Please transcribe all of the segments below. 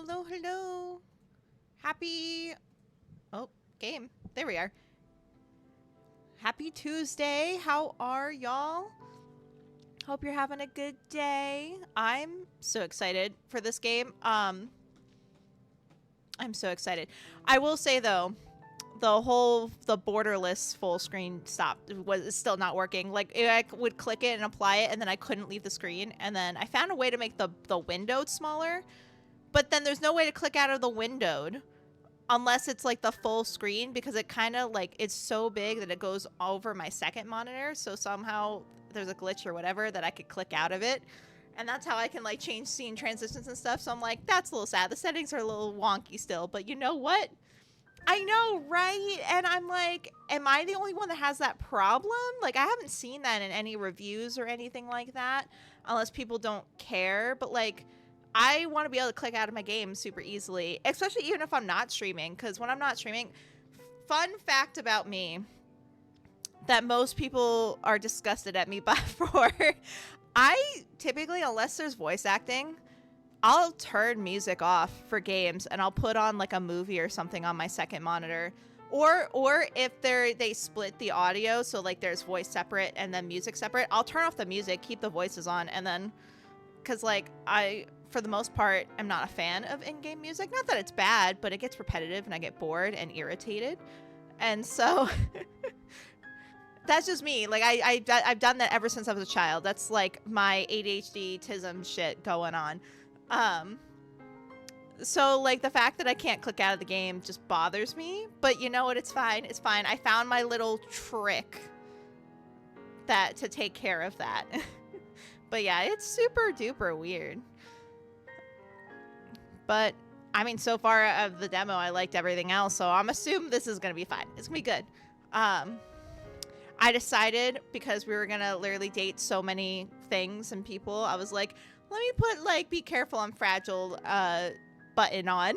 Hello, hello. Happy... Oh, game. There we are. Happy Tuesday. How are y'all? Hope you're having a good day. I'm so excited for this game. I'm so excited. I will say, though, the borderless full screen was still not working. Like, I would click it and apply it, and then I couldn't leave the screen. And then I found a way to make the windowed smaller. But then there's no way to click out of the windowed unless it's like the full screen, because it kind of like, it's so big that it goes over my second monitor. So somehow there's a glitch or whatever that I could click out of it. And that's how I can like change scene transitions and stuff. So I'm like, that's a little sad. The settings are a little wonky still, but you know what? I know, right? And I'm like, am I the only one that has that problem? Like, I haven't seen that in any reviews or anything like that, unless people don't care. But like, I want to be able to click out of my game super easily, especially even if I'm not streaming. Because when I'm not streaming, fun fact about me that most people are disgusted at me for, I typically, unless there's voice acting, I'll turn music off for games and I'll put on like a movie or something on my second monitor. Or if they split the audio, so like there's voice separate and then music separate, I'll turn off the music, keep the voices on, and then, because like for the most part, I'm not a fan of in-game music. Not that it's bad, but it gets repetitive and I get bored and irritated. And so that's just me. Like, I've done that ever since I was a child. That's like my ADHD-tism shit going on. So like the fact that I can't click out of the game just bothers me. But you know what? It's fine. It's fine. I found my little trick to take care of that. But yeah, it's super duper weird. But, I mean, so far of the demo, I liked everything else, so I'm assuming this is going to be fine. It's going to be good. I decided, because we were going to literally date so many things and people, I was like, let me put, like, be careful, I'm fragile button on.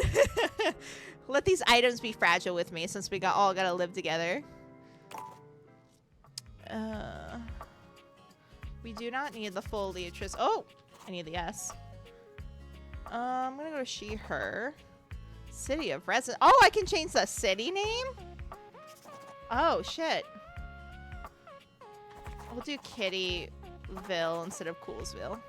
Let these items be fragile with me, since we all got to live together. We do not need the full Leatrice. Oh, I need the S. I'm gonna go to she, her. City of residence. Oh, I can change the city name? Oh, shit. We'll do Kittyville instead of Coolsville.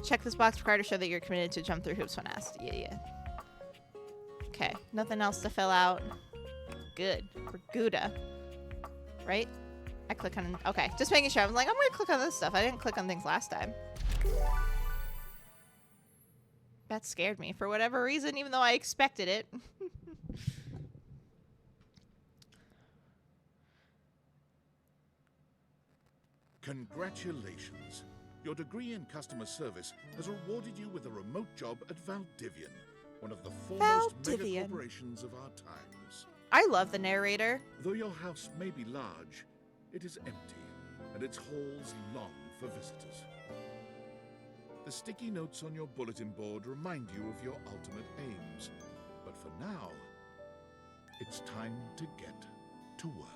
Check this box required to show that you're committed to jump through hoops when asked. Yeah. Okay, nothing else to fill out. Good. We're Gouda. Right? I click on... Okay, just making sure. I'm like, I'm gonna click on this stuff. I didn't click on things last time. That scared me for whatever reason, even though I expected it. Congratulations. Your degree in customer service has rewarded you with a remote job at Valdivian, one of the foremost mega corporations of our times. I love the narrator. Though your house may be large, it is empty, and its halls long for visitors. The sticky notes on your bulletin board remind you of your ultimate aims. But for now, it's time to get to work.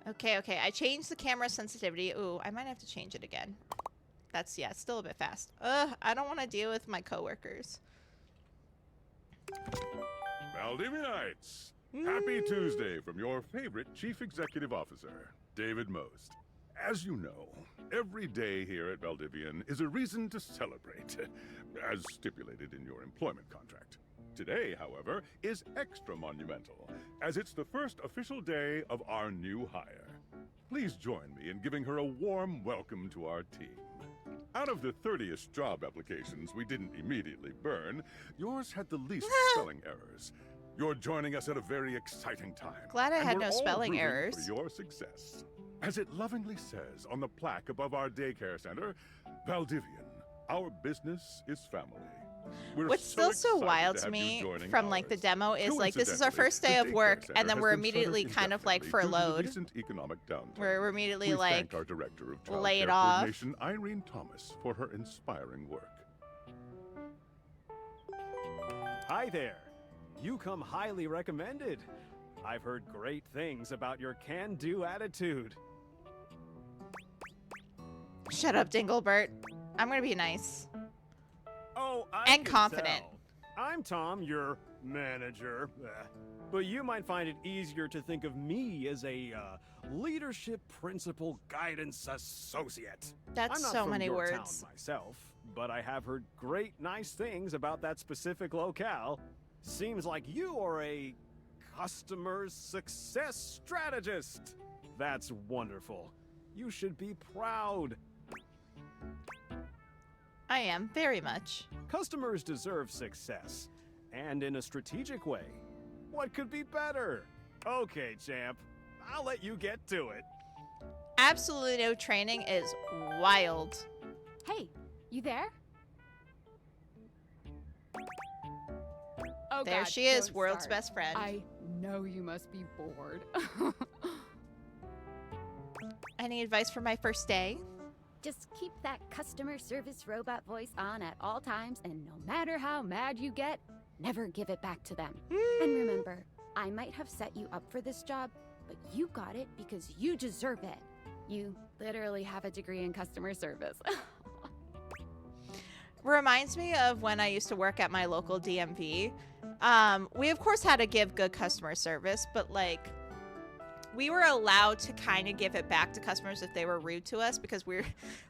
Okay. I changed the camera sensitivity. Ooh, I might have to change it again. That's, yeah, still a bit fast. I don't want to deal with my coworkers. Valdivianites! Happy Tuesday from your favorite Chief Executive Officer, David Most. As you know, every day here at Valdivian is a reason to celebrate, as stipulated in your employment contract. Today, however, is extra monumental, as it's the first official day of our new hire. Please join me in giving her a warm welcome to our team. Out of the 30-ish job applications we didn't immediately burn, yours had the least spelling errors. You're joining us at a very exciting time. Glad I had no spelling errors. For your success. As it lovingly says on the plaque above our daycare center, Valdivian, our business is family. What's still so wild to me from like the demo is like, this is our first day of work, and then we're immediately kind of like furloughed. We're immediately like laid off. Irene Thomas for her inspiring work. Hi there. You come highly recommended. I've heard great things about your can-do attitude. Shut up, Dinglebert. I'm gonna be nice. Oh, I And can confident. tell. I'm Tom, your manager. But you might find it easier to think of me as a leadership principal guidance associate. That's I'm not so from many your words. town myself, but I have heard great, nice things about that specific locale. Seems like you are a customer success strategist. That's wonderful. You should be proud. I am, very much. Customers deserve success, and in a strategic way. What could be better? Okay, champ. I'll let you get to it. Absolutely no training is wild. Hey, you there? Oh, There God, she is, don't world's start. best friend. I know you must be bored. Any advice for my first day? Just keep that customer service robot voice on at all times, and no matter how mad you get, never give it back to them. And remember, I might have set you up for this job, but you got it because you deserve it. You literally have a degree in customer service. Reminds me of when I used to work at my local DMV. We of course had to give good customer service, but like we were allowed to kind of give it back to customers if they were rude to us because we're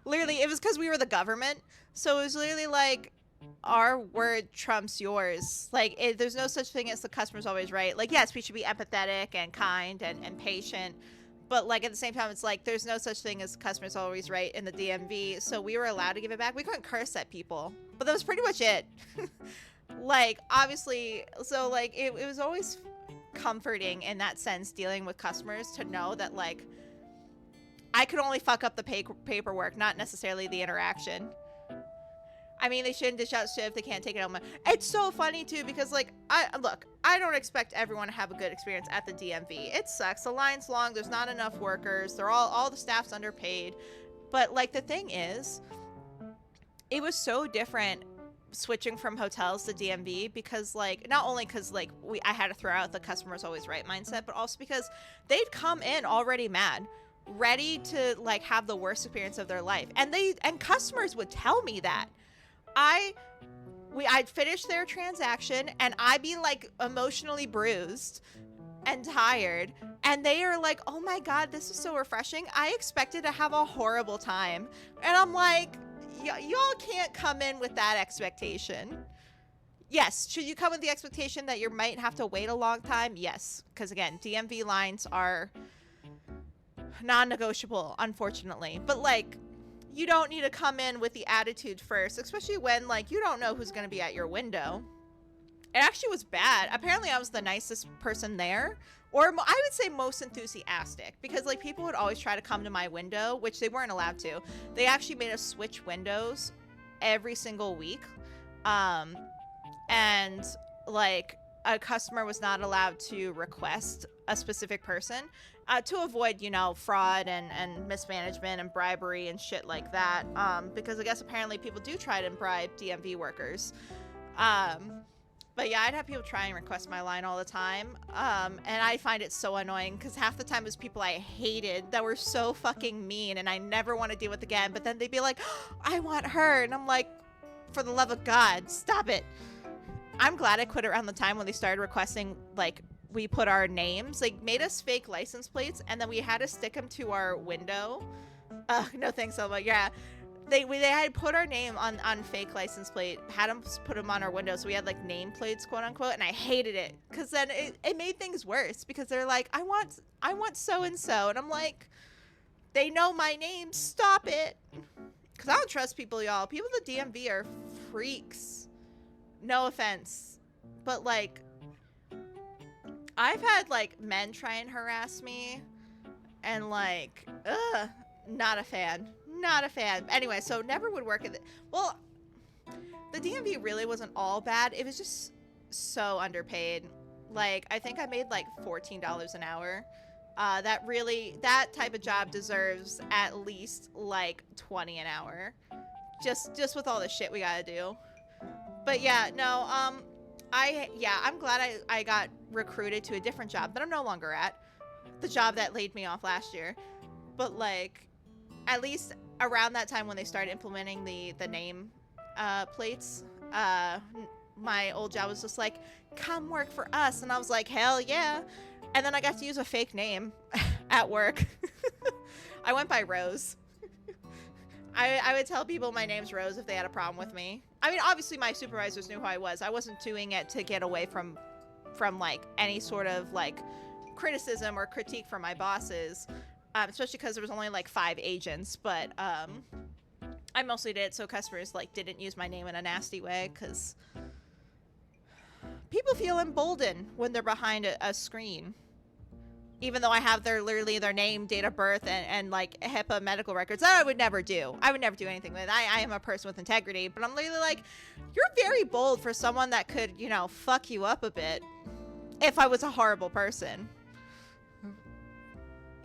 literally, it was because we were the government. So it was literally like our word trumps yours. Like there's no such thing as the customer's always right. Like, yes, we should be empathetic and kind and patient. But like at the same time, it's like there's no such thing as customers always right in the DMV. So we were allowed to give it back. We couldn't curse at people, but that was pretty much it. Like obviously, so like it was always comforting in that sense dealing with customers to know that like I could only fuck up the paperwork, not necessarily the interaction. I mean, they shouldn't dish out shit if they can't take it home. It's so funny too because like I don't expect everyone to have a good experience at the DMV. It sucks. The line's long. There's not enough workers. They're all the staff's underpaid. But like the thing is, it was so different switching from hotels to DMV because like not only because like I had to throw out the customer's always right mindset, but also because they'd come in already mad, ready to like have the worst experience of their life, and customers would tell me that. I'd finish their transaction and I'd be like emotionally bruised and tired, and they are like, oh my god, this is so refreshing. I expected to have a horrible time. And I'm like, y'all can't come in with that expectation. Yes, should you come with the expectation that you might have to wait a long time? Yes, because again, DMV lines are non-negotiable, unfortunately. But like, you don't need to come in with the attitude first, especially when like you don't know who's going to be at your window. It actually was bad. Apparently I was the nicest person there, or I would say most enthusiastic, because like people would always try to come to my window, which they weren't allowed to. They actually made us switch windows every single week. And like a customer was not allowed to request a specific person to avoid, you know, fraud and mismanagement and bribery and shit like that. Because I guess apparently people do try to bribe DMV workers. But yeah, I'd have people try and request my line all the time. And I find it so annoying because half the time it was people I hated that were so fucking mean and I never want to deal with again. But then they'd be like, oh, I want her. And I'm like, for the love of God, stop it. I'm glad I quit around the time when they started requesting, like, we put our names, like, made us fake license plates, and then we had to stick them to our window. No thanks, Selma. Yeah. They had put our name on fake license plate, had them put them on our window, so we had, like, name plates, quote unquote, and I hated it, because then it made things worse, because they're like, I want so-and-so, and I'm like, they know my name, stop it. Because I don't trust people, y'all. People at the DMV are freaks. No offense. But, like, I've had, like, men try and harass me. And, like, not a fan. Not a fan. Anyway, so never would work at the... Well, the DMV really wasn't all bad. It was just so underpaid. Like, I think I made, like, $14 an hour. That type of job deserves at least, like, 20 an hour. Just with all the shit we gotta do. But yeah, no, I'm glad I got recruited to a different job that I'm no longer at. The job that laid me off last year. But like, at least around that time when they started implementing the name plates, my old job was just like, come work for us. And I was like, hell yeah. And then I got to use a fake name at work. I went by Rose. I would tell people my name's Rose if they had a problem with me. I mean, obviously my supervisors knew who I was. I wasn't doing it to get away from like any sort of like criticism or critique from my bosses, especially because there was only like 5 agents. But I mostly did it so customers like didn't use my name in a nasty way, because people feel emboldened when they're behind a screen. Even though I have literally their name, date of birth, and like HIPAA medical records, that I would never do. I would never do anything with. I am a person with integrity, but I'm literally like, you're very bold for someone that could, you know, fuck you up a bit if I was a horrible person.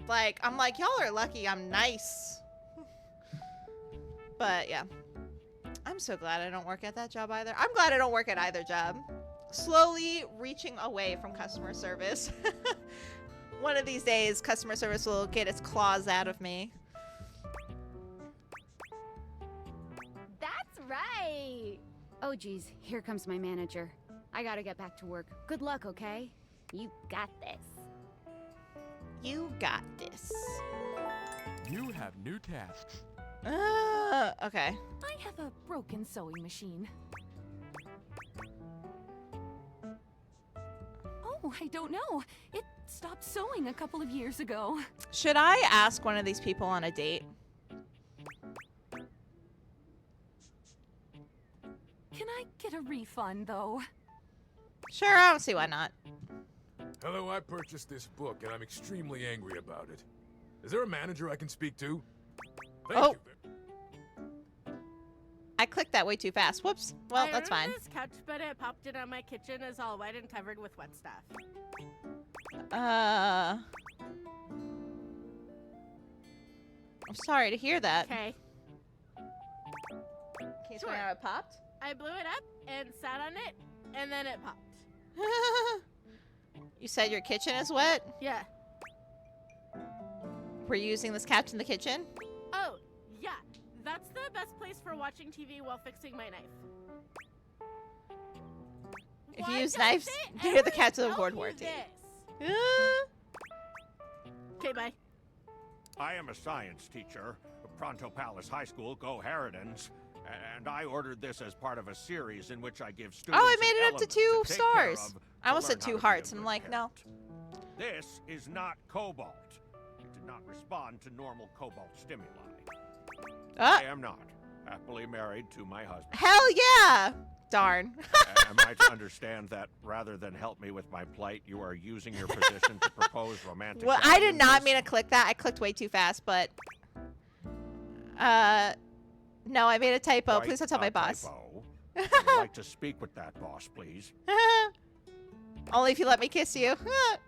Like, I'm like, y'all are lucky I'm nice. But yeah, I'm so glad I don't work at that job either. I'm glad I don't work at either job. Slowly reaching away from customer service. One of these days, customer service will get its claws out of me. That's right. Oh, geez. Here comes my manager. I gotta get back to work. Good luck, okay? You got this. You got this. You have new tasks. Okay. I have a broken sewing machine. Oh, I don't know. It stopped sewing a couple of years ago. Should I ask one of these people on a date? Can I get a refund, though? Sure, I don't see why not. Hello, I purchased this book and I'm extremely angry about it. Is there a manager I can speak to? Thank Oh. you. I clicked that way too fast. Whoops. Well, I that's ordered fine. This couch, but it popped in on my kitchen is all wet and covered with wet stuff. I'm sorry to hear that. Okay. Can you Sure. explain how it popped? I blew it up and sat on it, and then it popped. You said your kitchen is wet? Yeah. Were you using this couch in the kitchen? Oh, yeah. That's the best place for watching TV while fixing my knife. If Why you use does knives, it you're the ever cat to the tell board you warranty. this? Okay, bye. I am a science teacher, Pronto Palace High School, Go Harridans, and I ordered this as part of a series in which I give students. Oh, I made an it up to element 2 take care stars. of I almost to said learn 2 how to be a hearts, and I'm good like, no. parent. This is not cobalt. It did not respond to normal cobalt stimuli. I am not happily married to my husband. Hell yeah! Darn. Am I to understand that rather than help me with my plight, you are using your position to propose romantic? Well, I did not alliances? mean to click that. I clicked way too fast, but... No, I made a typo. Quite Please don't tell my a boss. typo. I'd like to speak with that boss, please. Only if you let me kiss you.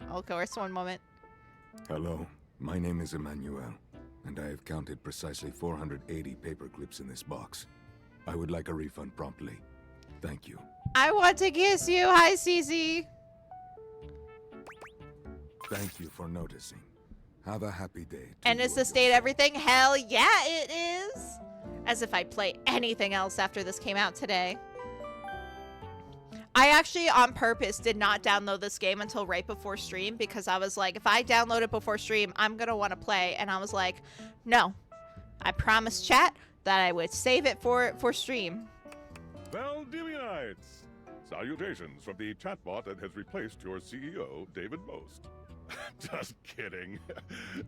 Of course, one moment. Hello, my name is Emmanuel, and I have counted precisely 480 paper clips in this box. I would like a refund promptly. Thank you. I want to kiss you. Hi, Cece. Thank you for noticing. Have a happy day. to And you is the and state yourself. everything? Hell yeah, it is. As if I'd play anything else after this came out today. I actually, on purpose, did not download this game until right before stream, because I was like, if I download it before stream, I'm going to want to play. And I was like, no. I promised chat that I would save it for stream. Valdivianites! Salutations from the chatbot that has replaced your CEO, David Most. Just kidding.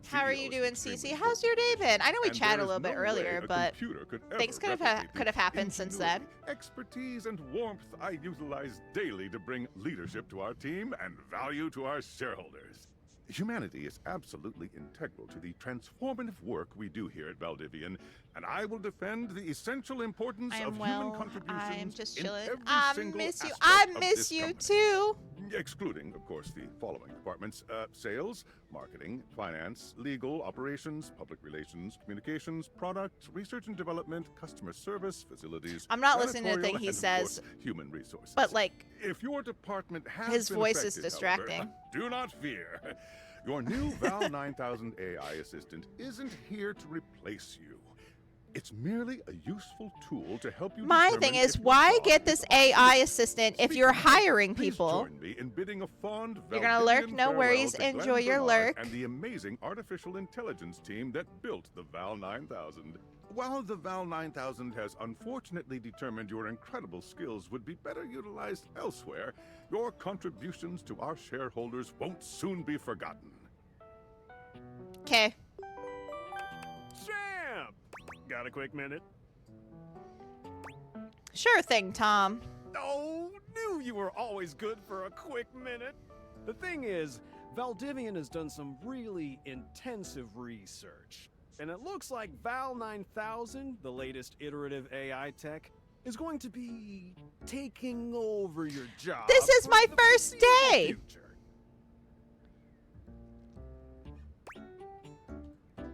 How are you CEOs doing, extremely Cece? How's your day been? I know we and chatted there a little is bit no earlier, way a but computer could ever things could have replicate the happened since then. ingenuity, expertise and warmth I utilize daily to bring leadership to our team and value to our shareholders. Humanity is absolutely integral to the transformative work we do here at Valdivian, and I will defend the essential importance I of am human well. contributions I'm just in chilling. every I single miss you. aspect I of miss this you company. too. Excluding, of course, the following departments: sales, marketing, finance, legal, operations, public relations, communications, product, research and development, customer service, facilities. I'm not listening to the thing janitorial, he and, of says, course, human resources. But like, If your department has his been voice is affected, however, distracting. do not fear. Your new Val 9000 AI assistant isn't here to replace you. It's merely a useful tool to help you. My determine thing is, if your why job get this is AI assistant if Speaking you're of which, hiring please people? Join me in bidding a fond You're gonna lurk? Valdivian No farewell worries. to Glenn Enjoy your Bernard lurk. and the amazing artificial intelligence team that built the Val 9000. While the Val 9000 has unfortunately determined your incredible skills would be better utilized elsewhere, your contributions to our shareholders won't soon be forgotten. Okay. Champ! Got a quick minute? Sure thing, Tom. Oh, knew you were always good for a quick minute. The thing is, Valdivian has done some really intensive research. And it looks like Val 9000, the latest iterative AI tech, is going to be taking over your job. This is for my the first foreseeable day. future.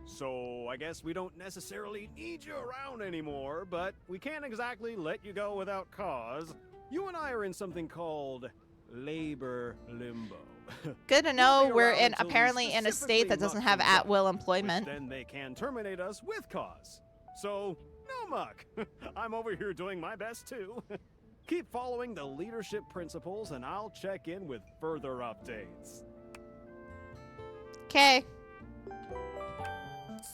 So I guess we don't necessarily need you around anymore, but we can't exactly let you go without cause. You and I are in something called labor limbo. Good to We'll know be we're around in until we apparently in a state that specifically doesn't knock have things out, at-will which employment. then they can terminate us with cause. So, no muck. I'm over here doing my best too. Keep following the leadership principles and I'll check in with further updates. Okay.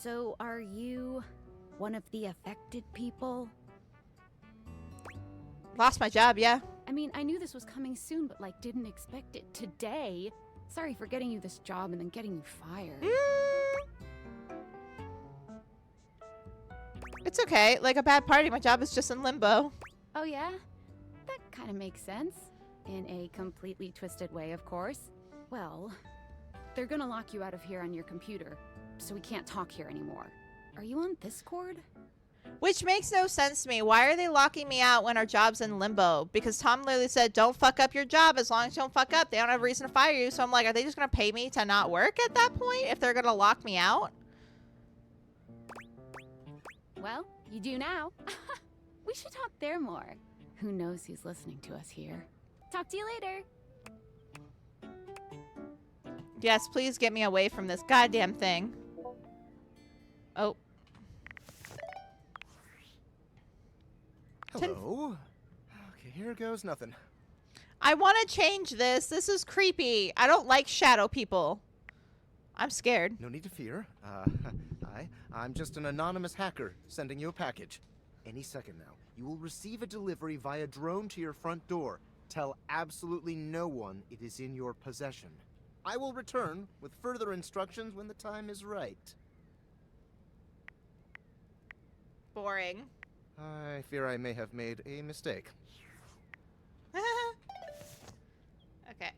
So, are you one of the affected people? Lost my job, yeah. I mean, I knew this was coming soon, but like, didn't expect it today. Sorry for getting you this job and then getting you fired. It's okay. Like a bad party, my job is just in limbo. Oh, yeah? That kind of makes sense. In a completely twisted way, of course. Well, they're gonna lock you out of here on your computer, so we can't talk here anymore. Are you on Discord? Which makes no sense to me. Why are they locking me out when our job's in limbo? Because Tom literally said, don't fuck up your job. As long as you don't fuck up, they don't have a reason to fire you. So I'm like, are they just going to pay me to not work at that point if they're going to lock me out? Well, you do now. We should talk there more. Who knows who's listening to us here. Talk to you later. Yes, please get me away from this goddamn thing. Oh. Hello. Okay, here goes nothing. I want to change this. This is creepy. I don't like shadow people. I'm scared. No need to fear. Hi. I'm just an anonymous hacker sending you a package. Any second now, you will receive a delivery via drone to your front door. Tell absolutely no one it is in your possession. I will return with further instructions when the time is right. Boring. I fear I may have made a mistake. Okay.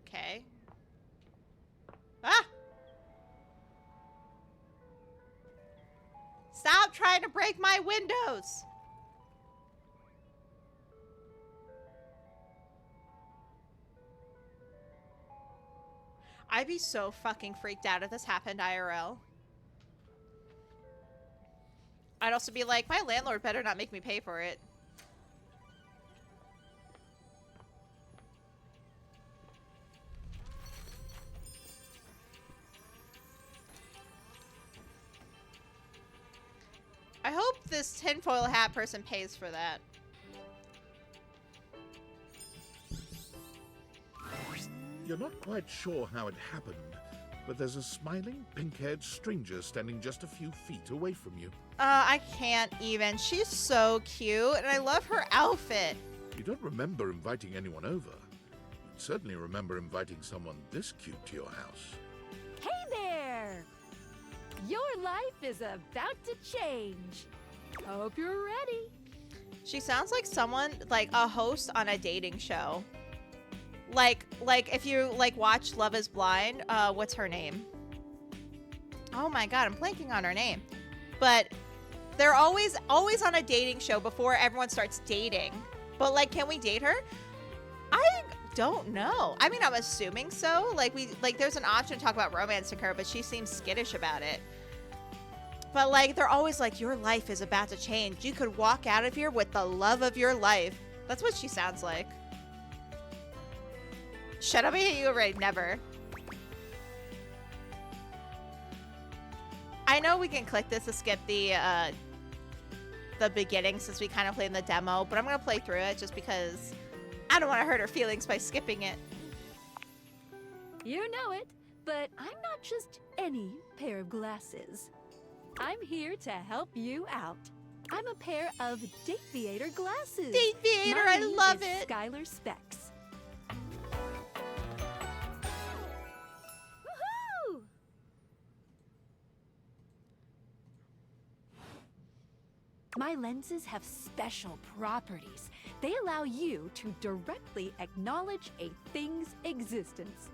Okay. Ah! Stop trying to break my windows! I'd be so fucking freaked out if this happened IRL. I'd also be like, my landlord better not make me pay for it. I hope this tinfoil hat person pays for that. You're not quite sure how it happened, but there's a smiling, pink-haired stranger standing just a few feet away from you. I can't even. She's so cute, and I love her outfit. You don't remember inviting anyone over. You'd certainly remember inviting someone this cute to your house. Hey there! Your life is about to change. Hope you're ready. She sounds like someone, like a host on a dating show. Like if you watch Love is Blind, what's her name? Oh my god, I'm blanking on her name. But they're always on a dating show before everyone starts dating. But like, can we date her? I don't know. I mean, I'm assuming so. Like there's an option to talk about romancing her, but she seems skittish about it. But like, they're always like, your life is about to change. You could walk out of here with the love of your life. That's what she sounds like. Shut up, I hate you already. Never. I know we can click this to skip the beginning since we kind of played in the demo, but I'm going to play through it just because I don't want to hurt her feelings by skipping it. You know it, but I'm not just any pair of glasses. I'm here to help you out. I'm a pair of Dateviator glasses. Dateviator, I love it. Skylar Specs. Woohoo! My lenses have special properties. They allow you to directly acknowledge a thing's existence.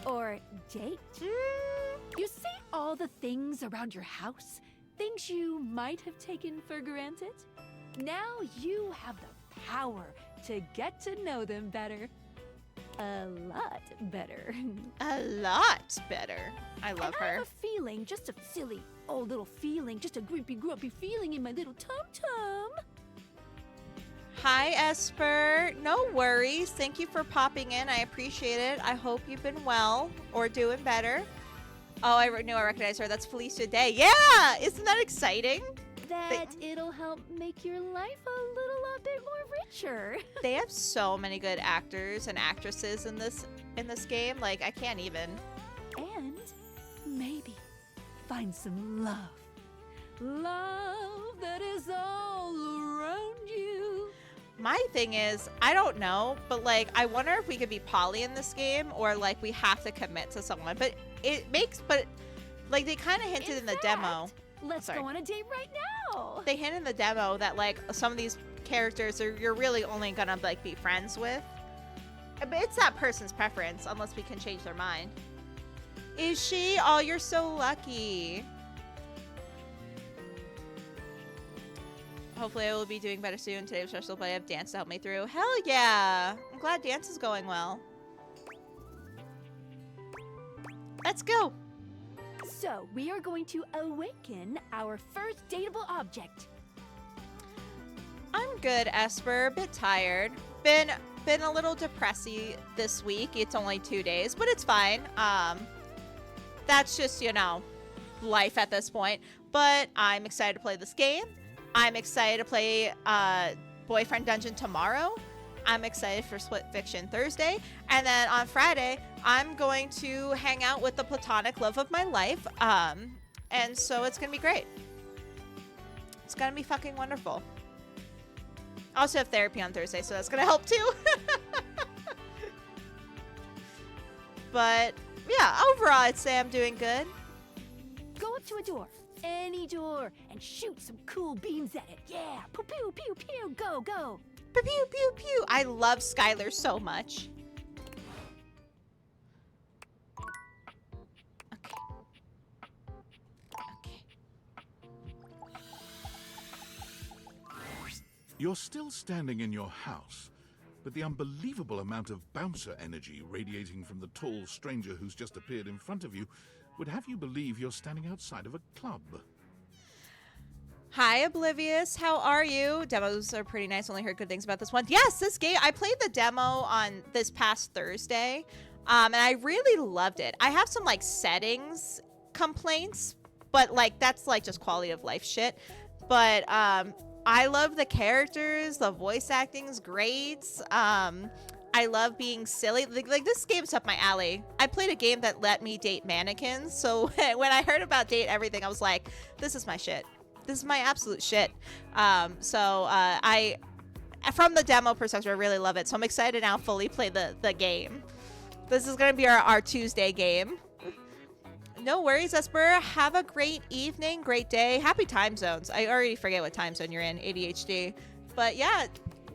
Or date. You see all the things around your house? Things you might have taken for granted? Now you have the power to get to know them better. A lot better. A lot better. I love I her. have a feeling, just a silly old little feeling, just a grumpy feeling in my little tum-tum. Hi, Esper. No worries. Thank you for popping in. I appreciate it. I hope you've been well or doing better. Oh, I knew I recognized her. That's Felicia Day. Yeah! Isn't that exciting? That it'll help make your life a lot bit more richer. They have so many good actors and actresses in this game. Like, I can't even. And maybe find some love. Love that is all around you. My thing is, I don't know, but like, I wonder if we could be poly in this game or like we have to commit to someone. But like they kind of hinted in the demo. Let's go on a date right now. They hint in the demo that like some of these characters you're really only gonna like be friends with. But it's that person's preference unless we can change their mind. Is she? Oh, you're so lucky. Hopefully I will be doing better soon. Today was special, but I have dance to help me through. Hell yeah! I'm glad dance is going well. Let's go! So, we are going to awaken our first dateable object. I'm good, Esper. A bit tired. Been a little depressy this week. It's only 2 days, but it's fine. That's just, you know, life at this point. But I'm excited to play this game. I'm excited to play Boyfriend Dungeon tomorrow. I'm excited for Split Fiction Thursday. And then on Friday, I'm going to hang out with the platonic love of my life. And so it's going to be great. It's going to be fucking wonderful. I also have therapy on Thursday, so that's going to help too. But yeah, overall, I'd say I'm doing good. Go up to a door. Any door, and shoot some cool beams at it. Yeah, pew pew pew pew, go go. Pew pew pew pew. I love Skylar so much. Okay. You're still standing in your house, but the unbelievable amount of bouncer energy radiating from the tall stranger who's just appeared in front of you would have you believe you're standing outside of a club. Hi, Oblivious. How are you? Demos are pretty nice. Only heard good things about this one. Yes, this game. I played the demo on this past Thursday, and I really loved it. I have some like settings complaints, but like that's like just quality of life shit. But I love the characters. The voice acting's great. I love being silly. Like this game's up my alley. I played a game that let me date mannequins. So when I heard about Date Everything, I was like, this is my shit. This is my absolute shit. I, from the demo perspective, I really love it. So I'm excited to now fully play the game. This is going to be our Tuesday game. No worries, Esper. Have a great evening, great day. Happy time zones. I already forget what time zone you're in, ADHD. But yeah,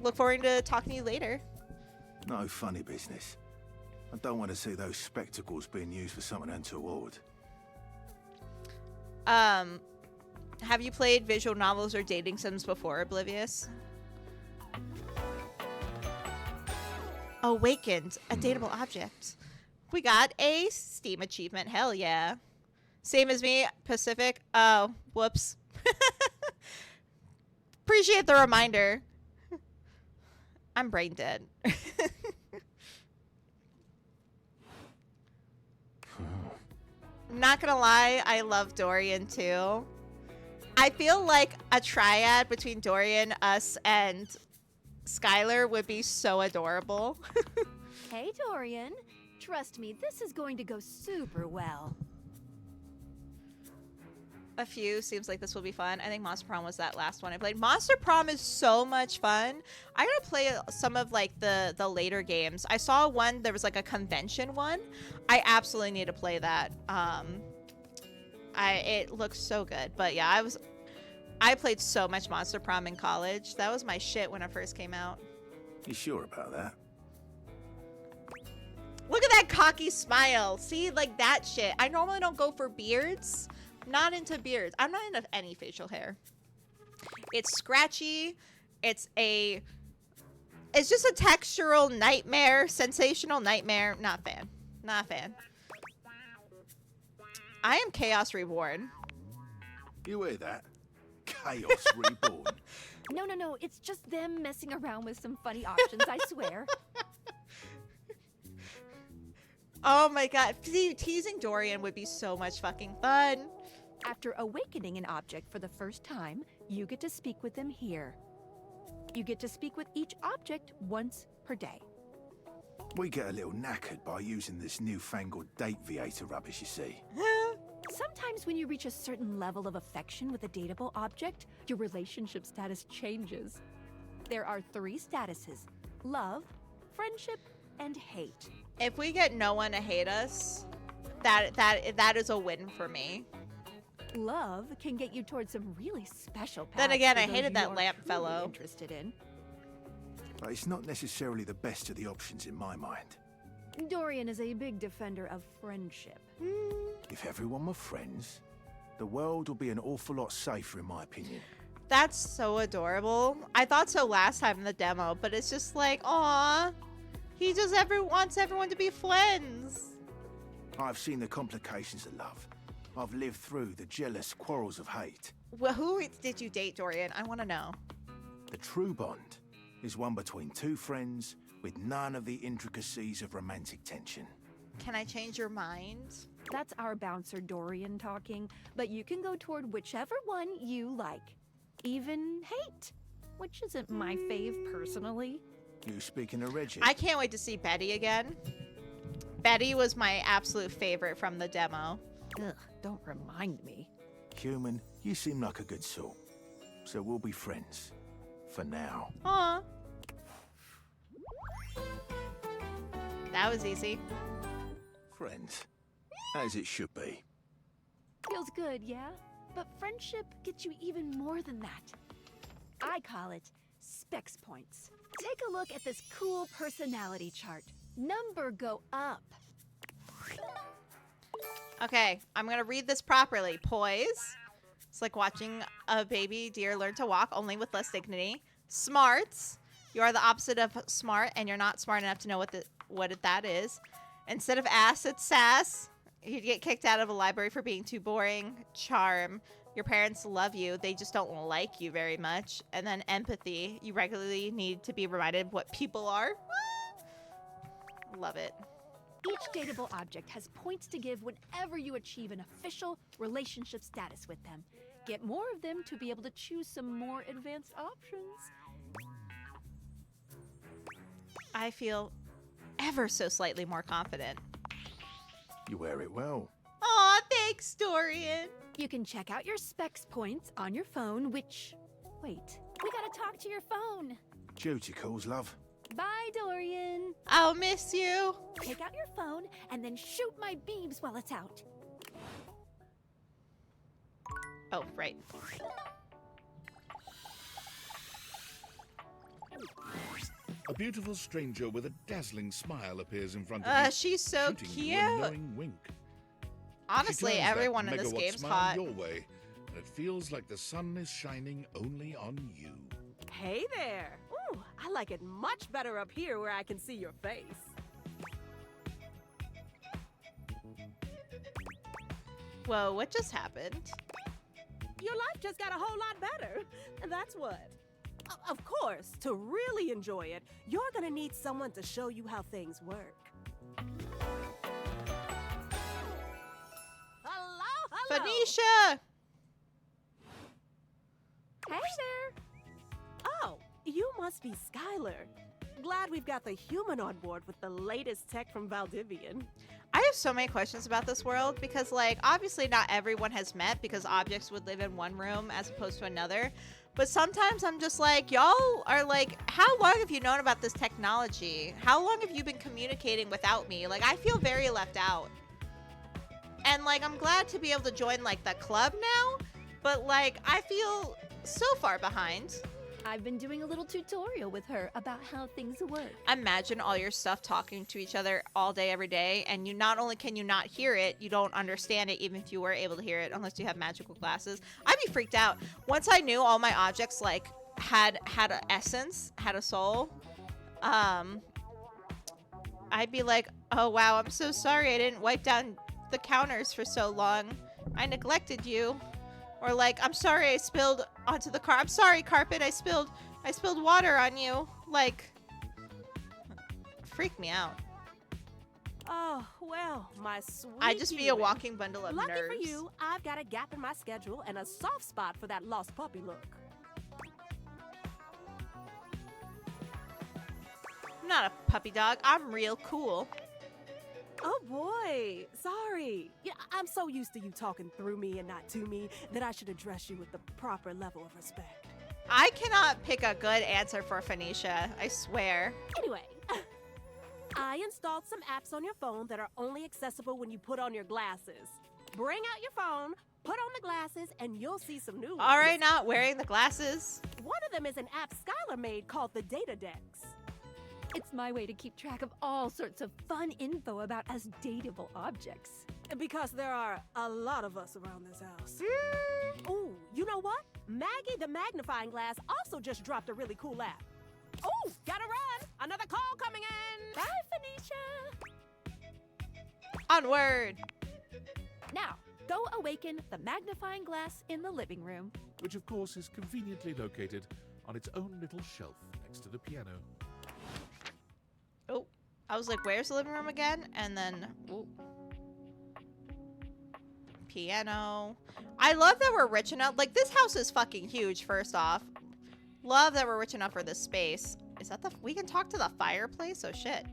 look forward to talking to you later. No funny business. I don't want to see those spectacles being used for something untoward. Have you played visual novels or dating sims before, Oblivious? Awakened, a dateable object. We got a Steam achievement. Hell yeah. Same as me, Pacific. Oh, whoops. Appreciate the reminder. I'm brain dead. Not gonna lie, I love Dorian too. I feel like a triad between Dorian, us, and Skylar would be so adorable. Hey, Dorian. Trust me, this is going to go super well. A few seems like this will be fun. I think Monster Prom was that last one I played. Monster Prom is so much fun. I gotta play some of like the later games. I saw one, there was like a convention one. I absolutely need to play that. It looks so good. But yeah, I played so much Monster Prom in college. That was my shit when it first came out. You sure about that? Look at that cocky smile. See, like that shit. I normally don't go for beards. Not into beards. I'm not into any facial hair. It's scratchy. It's just a textural nightmare, sensational nightmare. Not fan. Not fan. I am Chaos Reborn. You hear that? Chaos Reborn. No. It's just them messing around with some funny options, I swear. Oh my god. See, teasing Dorian would be so much fucking fun. After awakening an object for the first time, you get to speak with them here. You get to speak with each object once per day. We get a little knackered by using this newfangled date viator rubbish, you see. Sometimes when you reach a certain level of affection with a dateable object, your relationship status changes. There are 3 statuses: love, friendship, and hate. If we get no one to hate us, that is a win for me. Love can get you towards some really special paths. Then again, for I those hated you that are lamp truly fellow. Interested in. But it's not necessarily the best of the options in my mind. Dorian is a big defender of friendship. If everyone were friends, the world would be an awful lot safer, in my opinion. That's so adorable. I thought so last time in the demo, but it's just like, aw, he just wants everyone to be friends. I've seen the complications of love. I've lived through the jealous quarrels of hate. Well, who did you date, Dorian? I want to know. The true bond is one between 2 friends with none of the intricacies of romantic tension. Can I change your mind? That's our bouncer Dorian talking, but you can go toward whichever one you like. Even hate, which isn't my fave personally. You speaking of Reggie? I can't wait to see Betty again. Betty was my absolute favorite from the demo. Ugh, don't remind me. Human, you seem like a good sort. So we'll be friends. For now. Aw. That was easy. Friends. As it should be. Feels good, yeah? But friendship gets you even more than that. I call it specs points. Take a look at this cool personality chart. Number go up. Okay, I'm going to read this properly. Poise. It's like watching a baby deer learn to walk, only with less dignity. Smarts. You are the opposite of smart, and you're not smart enough to know what that is. Instead of ass, it's sass. You'd get kicked out of a library for being too boring. Charm. Your parents love you. They just don't like you very much. And then empathy. You regularly need to be reminded of what people are. Love it. Each dateable object has points to give whenever you achieve an official relationship status with them. Get more of them to be able to choose some more advanced options. I feel ever so slightly more confident. You wear it well. Aw, thanks, Dorian. You can check out your specs points on your phone, which... Wait, we gotta talk to your phone. Duty calls, love. Bye, Dorian. I'll miss you. Take out your phone and then shoot my beams while it's out. Oh, right. A beautiful stranger with a dazzling smile appears in front of you. She's so shooting cute. you a knowing wink. Honestly, She turns that everyone in this megawatt game's smile hot. your way, and it feels like the sun is shining only on you. Hey there! Ooh, I like it much better up here where I can see your face. Whoa, what just happened? Your life just got a whole lot better. And that's what. Of course, to really enjoy it, you're gonna need someone to show you how things work. Phoenicia! Hey there! Oh, you must be Skylar. Glad we've got the human on board with the latest tech from Valdivian. I have so many questions about this world because, like, obviously not everyone has met because objects would live in one room as opposed to another. But sometimes I'm just like, y'all are like, how long have you known about this technology? How long have you been communicating without me? Like, I feel very left out. And, like, I'm glad to be able to join, like, the club now. But, like, I feel so far behind. I've been doing a little tutorial with her about how things work. Imagine all your stuff talking to each other all day, every day, and you not only can you not hear it, you don't understand it even if you were able to hear it, unless you have magical glasses. I'd be freaked out. Once I knew all my objects, like, had an essence, had a soul, I'd be like, oh wow, I'm so sorry I didn't wipe down the counters for so long. I neglected you. Or like, I'm sorry I spilled onto the car. I'm sorry, carpet, I spilled water on you. Like, freak me out. Oh, well, my sweet I'd just be a human. walking bundle of Lucky nerves. for you, I've got a gap in my schedule and a soft spot for that lost puppy look. I'm not a puppy dog. I'm real cool. Oh boy, sorry. Yeah, I'm so used to you talking through me and not to me that I should address you with the proper level of respect. I cannot pick a good answer for Phoenicia. I swear. Anyway, I installed some apps on your phone that are only accessible when you put on your glasses. Bring out your phone, put on the glasses, and you'll see some new ones. All right, not wearing the glasses. One of them is an app Skylar made called the Data Dex. It's my way to keep track of all sorts of fun info about us dateable objects. Because there are a lot of us around this house. Ooh, you know what? Maggie the magnifying glass also just dropped a really cool app. Ooh, gotta run! Another call coming in! Bye, Phoenicia! Onward! Now, go awaken the magnifying glass in the living room. Which, of course, is conveniently located on its own little shelf next to the piano. Oh, I was like, where's the living room again? And then, ooh. Piano. I love that we're rich enough. Like, this house is fucking huge, first off. Love that we're rich enough for this space. Is that we can talk to the fireplace? Oh, shit.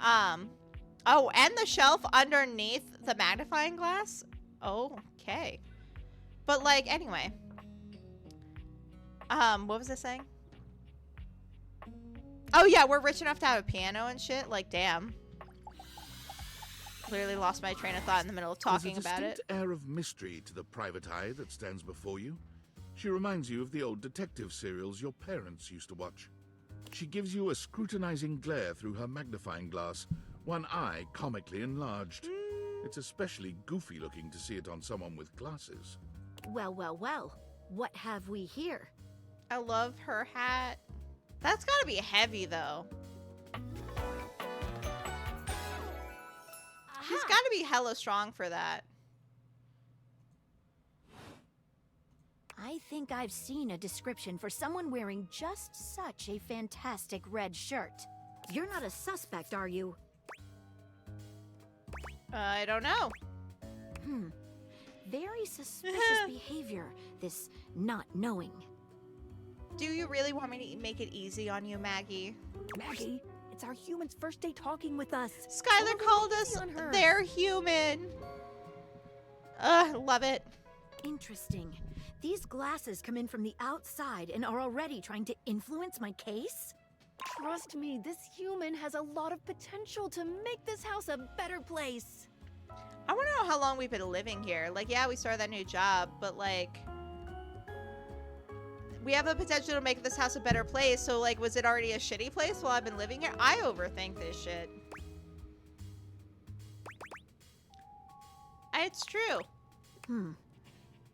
Oh, and the shelf underneath the magnifying glass? Okay. But, like, anyway. What was I saying? Oh, yeah, we're rich enough to have a piano and shit. Like, damn. Clearly lost my train of thought in the middle of talking about it. There's a distinct air of mystery to the private eye that stands before you. She reminds you of the old detective serials your parents used to watch. She gives you a scrutinizing glare through her magnifying glass, one eye comically enlarged. It's especially goofy looking to see it on someone with glasses. Well, well, well. What have we here? I love her hat. That's gotta be heavy, though. She's gotta be hella strong for that. I think I've seen a description for someone wearing just such a fantastic red shirt. You're not a suspect, are you? I don't know. Very suspicious behavior, this not knowing. Do you really want me to make it easy on you, Maggie? Maggie, it's our human's first day talking with us. Skylar called us their human. Love it. Interesting. These glasses come in from the outside and are already trying to influence my case? Trust me, this human has a lot of potential to make this house a better place. I want to know how long we've been living here. Like, yeah, we started that new job, but like, we have the potential to make this house a better place. So like, was it already a shitty place while I've been living here? I overthink this shit. It's true.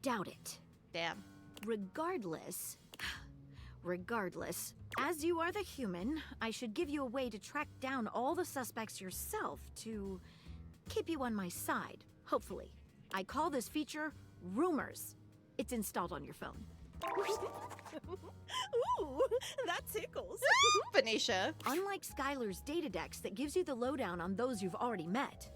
Doubt it. Damn. Regardless, as you are the human, I should give you a way to track down all the suspects yourself to keep you on my side, hopefully. I call this feature Rumors. It's installed on your phone. Ooh, that tickles. Phoenicia. Unlike Skylar's data dex that gives you the lowdown on those you've already met,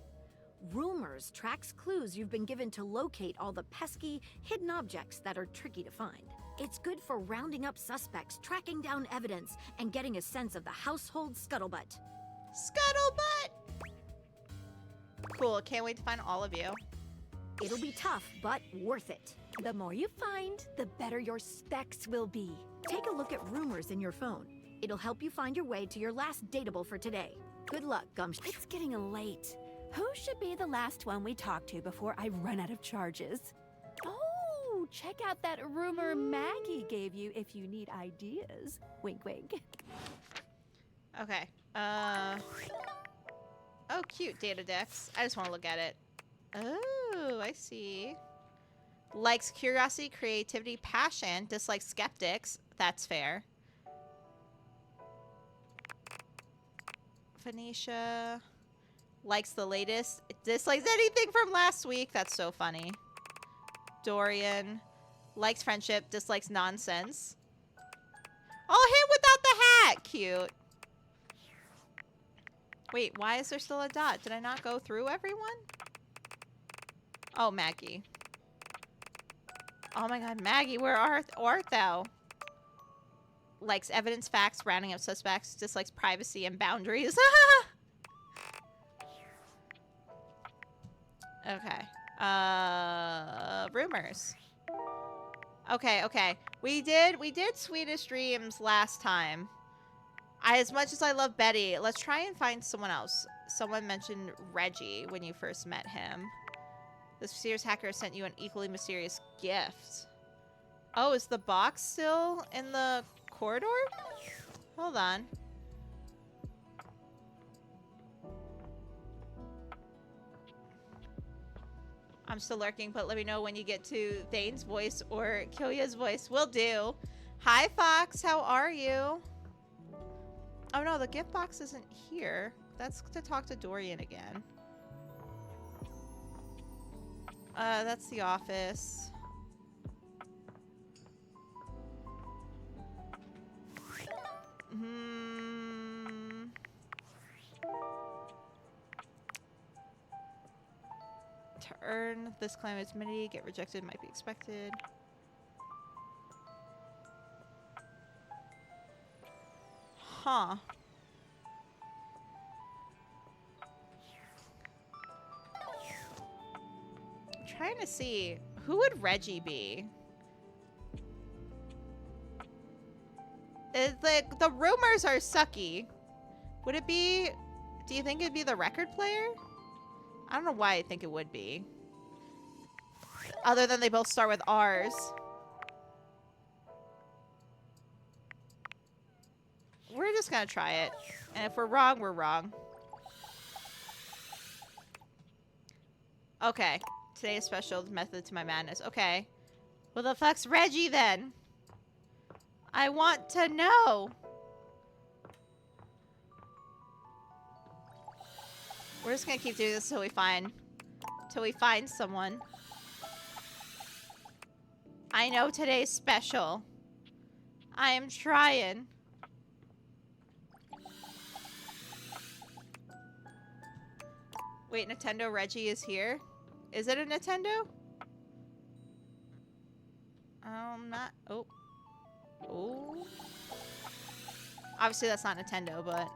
Rumors tracks clues you've been given to locate all the pesky, hidden objects that are tricky to find. It's good for rounding up suspects, tracking down evidence, and getting a sense of the household scuttlebutt. Scuttlebutt! Cool, can't wait to find all of you. It'll be tough, but worth it. The more you find, the better your specs will be. Take a look at rumors in your phone. It'll help you find your way to your last dateable for today. Good luck, Gumsh. It's getting late. Who should be the last one we talk to before I run out of charges? Oh, check out that rumor Maggie gave you if you need ideas. Wink, wink. Okay. Oh, cute data decks. I just want to look at it. Oh, I see. Likes curiosity, creativity, passion. Dislikes skeptics. That's fair. Phoenicia. Likes the latest. Dislikes anything from last week. That's so funny. Dorian. Likes friendship. Dislikes nonsense. Oh, him without the hat. Cute. Wait, why is there still a dot? Did I not go through everyone? Oh, Maggie. Oh my god, Maggie, where art thou? Likes evidence, facts, rounding up suspects, dislikes privacy and boundaries. Okay. Rumors. Okay. We did Swedish Dreams last time. As much as I love Betty, let's try and find someone else. Someone mentioned Reggie when you first met him. This mysterious hacker sent you an equally mysterious gift. Oh, is the box still in the corridor? Hold on. I'm still lurking, but let me know when you get to Thane's voice or Killia's voice. Will do. Hi, Fox. How are you? Oh, no, the gift box isn't here. That's to talk to Dorian again. That's the office. To earn this climb immunity, get rejected might be expected. Huh. I'm trying to see, who would Reggie be? The rumors are sucky. Would it be, do you think it'd be the record player? I don't know why I think it would be. Other than they both start with R's. We're just gonna try it. And if we're wrong, we're wrong. Okay. Today's special method to my madness. Okay. Well, the fuck's Reggie then? I want to know. We're just gonna keep doing this till we find someone. I know today's special. I am trying. Wait, Nintendo Reggie is here? Is it a Nintendo? Not. Oh. Oh. Obviously, that's not Nintendo, but.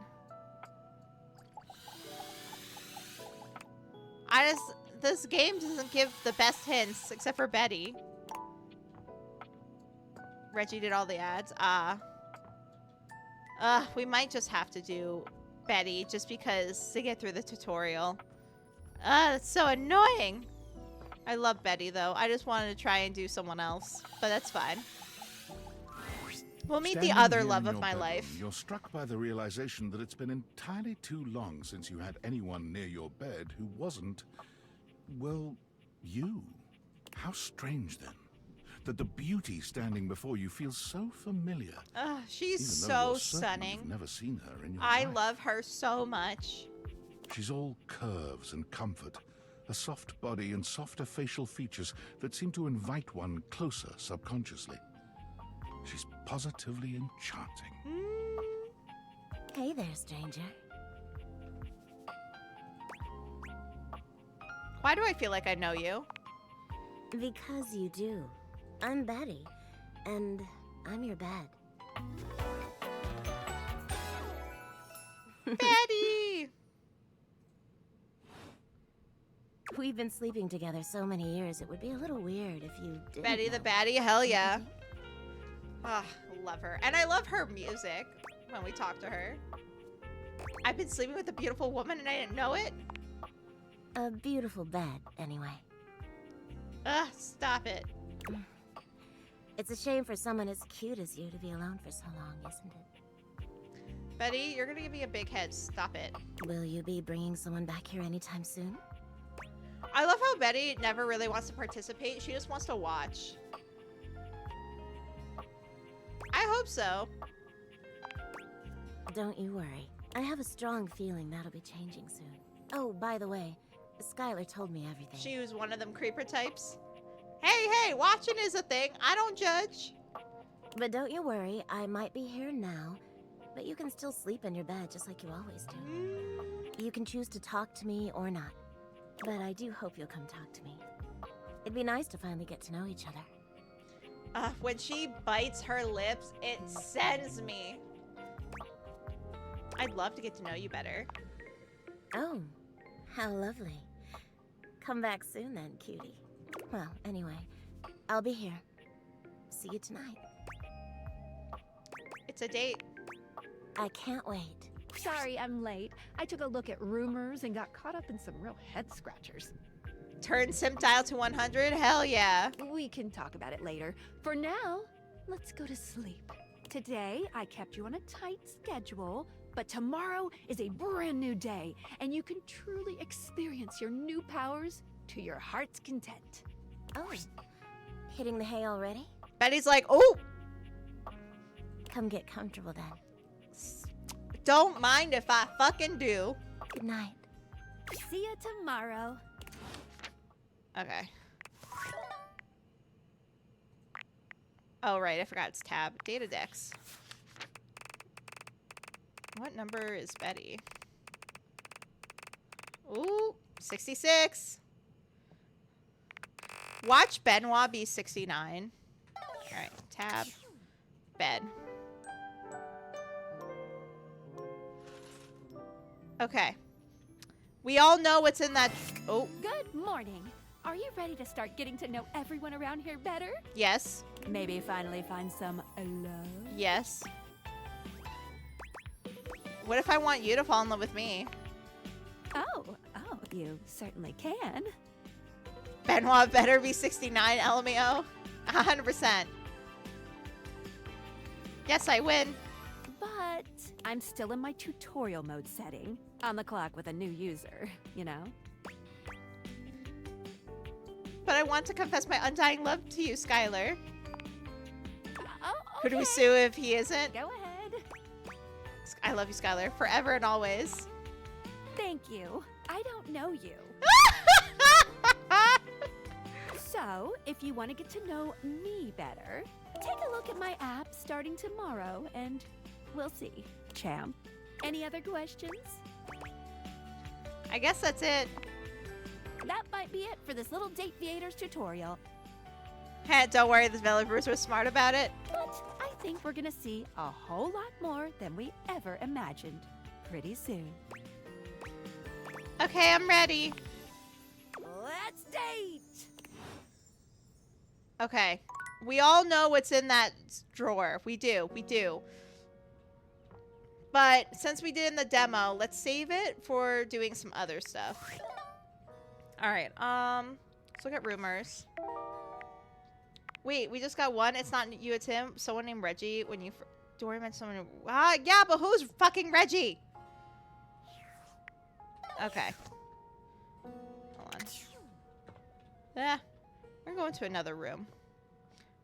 This game doesn't give the best hints, except for Betty. Reggie did all the ads. We might just have to do Betty, just because to get through the tutorial. That's so annoying. I love Betty, though. I just wanted to try and do someone else, but that's fine. We'll meet the other love of my life. You're struck by the realization that it's been entirely too long since you had anyone near your bed who wasn't, well, you. How strange, then, that the beauty standing before you feels so familiar. She's so stunning. You've never seen her in your I life. love her so much. She's all curves and comfort, a soft body and softer facial features that seem to invite one closer subconsciously. She's positively enchanting. Hey there, stranger. Why do I feel like I know you? Because you do. I'm Betty, and I'm your bed. Betty! We've been sleeping together so many years, it would be a little weird if you didn't Betty know. the baddie, hell yeah. Ah, love her. And I love her music when we talk to her. I've been sleeping with a beautiful woman and I didn't know it? A beautiful bed, anyway. Ugh, stop it. It's a shame for someone as cute as you to be alone for so long, isn't it? Betty, you're gonna give me a big head. Stop it. Will you be bringing someone back here anytime soon? I love how Betty never really wants to participate. She just wants to watch. I hope so. Don't you worry. I have a strong feeling that'll be changing soon. Oh, by the way, Skylar told me everything. She was one of them creeper types. Hey, watching is a thing. I don't judge. But don't you worry, I might be here now, but you can still sleep in your bed just like you always do. You can choose to talk to me or not, but I do hope you'll come talk to me. It'd be nice to finally get to know each other. When she bites her lips, it sends me. I'd love to get to know you better. Oh, how lovely. Come back soon then, cutie. Well, anyway, I'll be here. See you tonight. It's a date. I can't wait. Sorry, I'm late. I took a look at rumors and got caught up in some real head scratchers. Turn simp dial to 100? Hell yeah. We can talk about it later. For now, let's go to sleep. Today, I kept you on a tight schedule, but tomorrow is a brand new day, and you can truly experience your new powers to your heart's content. Oh, hitting the hay already? Betty's like, oh! Come get comfortable then. Don't mind if I fucking do. Good night. See you tomorrow. Okay. Oh, right. I forgot it's tab. Data decks. What number is Betty? Ooh, 66. Watch Benoit be 69. All right. Tab. Bed. Okay. We all know what's in that. Oh. Good morning. Are you ready to start getting to know everyone around here better? Yes. Maybe finally find some love? Yes. What if I want you to fall in love with me? Oh, you certainly can. Benoit better be 69, LMAO. 100%. Yes, I win. But I'm still in my tutorial mode setting. On the clock with a new user, you know? But I want to confess my undying love to you, Skylar. Oh, okay. Who do we sue if he isn't? Go ahead. I love you, Skylar. Forever and always. Thank you. I don't know you. So, if you want to get to know me better, take a look at my app starting tomorrow and we'll see. Champ, any other questions? I guess that's it. That might be it for this little Date Theaters tutorial. Hey, don't worry, the developers were smart about it. But I think we're gonna see a whole lot more than we ever imagined pretty soon. Okay, I'm ready. Let's date! Okay. We all know what's in that drawer. We do. But since we did in the demo, let's save it for doing some other stuff. Alright, let's look at rumors. Wait, we just got one? It's not you, it's him? Someone named Reggie when you... Dory meant someone... yeah, but who's fucking Reggie? Okay. Hold on. We're going to another room.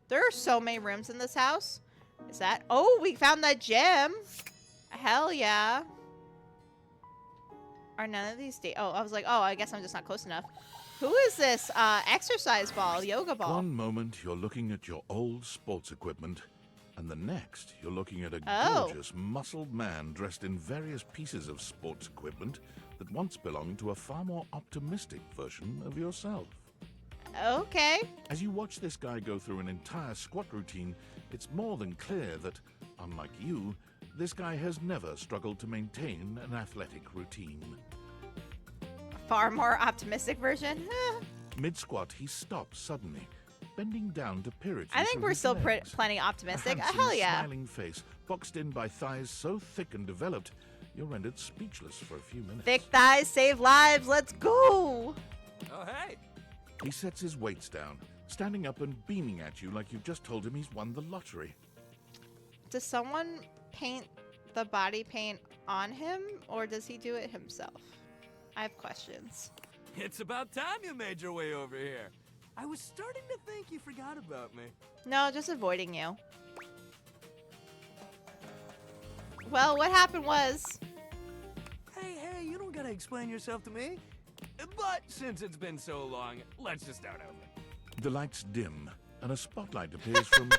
There are so many rooms in this house. Is that... Oh, we found that gym! Hell yeah. Are none of these... Oh, I was like, oh, I guess I'm just not close enough. Who is this exercise ball, yoga ball? One moment you're looking at your old sports equipment, and the next you're looking at a gorgeous, muscled man dressed in various pieces of sports equipment that once belonged to a far more optimistic version of yourself. Okay. As you watch this guy go through an entire squat routine, it's more than clear that, unlike you, this guy has never struggled to maintain an athletic routine. Far more optimistic version. Mid-squat, he stops suddenly, bending down to peer at you I think through we're his still legs. plenty optimistic. A handsome, Hell yeah. smiling face, boxed in by thighs so thick and developed, you're rendered speechless for a few minutes. Thick thighs save lives. Let's go. Oh, hey. He sets his weights down, standing up and beaming at you like you've just told him he's won the lottery. Does someone paint the body paint on him, or does he do it himself? I have questions. It's about time you made your way over here. I was starting to think you forgot about me. No, just avoiding you. Well, what happened was... Hey, you don't gotta explain yourself to me. But since it's been so long, let's just start over. The lights dim, and a spotlight appears from...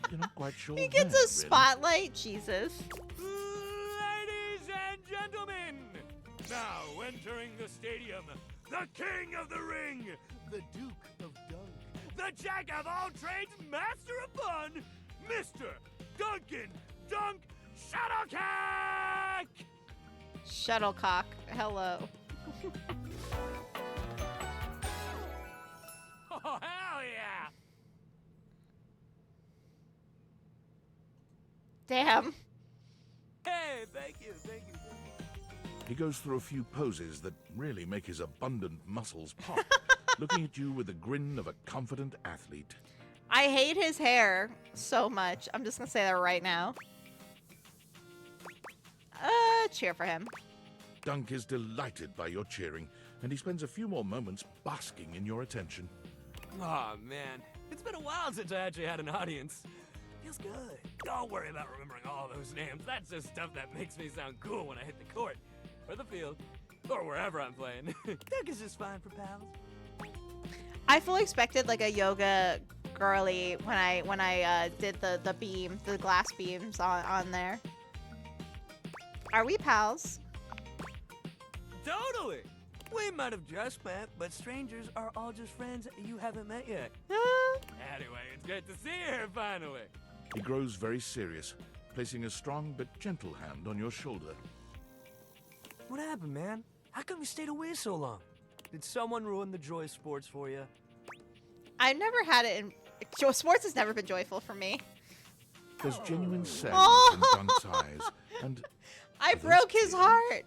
You're not quite sure He gets where, a spotlight? Jesus. Ladies and gentlemen, now entering the stadium, the king of the ring, the Duke of Dunk, the jack of all trades, master of fun, Mr. Duncan Dunk Shuttlecock! Shuttlecock. Hello. Oh, hell yeah! Damn. Hey, thank you. He goes through a few poses that really make his abundant muscles pop, looking at you with the grin of a confident athlete. I hate his hair so much. I'm just gonna say that right now. Cheer for him. Dunk is delighted by your cheering, and he spends a few more moments basking in your attention. Aw, man. It's been a while since I actually had an audience. Feels good. Don't worry about remembering all those names. That's just stuff that makes me sound cool when I hit the court, or the field, or wherever I'm playing. Dunk is just fine for pals. I fully expected like a yoga girly when I did the glass beams on there. Are we pals? Totally! We might have just met, but strangers are all just friends you haven't met yet. Anyway, it's great to see you here finally. He grows very serious, placing a strong but gentle hand on your shoulder. What happened, man? How come you stayed away so long? Did someone ruin the joy of sports for you? I've never had it in... Sports has never been joyful for me. There's genuine sadness Oh. in Dunk's eyes, and... I broke his heart!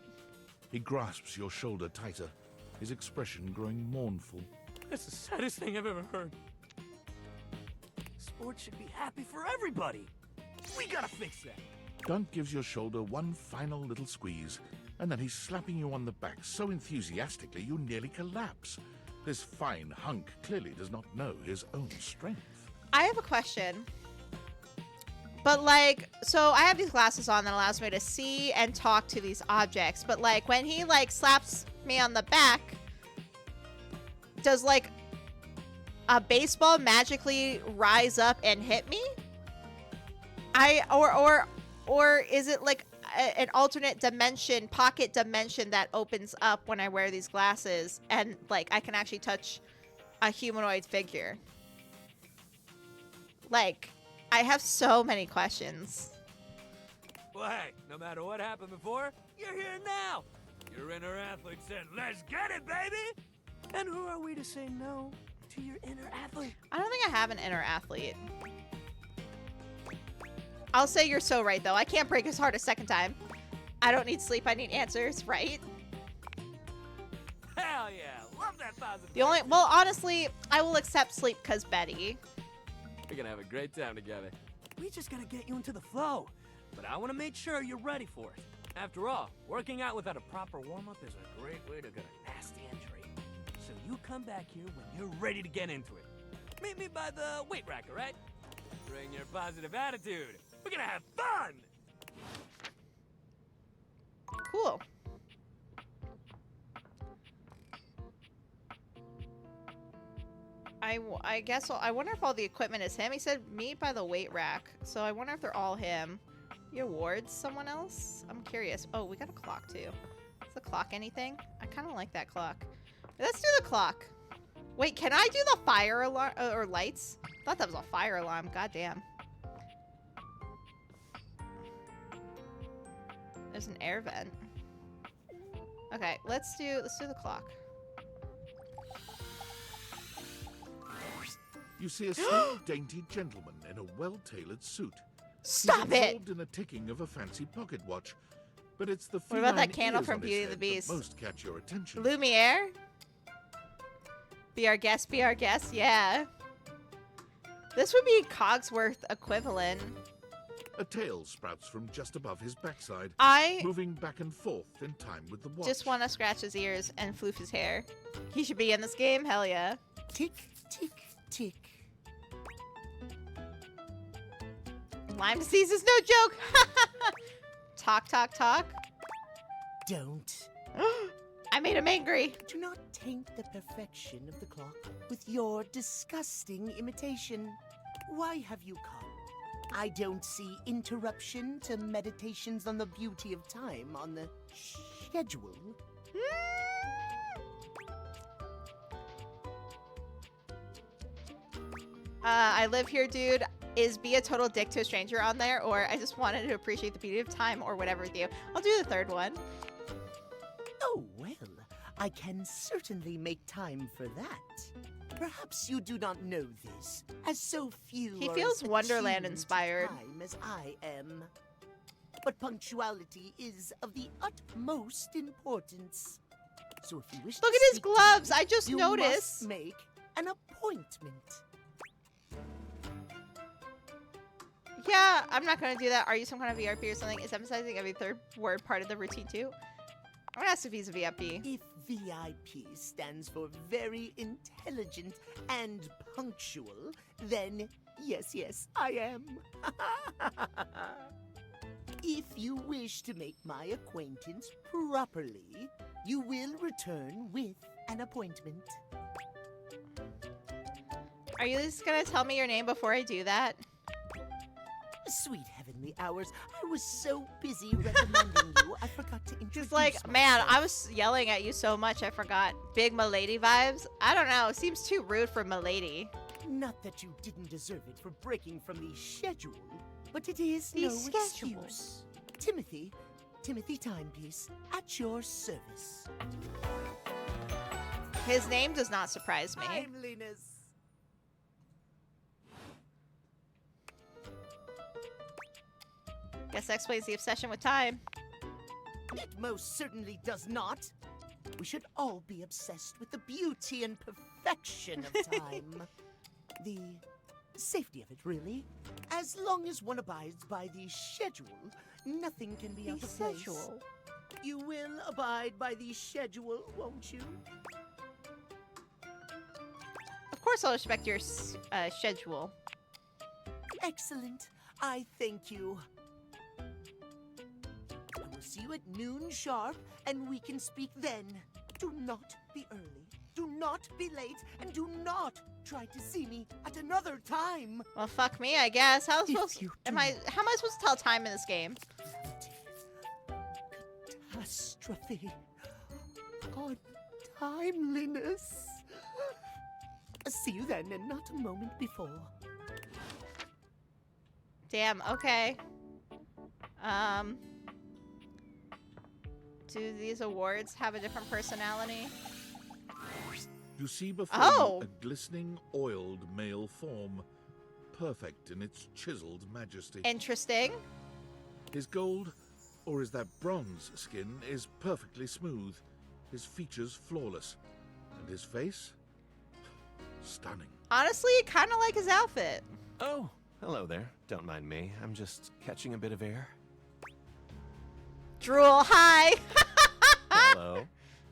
He grasps your shoulder tighter, his expression growing mournful. That's the saddest thing I've ever heard. Sports should be happy for everybody. We gotta fix that. Dunk gives your shoulder one final little squeeze, and then he's slapping you on the back so enthusiastically you nearly collapse. This fine hunk clearly does not know his own strength. I have a question. But like, so I have these glasses on that allows me to see and talk to these objects. But like, when he like slaps me on the back, does like a baseball magically rise up and hit me? Or is it like an alternate dimension, pocket dimension that opens up when I wear these glasses and like I can actually touch a humanoid figure? Like, I have so many questions. Well, hey, no matter what happened before, you're here now. Your inner athlete said, let's get it, baby! And who are we to say no to your inner athlete? I don't think I have an inner athlete. I'll say you're so right, though. I can't break his heart a second time. I don't need sleep. I need answers, right? Hell yeah, love that positive. Well, honestly, I will accept sleep because Betty. We're gonna have a great time together. We just gotta get you into the flow. But I wanna make sure you're ready for it. After all, working out without a proper warm-up is a great way to get a nasty injury. So you come back here when you're ready to get into it. Meet me by the weight rack, alright? Bring your positive attitude. We're gonna have fun! Cool. I guess I wonder if all the equipment is him. He said meet by the weight rack, so I wonder if they're all him. The awards, someone else? I'm curious. Oh, we got a clock too. Is the clock anything? I kind of like that clock. Let's do the clock. Wait, can I do the fire alarm or lights? I thought that was a fire alarm. God damn. There's an air vent. Okay, let's do the clock. You see a slim, dainty gentleman in a well-tailored suit. Stop He's it! absorbed in a ticking of a fancy pocket watch, but it's the What about that feline candle ears from on his Beauty and the head Beast? that most catch your attention. Lumiere? Be our guest, be our guest, yeah. This would be Cogsworth equivalent. A tail sprouts from just above his backside, I moving back and forth in time with the watch. just want to scratch his ears and floof his hair. He should be in this game, hell yeah. Tick, tick, tick. Lyme disease is no joke. Talk, talk, talk. Don't. I made him angry. Do not taint the perfection of the clock with your disgusting imitation. Why have you come? I don't see interruption to meditations on the beauty of time on the schedule. I live here, dude. Is be a total dick to a stranger on there, or I just wanted to appreciate the beauty of time, or whatever with you. I'll do the third one. Oh, well, I can certainly make time for that. Perhaps you do not know this, as so few He are feels as Wonderland attuned to inspired. time as I am. But punctuality is of the utmost importance. So if you wish Look to at his speak to gloves. me, I just you noticed. must make an appointment. Yeah, I'm not gonna do that. Are you some kind of VRP or something? Is emphasizing every third word part of the routine too? I'm gonna ask if he's a VIP. If VIP stands for very intelligent and punctual, then yes, I am. If you wish to make my acquaintance properly, you will return with an appointment. Are you just gonna tell me your name before I do that? Sweet heavenly hours, I was so busy recommending you, I forgot to introduce He's like, man, I was yelling at you so much I forgot. Big Milady vibes? I don't know. Seems too rude for Milady. Not that you didn't deserve it for breaking from the schedule, but it is The no schedule. excuse. Timothy Timepiece, at your service. His name does not surprise me. Timeliness. Guess that explains the obsession with time. It most certainly does not. We should all be obsessed with the beauty and perfection of time. The safety of it, really. As long as one abides by the schedule, nothing can be out of place. schedule? You will abide by the schedule, won't you? Of course I'll respect your schedule. Excellent. I thank you. I will see you at noon sharp, and we can speak then. Do not be early, do not be late, and do not try to see me at another time. Well, fuck me, I guess. How am I supposed to tell time in this game? Catastrophe. On timeliness. See you then, and not a moment before. Damn, okay. Do these awards have a different personality? You see before Oh! you a glistening, oiled male form, perfect in its chiseled majesty. Interesting. His gold, or is that bronze skin, is perfectly smooth, his features flawless, and his face? Stunning. Honestly, kind of like his outfit. Oh, hello there. Don't mind me. I'm just catching a bit of air. Drool, hi! Hello.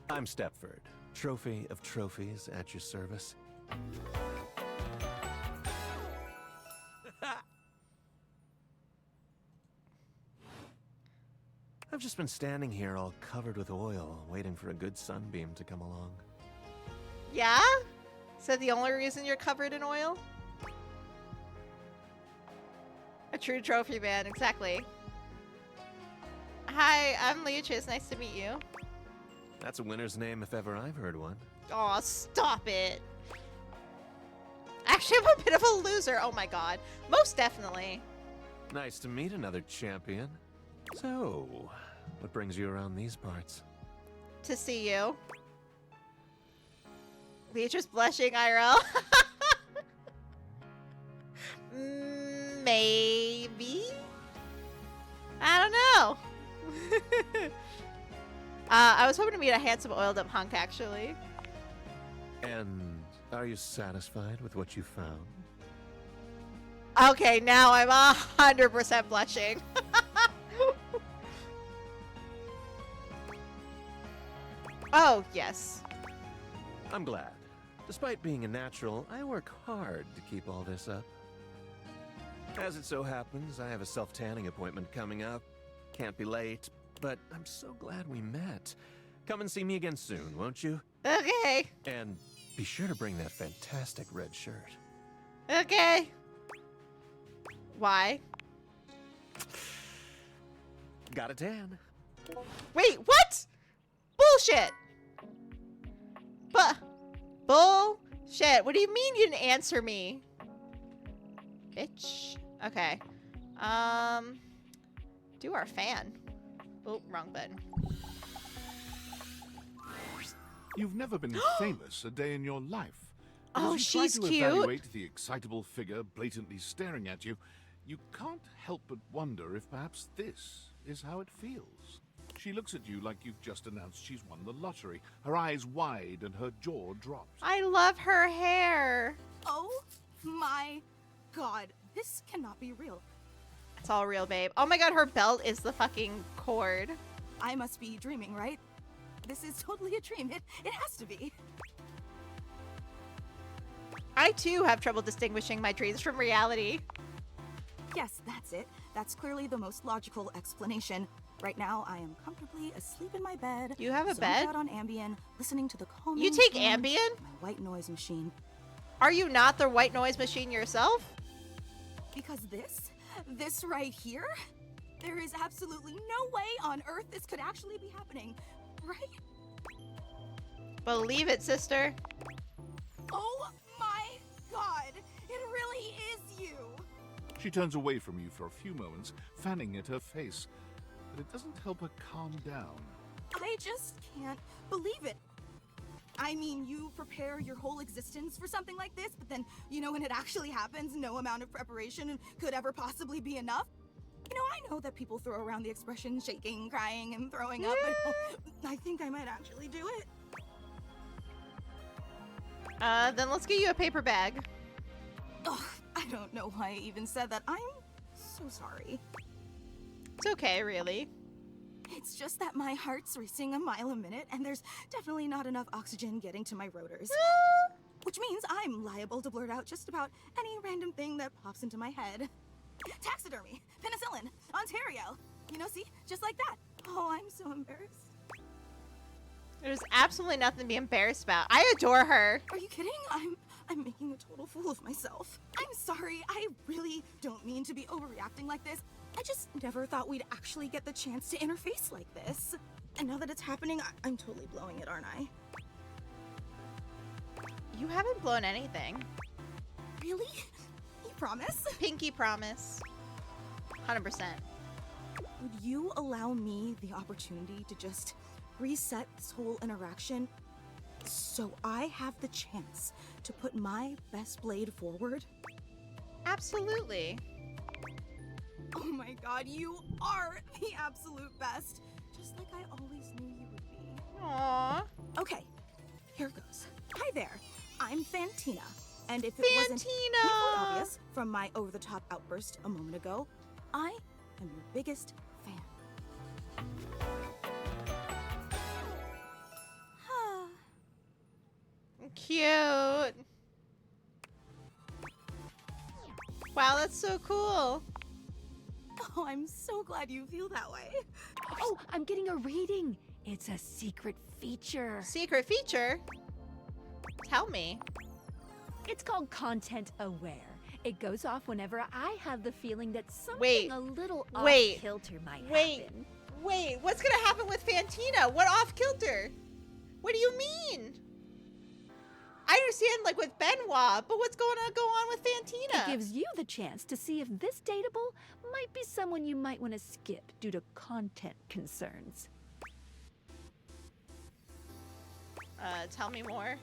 I'm Stepford, trophy of trophies at your service. I've just been standing here all covered with oil, waiting for a good sunbeam to come along. Yeah? Is that the only reason you're covered in oil? A true trophy man, exactly. Hi, I'm Leatrice. Nice to meet you. That's a winner's name if ever I've heard one. Aw, stop it. Actually, I'm a bit of a loser. Oh my god. Most definitely. Nice to meet another champion. So, what brings you around these parts? To see you. Beatrice blushing, IRL. Maybe? I don't know. I was hoping to meet a handsome oiled up hunk, actually. And are you satisfied with what you found? Okay, now I'm 100% blushing. Oh, yes. I'm glad. Despite being a natural, I work hard to keep all this up. As it so happens, I have a self-tanning appointment coming up. Can't be late, but I'm so glad we met. Come and see me again soon, won't you? Okay. And be sure to bring that fantastic red shirt. Okay. Why? Got a tan. Wait, what? Bullshit. Bullshit. What do you mean you didn't answer me? Bitch. Okay. Do our fan. Oh, wrong button. You've never been famous a day in your life. But Oh, as you she's try to cute. evaluate the excitable figure blatantly staring at you, you can't help but wonder if perhaps this is how it feels. She looks at you like you've just announced she's won the lottery, her eyes wide and her jaw dropped. I love her hair. Oh my god, this cannot be real. It's all real, babe. Oh my god, her belt is the fucking cord. I must be dreaming, right? This is totally a dream. It has to be. I too have trouble distinguishing my dreams from reality. Yes, that's it. That's clearly the most logical explanation. Right now, I am comfortably asleep in my bed. You have a zoned bed? out on Ambien, listening to the calming You take tone Ambien? of my white noise machine. Are you not the white noise machine yourself? Because this right here, there is absolutely no way on Earth this could actually be happening, right? Believe it, sister. Oh my god, it really is you! She turns away from you for a few moments, fanning at her face, but it doesn't help her calm down. I just can't believe it. I mean, you prepare your whole existence for something like this, but then, you know, when it actually happens, no amount of preparation could ever possibly be enough. You know, I know that people throw around the expression shaking, crying, and throwing up, but I think I might actually do it. Then let's get you a paper bag. Ugh, I don't know why I even said that. I'm so sorry. It's okay, really. It's just that my heart's racing a mile a minute, and there's definitely not enough oxygen getting to my rotors. Which means I'm liable to blurt out just about any random thing that pops into my head. Taxidermy, penicillin, Ontario. You know, see? Just like that. Oh, I'm so embarrassed. There's absolutely nothing to be embarrassed about. I adore her. Are you kidding? I'm making a total fool of myself. I'm sorry. I really don't mean to be overreacting like this. I just never thought we'd actually get the chance to interface like this. And now that it's happening, I'm totally blowing it, aren't I? You haven't blown anything. Really? You promise? Pinky promise. 100%. Would you allow me the opportunity to just reset this whole interaction so I have the chance to put my best blade forward? Absolutely. Oh my god, you are the absolute best. Just like I always knew you would be. Aww. Okay, here goes. Hi there, I'm Fantina. And if it wasn't painfully obvious from my over-the-top outburst a moment ago, I am your biggest fan. Cute. Wow, that's so cool. Oh, I'm so glad you feel that way. Oh, I'm getting a reading. It's a secret feature. Secret feature? Tell me. It's called Content Aware. It goes off whenever I have the feeling that something a little off kilter might happen. Wait, what's gonna happen with Fantina? What off kilter? What do you mean? I understand, like, with Benoit, but what's going to go on with Fantina? It gives you the chance to see if this dateable might be someone you might want to skip due to content concerns. Tell me more.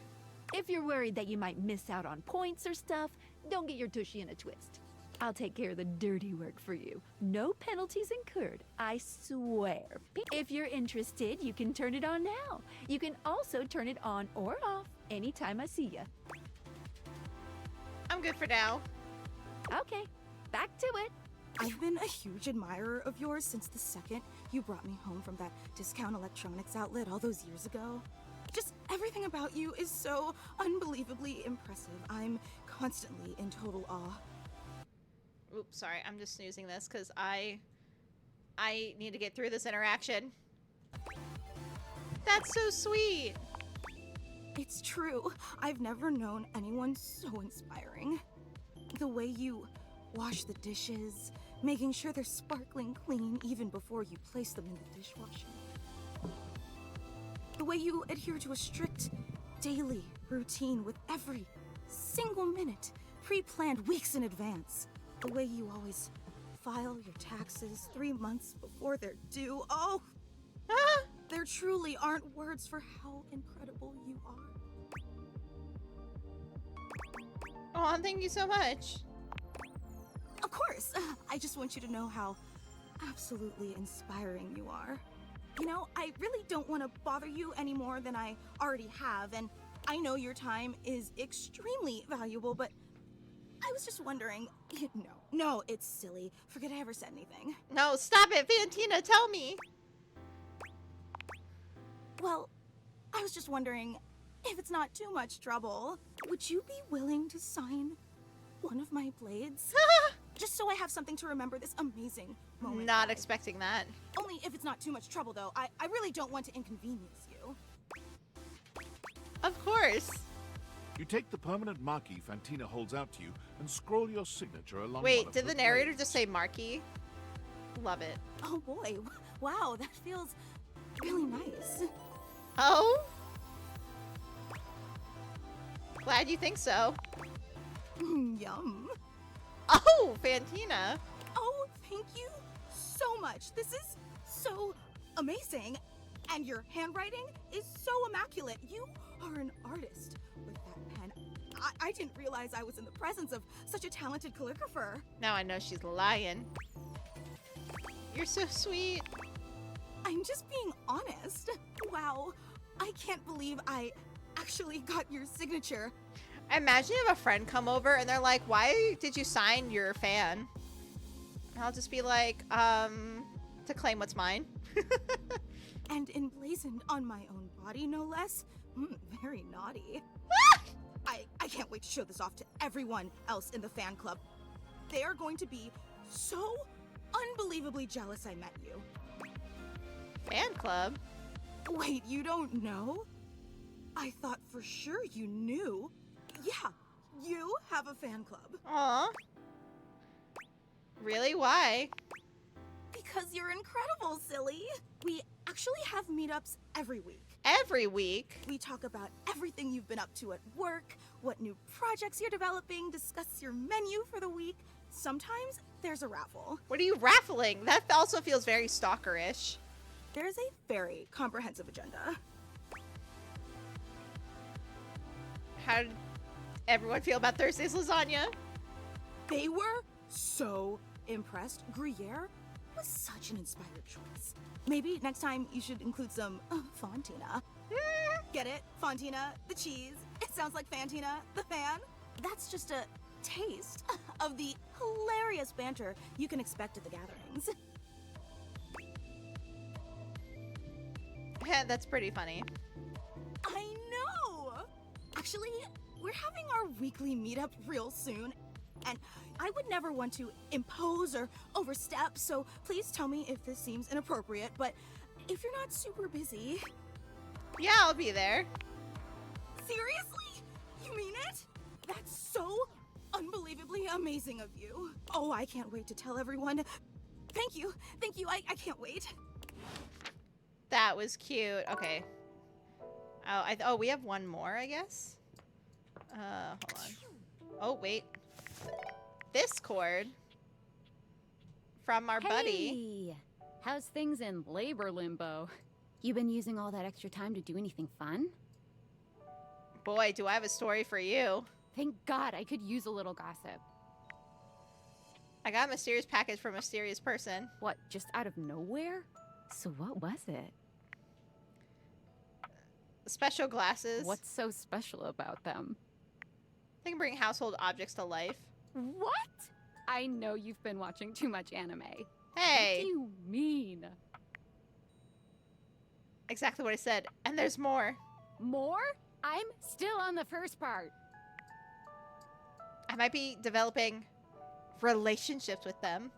If you're worried that you might miss out on points or stuff, don't get your tushy in a twist. I'll take care of the dirty work for you. No penalties incurred, I swear. If you're interested, you can turn it on now. You can also turn it on or off anytime I see ya. I'm good for now. Okay, back to it. I've been a huge admirer of yours since the second you brought me home from that discount electronics outlet all those years ago. Just everything about you is so unbelievably impressive. I'm constantly in total awe. Oops, sorry. I'm just snoozing this because I need to get through this interaction. That's so sweet. It's true. I've never known anyone so inspiring. The way you wash the dishes, making sure they're sparkling clean even before you place them in the dishwasher. The way you adhere to a strict daily routine with every single minute pre-planned weeks in advance. The way you always file your taxes 3 months before they're due. Oh, there truly aren't words for how incredible you are. Oh, thank you so much. Of course. I just want you to know how absolutely inspiring you are. You know, I really don't want to bother you any more than I already have, and I know your time is extremely valuable, but I was just wondering... No, it's silly. Forget I ever said anything. No, stop it, Fantina, tell me. Well, I was just wondering, if it's not too much trouble, would you be willing to sign one of my blades? Just so I have something to remember this amazing moment. Not expecting that. Only if it's not too much trouble, though. I really don't want to inconvenience you. Of course. You take the permanent marquee Fantina holds out to you and scroll your signature along one Wait, of did her the narrator blades. just say marquee? Love it. Oh boy, wow, that feels really nice. Oh? Glad you think so. Yum. Oh, Fantina. Oh, thank you so much. This is so amazing. And your handwriting is so immaculate. You are an artist with that pen. I didn't realize I was in the presence of such a talented calligrapher. Now I know she's lying. You're so sweet. I'm just being honest. Wow, I can't believe I actually got your signature. Imagine if a friend come over and they're like, why did you sign your fan? And I'll just be like, to claim what's mine. And emblazoned on my own body, no less. Very naughty. I can't wait to show this off to everyone else in the fan club. They are going to be so unbelievably jealous I met you. Fan club? Wait, you don't know? I thought for sure you knew. Yeah, you have a fan club. Aw. Really? Why? Because you're incredible, silly. We actually have meetups every week. Every week? We talk about everything you've been up to at work, what new projects you're developing, discuss your menu for the week. Sometimes there's a raffle. What are you raffling? That also feels very stalkerish. There's a very comprehensive agenda. How did everyone feel about Thursday's lasagna? They were so impressed. Gruyere was such an inspired choice. Maybe next time you should include some Fontina. Get it? Fontina, the cheese. It sounds like Fantina, the fan. That's just a taste of the hilarious banter you can expect at the gatherings. Yeah, that's pretty funny. I know! Actually, we're having our weekly meetup real soon, and I would never want to impose or overstep, so please tell me if this seems inappropriate, but if you're not super busy... Yeah, I'll be there. Seriously? You mean it? That's so unbelievably amazing of you. Oh, I can't wait to tell everyone. Thank you, I can't wait. That was cute. Okay. Oh, we have one more, I guess. Hold on. Oh, wait. This cord from our buddy. Hey! How's things in labor limbo? You been using all that extra time to do anything fun? Boy, do I have a story for you. Thank God, I could use a little gossip. I got a mysterious package from a mysterious person. What, just out of nowhere? So what was it? Special glasses. What's so special about them? They can bring household objects to life. What? I know you've been watching too much anime. Hey! What do you mean? Exactly what I said. And there's more. More? I'm still on the first part. I might be developing relationships with them.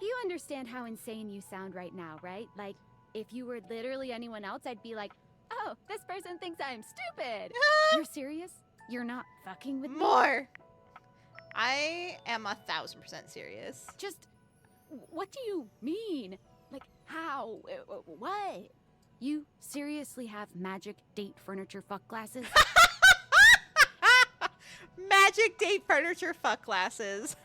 You understand how insane you sound right now, right? Like, if you were literally anyone else, I'd be like, oh, this person thinks I'm stupid. You're serious? You're not fucking with me? More! I am 1,000% serious. Just, what do you mean? Like, how? What? You seriously have magic date furniture fuck glasses? Magic date furniture fuck glasses.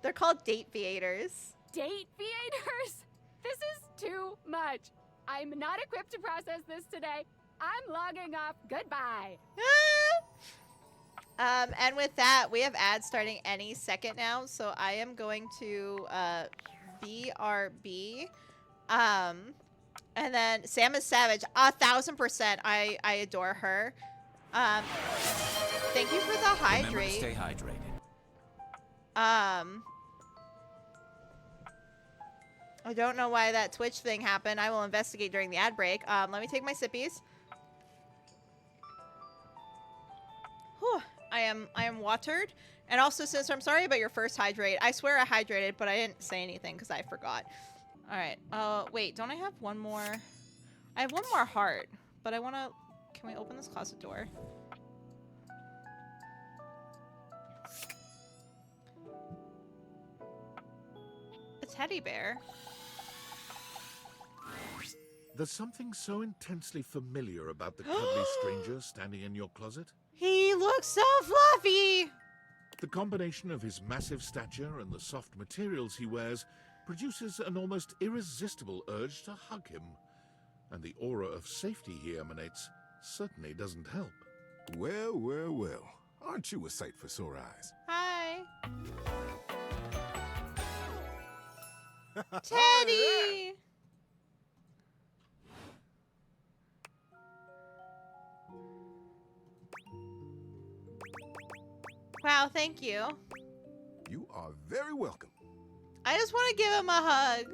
They're called date theaters. Date theaters? This is too much. I'm not equipped to process this today. I'm logging off. Goodbye. And with that, we have ads starting any second now. So I am going to BRB. And then Sam is Savage. 1,000%. I adore her. Thank you for the hydrate. Remember to stay hydrated. I don't know why that Twitch thing happened. I will investigate during the ad break. Let me take my sippies. Whew. I am watered. And also, sister, I'm sorry about your first hydrate. I swear I hydrated, but I didn't say anything because I forgot. All right. Wait, don't I have one more? I have one more heart, but I want to... Can we open this closet door? A teddy bear. There's something so intensely familiar about the cuddly stranger standing in your closet. He looks so fluffy! The combination of his massive stature and the soft materials he wears produces an almost irresistible urge to hug him. And the aura of safety he emanates certainly doesn't help. Well, well, well. Aren't you a sight for sore eyes? Hi. Teddy! Wow, thank you. You are very welcome. I just want to give him a hug.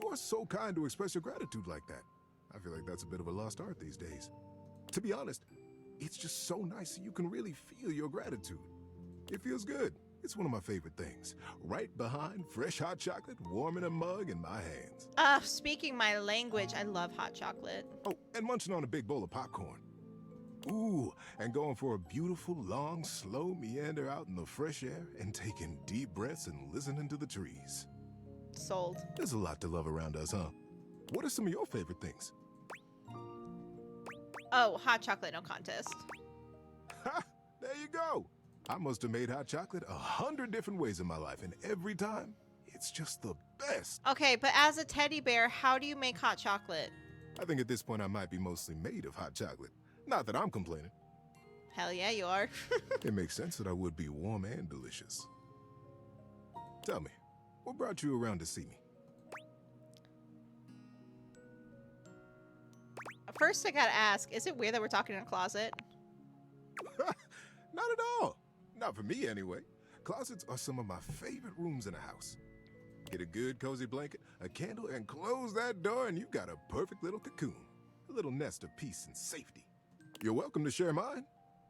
You are so kind to express your gratitude like that. I feel like that's a bit of a lost art these days. To be honest, it's just so nice that you can really feel your gratitude. It feels good. It's one of my favorite things. Right behind fresh hot chocolate, warm in a mug in my hands. Speaking my language, I love hot chocolate. Oh, and munching on a big bowl of popcorn. Ooh, and going for a beautiful, long, slow meander out in the fresh air and taking deep breaths and listening to the trees. Sold. There's a lot to love around us, huh? What are some of your favorite things? Oh, hot chocolate, no contest. Ha! There you go. I must have made hot chocolate 100 different ways in my life, and every time, it's just the best. Okay, but as a teddy bear, how do you make hot chocolate? I think at this point I might be mostly made of hot chocolate. Not that I'm complaining. Hell yeah, you are. It makes sense that I would be warm and delicious. Tell me, what brought you around to see me? First, I gotta ask, is it weird that we're talking in a closet? Not at all. Not for me, anyway. Closets are some of my favorite rooms in a house. Get a good, cozy blanket, a candle, and close that door, and you've got a perfect little cocoon. A little nest of peace and safety. You're welcome to share mine,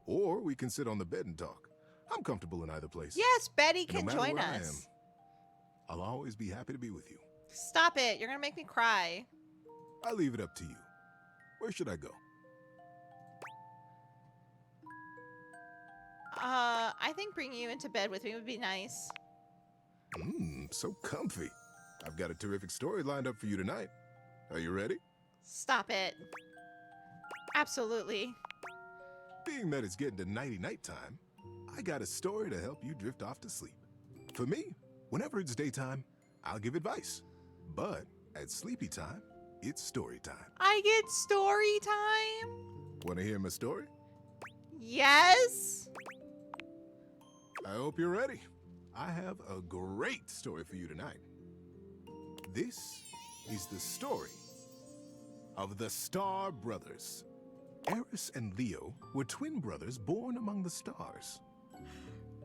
or we can sit on the bed and talk. I'm comfortable in either place. Yes, Betty And can no matter join where I us. am, I'll always be happy to be with you. Stop it. You're gonna make me cry. I'll leave it up to you. Where should I go? I think bringing you into bed with me would be nice. So comfy. I've got a terrific story lined up for you tonight. Are you ready? Stop it. Absolutely. Being that it's getting to nighty-night time, I got a story to help you drift off to sleep. For me, whenever it's daytime, I'll give advice. But at sleepy time, it's story time. I get story time. Want to hear my story? Yes. I hope you're ready. I have a great story for you tonight. This is the story of the Star Brothers. Eris and Leo were twin brothers born among the stars.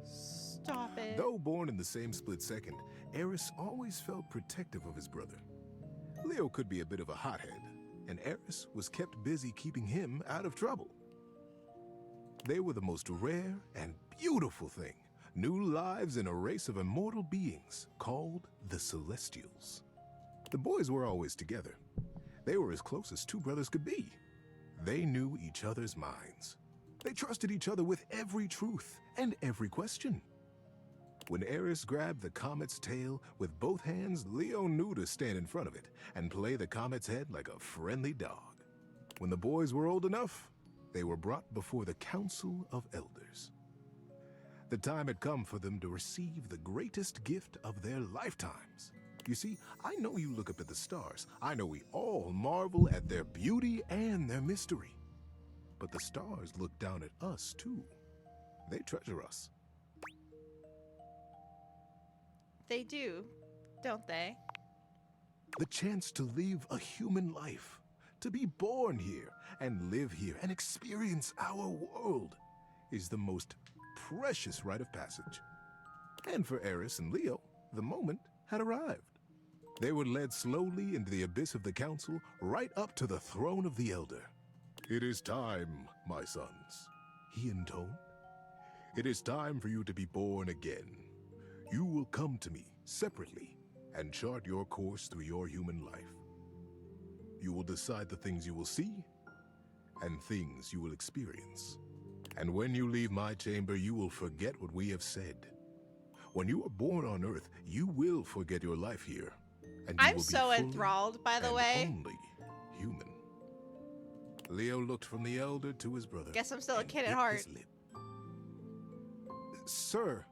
Stop it. Though born in the same split second, Eris always felt protective of his brother. Leo could be a bit of a hothead, and Eris was kept busy keeping him out of trouble. They were the most rare and beautiful thing, new lives in a race of immortal beings called the Celestials. The boys were always together. They were as close as two brothers could be. They knew each other's minds. They trusted each other with every truth and every question. When Eris grabbed the comet's tail with both hands, Leo knew to stand in front of it and play the comet's head like a friendly dog. When the boys were old enough, they were brought before the Council of Elders. The time had come for them to receive the greatest gift of their lifetimes. You see, I know you look up at the stars. I know we all marvel at their beauty and their mystery. But the stars look down at us, too. They treasure us. They do, don't they? The chance to live a human life, to be born here and live here and experience our world is the most precious rite of passage. And for Eris and Leo, the moment had arrived. They were led slowly into the abyss of the council, right up to the throne of the Elder. "It is time, my sons," he intoned. "It is time for you to be born again. You will come to me separately and chart your course through your human life. You will decide the things you will see and things you will experience. And when you leave my chamber, you will forget what we have said. When you are born on Earth, you will forget your life here. And you I'm will be so fully enthralled, by the and way. only human." Leo looked from the Elder to his brother. Guess I'm still a and kid at bit heart. his lip. "Sir,"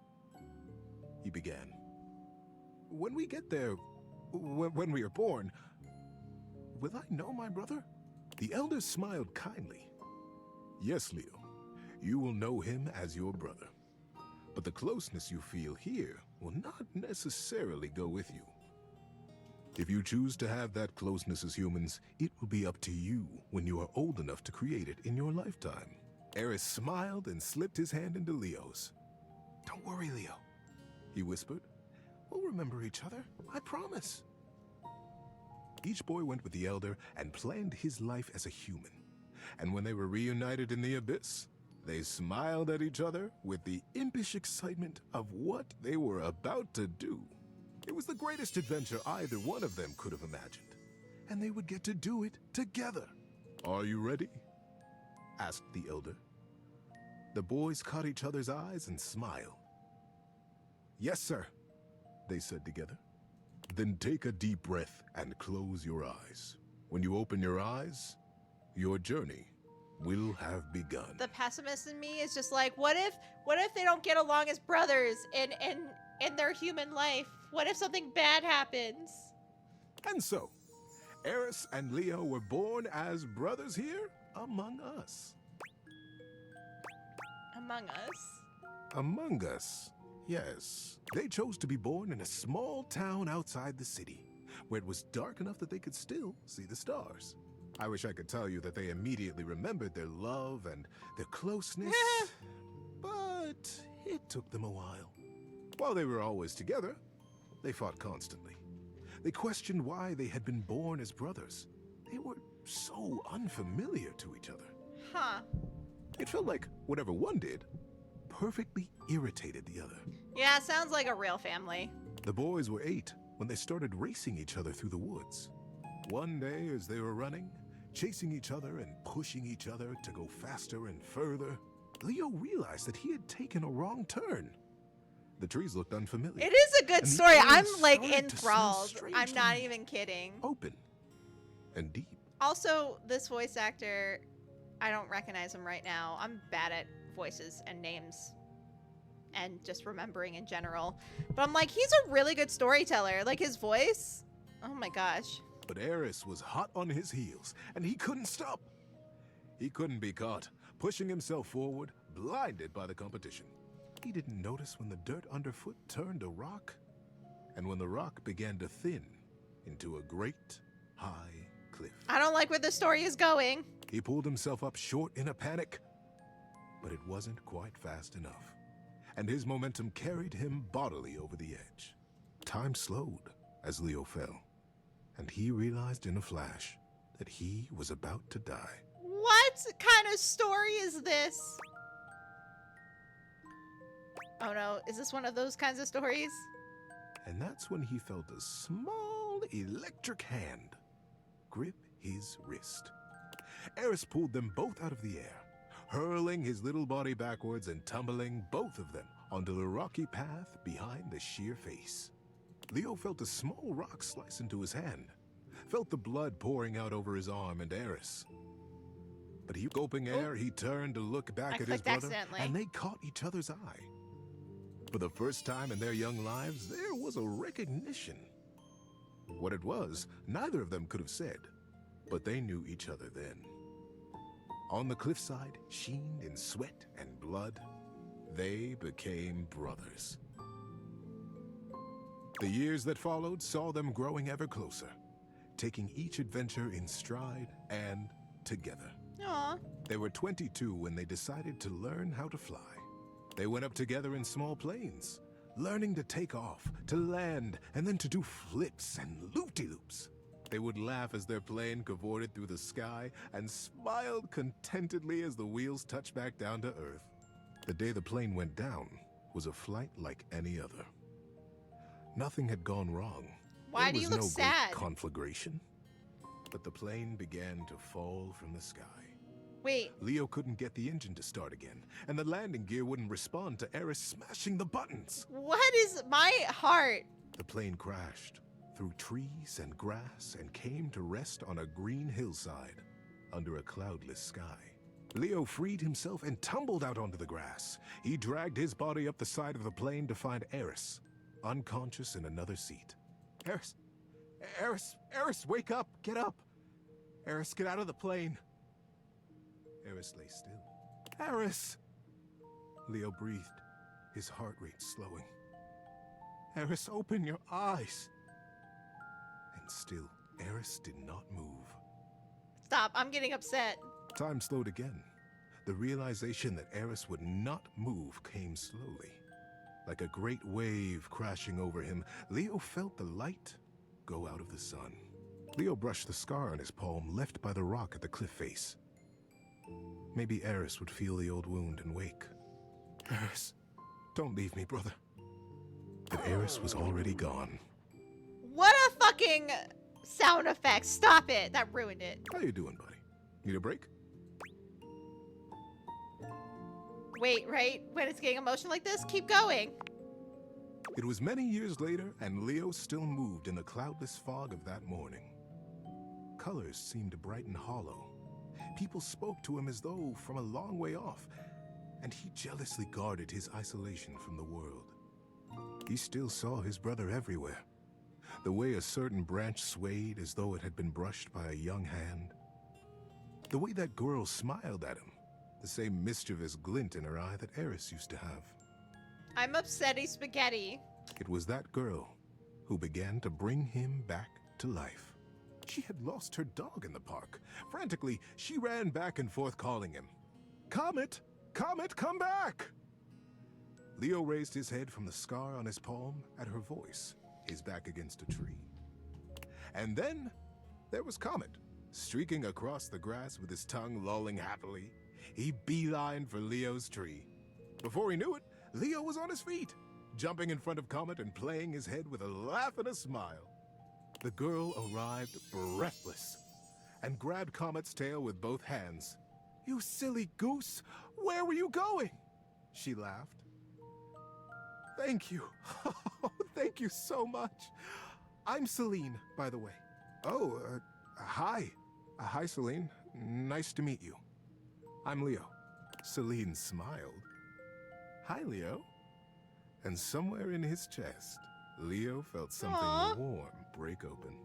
he began, "when we get there, when we are born, will I know my brother?" The Elder smiled kindly. "Yes, Leo, you will know him as your brother. But the closeness you feel here will not necessarily go with you. If you choose to have that closeness as humans, it will be up to you when you are old enough to create it in your lifetime." Eris smiled and slipped his hand into Leo's. "Don't worry, Leo," he whispered. "We'll remember each other, I promise." Each boy went with the Elder and planned his life as a human. And when they were reunited in the abyss, they smiled at each other with the impish excitement of what they were about to do. It was the greatest adventure either one of them could have imagined, and they would get to do it together. "Are you ready?" asked the Elder. The boys caught each other's eyes and smiled. "Yes, sir," they said together. "Then take a deep breath and close your eyes. When you open your eyes, your journey will have begun." The pessimist in me is just like, what if they don't get along as brothers in their human life? What if something bad happens? And so, Eris and Leo were born as brothers here among us. Among us? Among us, yes. They chose to be born in a small town outside the city, where it was dark enough that they could still see the stars. I wish I could tell you that they immediately remembered their love and their closeness, but it took them a while. While they were always together, they fought constantly. They questioned why they had been born as brothers. They were so unfamiliar to each other. Huh. It felt like whatever one did perfectly irritated the other. Yeah, sounds like a real family. The boys were 8 when they started racing each other through the woods. One day, as they were running, chasing each other and pushing each other to go faster and further, Leo realized that he had taken a wrong turn. The trees looked unfamiliar. It is a good and the story. air I'm like started to smell enthralled. I'm not strangely even kidding. open and deep. Also, this voice actor I don't recognize him right now. I'm bad at voices and names and just remembering in general. But I'm like, he's a really good storyteller. Like, his voice, oh my gosh. But Eris was hot on his heels, and he couldn't stop. He couldn't be caught, pushing himself forward, blinded by the competition. He didn't notice when the dirt underfoot turned to rock, and when the rock began to thin into a great, high cliff. I don't like where the story is going. He pulled himself up short in a panic, but it wasn't quite fast enough, and his momentum carried him bodily over the edge. Time slowed as Leo fell, and he realized in a flash that he was about to die. What kind of story is this? Oh no, is this one of those kinds of stories? And that's when he felt a small electric hand grip his wrist. Eris pulled them both out of the air, hurling his little body backwards and tumbling both of them onto the rocky path behind the sheer face. Leo felt a small rock slice into his hand, felt the blood pouring out over his arm and Eris. But he gulping air, he turned to look back at his brother, and they caught each other's eye. For the first time in their young lives, there was a recognition. What it was, neither of them could have said, but they knew each other then. On the cliffside, sheened in sweat and blood, they became brothers. The years that followed saw them growing ever closer, taking each adventure in stride and together. Aww. They were 22 when they decided to learn how to fly. They went up together in small planes, learning to take off, to land, and then to do flips and loop-de-loops. They would laugh as their plane cavorted through the sky and smiled contentedly as the wheels touched back down to Earth. The day the plane went down was a flight like any other. Nothing had gone wrong. Why do you look sad? There was no great conflagration. But the plane began to fall from the sky. Wait. Leo couldn't get the engine to start again, and the landing gear wouldn't respond to Eris smashing the buttons. What is my heart? The plane crashed through trees and grass and came to rest on a green hillside under a cloudless sky. Leo freed himself and tumbled out onto the grass. He dragged his body up the side of the plane to find Eris, unconscious in another seat. Eris, wake up, get up. Eris, get out of the plane. Eris lay still. Eris! Leo breathed, his heart rate slowing. Eris, open your eyes. And still, Eris did not move. Stop, I'm getting upset. Time slowed again. The realization that Eris would not move came slowly. Like a great wave crashing over him, Leo felt the light go out of the sun. Leo brushed the scar on his palm left by the rock at the cliff face. Maybe Eris would feel the old wound and wake. Eris, don't leave me, brother. But Eris was already gone. What a fucking sound effect. Stop it. That ruined it. How you doing, buddy? Need a break? Wait, right? When it's getting emotional like this, keep going. It was many years later, and Leo still moved in the cloudless fog of that morning. Colors seemed bright and hollow. People spoke to him as though from a long way off, and he jealously guarded his isolation from the world. He still saw his brother everywhere. The way a certain branch swayed as though it had been brushed by a young hand. The way that girl smiled at him, the same mischievous glint in her eye that Eris used to have. I'm upsetty spaghetti. It was that girl who began to bring him back to life. She had lost her dog in the park. Frantically, she ran back and forth calling him. Comet! Comet, come back! Leo raised his head from the scar on his palm at her voice, his back against a tree. And then there was Comet, streaking across the grass with his tongue lolling happily. He beelined for Leo's tree. Before he knew it, Leo was on his feet, jumping in front of Comet and playing his head with a laugh and a smile. The girl arrived breathless and grabbed Comet's tail with both hands. You silly goose, where were you going? She laughed. Thank you. Thank you so much. I'm Celine, by the way. Oh, hi. Hi, Celine. Nice to meet you. I'm Leo. Celine smiled. Hi, Leo. And somewhere in his chest, Leo felt something warm break open.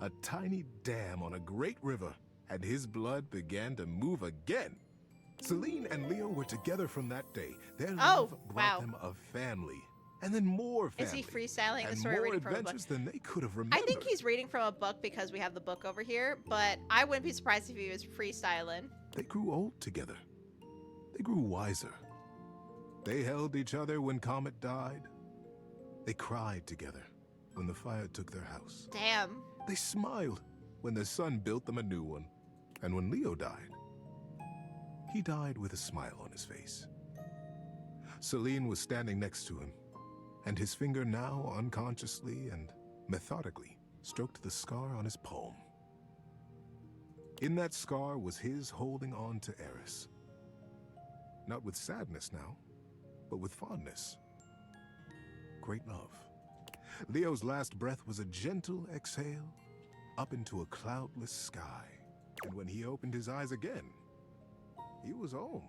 A tiny dam on a great river, and his blood began to move again. Celine and Leo were together from that day. Their love brought them a family. And then more families. Is he freestyling and the story more reading from a book? adventures than they could have remembered. I think he's reading from a book because we have the book over here, but I wouldn't be surprised if he was freestyling. They grew old together. They grew wiser. They held each other when Comet died. They cried together when the fire took their house. Damn. They smiled when the sun built them a new one. And when Leo died, he died with a smile on his face. Celine was standing next to him, and his finger now unconsciously and methodically stroked the scar on his palm. In that scar was his holding on to Eris. Not with sadness now, but with fondness. Great love. Leo's last breath was a gentle exhale up into a cloudless sky. And when he opened his eyes again, he was home.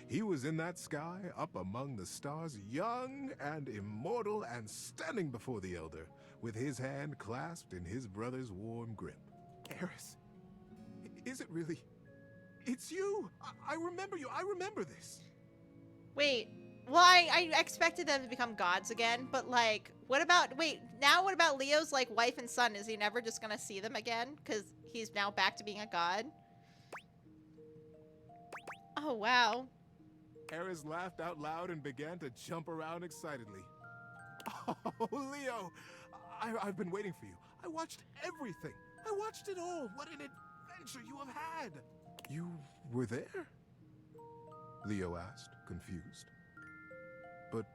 He was in that sky, up among the stars, young and immortal, and standing before the Elder, with his hand clasped in his brother's warm grip. Eris, is it really? It's you! I remember you! I remember this! Wait, well, I expected them to become gods again, but like, what about Leo's like wife and son? Is he never just gonna see them again? Because he's now back to being a god? Oh, wow. Eris laughed out loud and began to jump around excitedly. Oh, Leo! I've been waiting for you. I watched everything. I watched it all. What an adventure you have had! You were there? Leo asked, confused. But,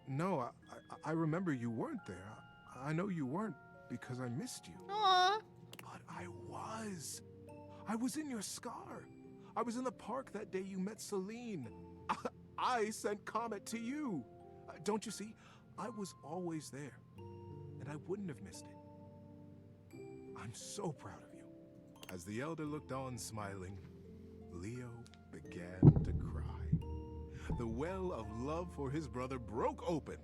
no, I remember you weren't there. I know you weren't because I missed you. Aww. But I was. I was in your scar. I was in the park that day you met Celine. I sent Comet to you. Don't you see? I was always there, and I wouldn't have missed it. I'm so proud of you. As the Elder looked on smiling, Leo began to cry. The well of love for his brother broke open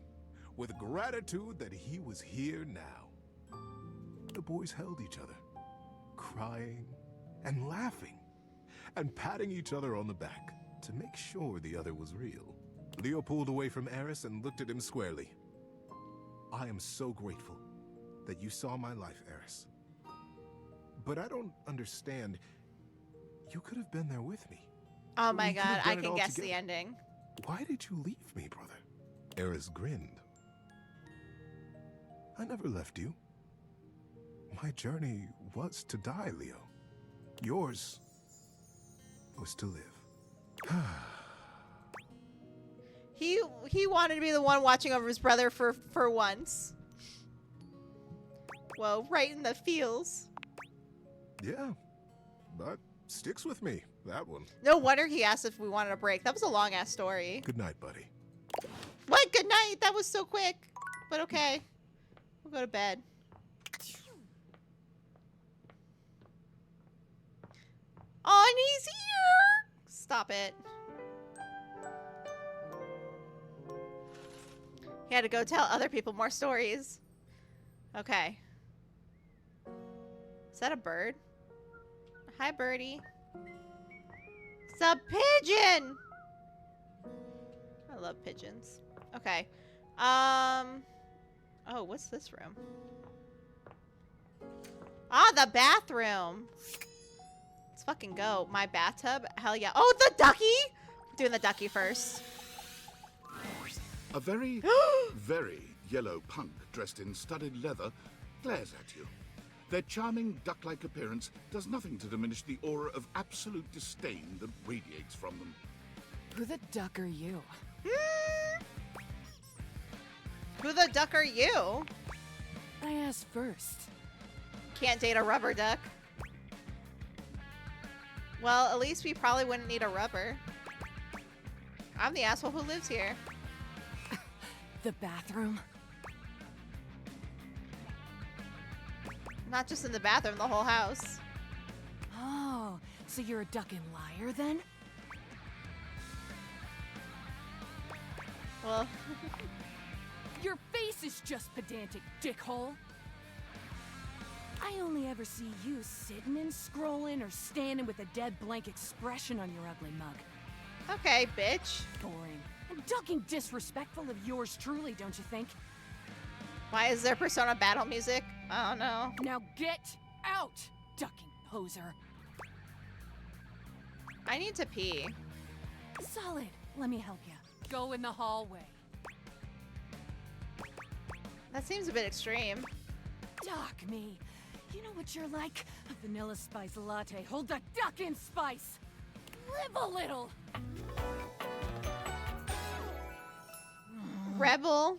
with gratitude that he was here now. The boys held each other, crying and laughing, and patting each other on the back to make sure the other was real. Leo pulled away from Eris and looked at him squarely. I am so grateful that you saw my life, Eris. But I don't understand. You could have been there with me. Oh my We could god, have done I it can all guess the together. ending. Why did you leave me, brother? Eris grinned. I never left you. My journey was to die, Leo. Yours was to live. He wanted to be the one watching over his brother for once. Whoa, right in the feels. Yeah, that sticks with me, that one. No wonder he asked if we wanted a break. That was a long-ass story. Good night, buddy. What? Good night? That was so quick. But okay. We'll go to bed. Oh, and he's here! Stop it. He had to go tell other people more stories. Okay. Is that a bird? Hi, birdie. It's a pigeon! I love pigeons. Okay. Oh, what's this room? Ah, the bathroom. Let's fucking go. My bathtub? Hell yeah. Oh, the ducky! I'm doing the ducky first. A very, very yellow punk dressed in studded leather glares at you. Their charming duck-like appearance does nothing to diminish the aura of absolute disdain that radiates from them. Who the duck are you? Who the duck are you? I asked first. Can't date a rubber duck. Well, at least we probably wouldn't need a rubber. I'm the asshole who lives here. The bathroom? Not just in the bathroom, the whole house. Oh, So you're a ducking liar, then? Well... Your face is just pedantic, dickhole. I only ever see you sitting and scrolling or standing with a dead blank expression on your ugly mug. Okay, bitch. Boring. And ducking disrespectful of yours truly, don't you think? Why is there Persona battle music? I don't know. Now get out, ducking poser. I need to pee. Solid. Let me help you. Go in the hallway. That seems a bit extreme. Duck me. You know what you're like? A vanilla spice latte. Hold the duck in spice. Live a little. Rebel.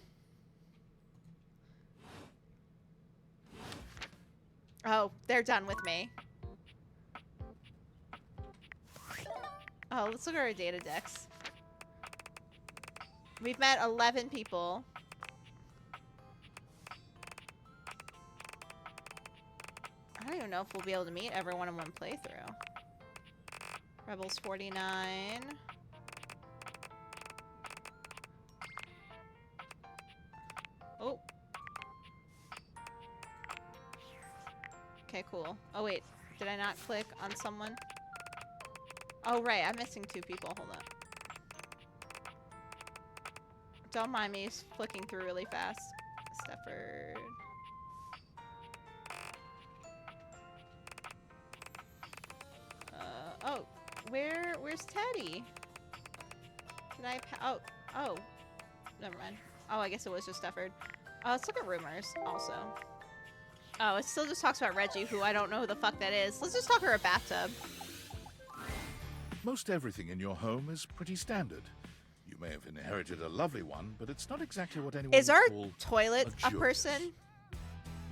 Oh, they're done with me. Oh, let's look at our data decks. We've met 11 people. I don't even know if we'll be able to meet everyone in one playthrough. Rebels 49. Oh. Okay, cool. Oh, wait. Did I not click on someone? Oh, right. I'm missing 2 people. Hold on. Don't mind me flicking through really fast. Stefford. Oh. Where's Teddy? Did I oh. Never mind. Oh, I guess it was just Stefford. Let's look at rumors also. Oh, it still just talks about Reggie, who I don't know who the fuck that is. Let's just talk her a bathtub. Most everything in your home is pretty standard. You may have inherited a lovely one, but it's not exactly what anyone Is would our call toilet a luxurious. person?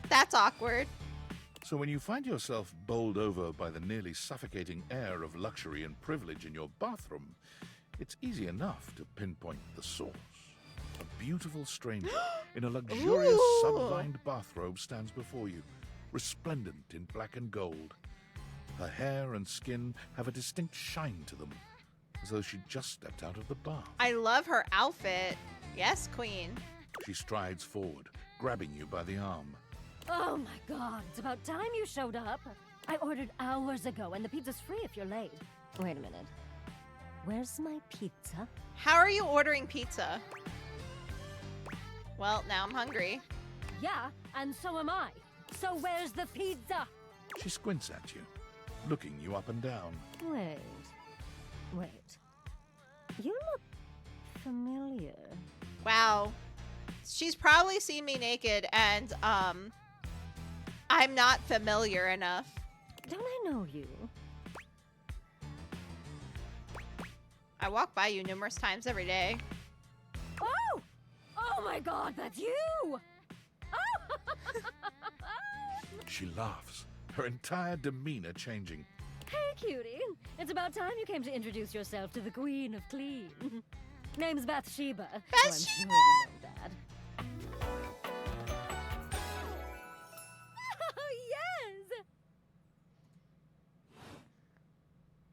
That's awkward. So when you find yourself bowled over by the nearly suffocating air of luxury and privilege in your bathroom, it's easy enough to pinpoint the source. A beautiful stranger in a luxurious Ooh. sublined bathrobe stands before you, resplendent in black and gold. Her hair and skin have a distinct shine to them, as though she'd just stepped out of the bath. I love her outfit. Yes, queen. She strides forward, grabbing you by the arm. Oh my god, it's about time you showed up. I ordered hours ago and the pizza's free if you're late. Wait a minute. Where's my pizza? How are you ordering pizza? Well, now I'm hungry. Yeah, and so am I. So where's the pizza? She squints at you, looking you up and down. Wait. You look familiar. Wow. She's probably seen me naked and, I'm not familiar enough. Don't I know you? I walk by you numerous times every day. Oh! Oh my god, that's you! Oh! She laughs, her entire demeanor changing. Hey, cutie. It's about time you came to introduce yourself to the Queen of Clean. Name's Bathsheba. Bathsheba! So I'm sure you know that. Oh, yes!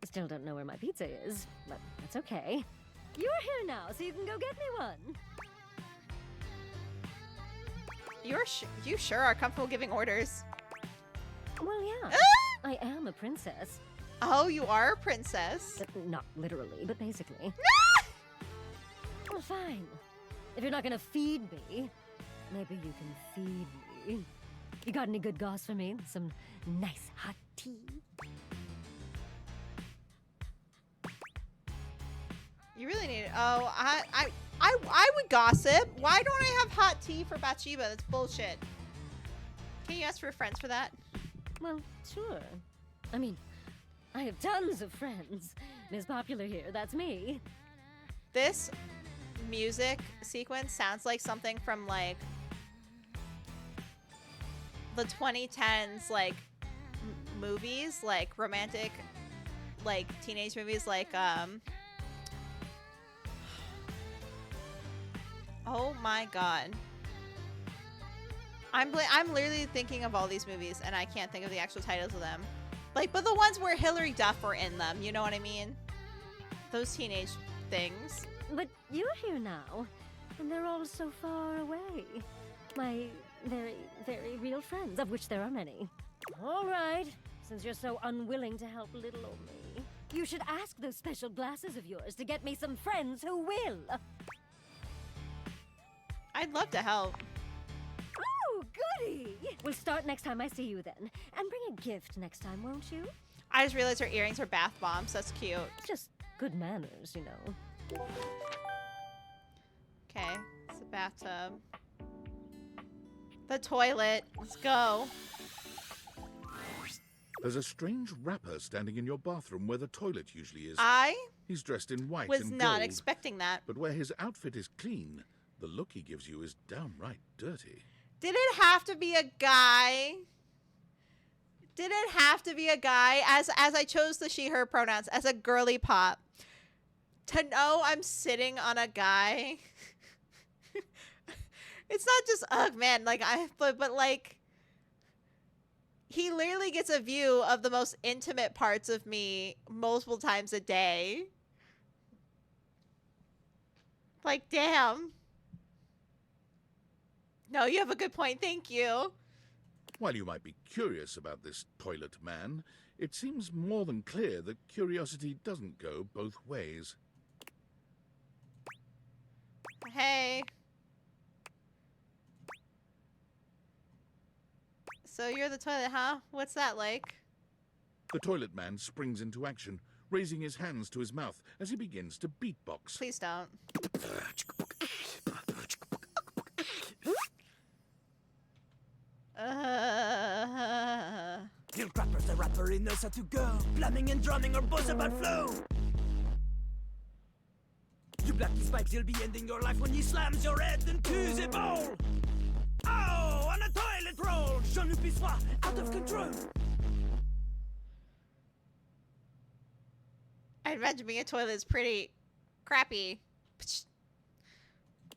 Still don't know where my pizza is, but that's okay. You're here now, so you can go get me one. You sure are comfortable giving orders. Well, yeah. I am a princess. Oh, you are a princess. But not literally, but basically. Well, fine. If you're not gonna feed me, maybe you can feed me. You got any good goss for me? Some nice hot tea? You really need it. Oh, I would gossip. Why don't I have hot tea for Bathsheba? That's bullshit. Can you ask for friends for that? Well, sure. I mean, I have tons of friends. Ms. Popular here, that's me. This music sequence sounds like something from, like, the 2010s, like, movies, like, romantic, like, teenage movies, like, oh my god. I'm literally thinking of all these movies, and I can't think of the actual titles of them. Like, but the ones where Hilary Duff were in them, you know what I mean? Those teenage things. But you're here now, and they're all so far away. My very, very real friends, of which there are many. All right, since you're so unwilling to help little old me, you should ask those special glasses of yours to get me some friends who will. I'd love to help. Oh, goody! We'll start next time I see you then. And bring a gift next time, won't you? I just realized her earrings are bath bombs. That's cute. Just good manners, you know. Okay, it's the bathtub. The toilet. Let's go. There's a strange rapper standing in your bathroom where the toilet usually is. He's dressed in white was and not gold, expecting that. But where his outfit is clean, the look he gives you is downright dirty. Did it have to be a guy? Did it have to be a guy? As I chose the she, her pronouns, as a girly pop. To know I'm sitting on a guy. It's not just, ugh, man. Like, but like, he literally gets a view of the most intimate parts of me multiple times a day. Like, damn. No, you have a good point. Thank you. While you might be curious about this toilet man, it seems more than clear that curiosity doesn't go both ways. Hey. So you're the toilet, huh? What's that like? The toilet man springs into action, raising his hands to his mouth as he begins to beatbox. Please don't. Lil Crapper's the rapper, he knows how to go. Plumbing and drumming are both about flow. You black these pipes, you'll be ending your life when he slams your head into the bowl. Oh, on a toilet roll, Jean-Luc Pissoir, out of control. I imagine being a toilet is pretty crappy.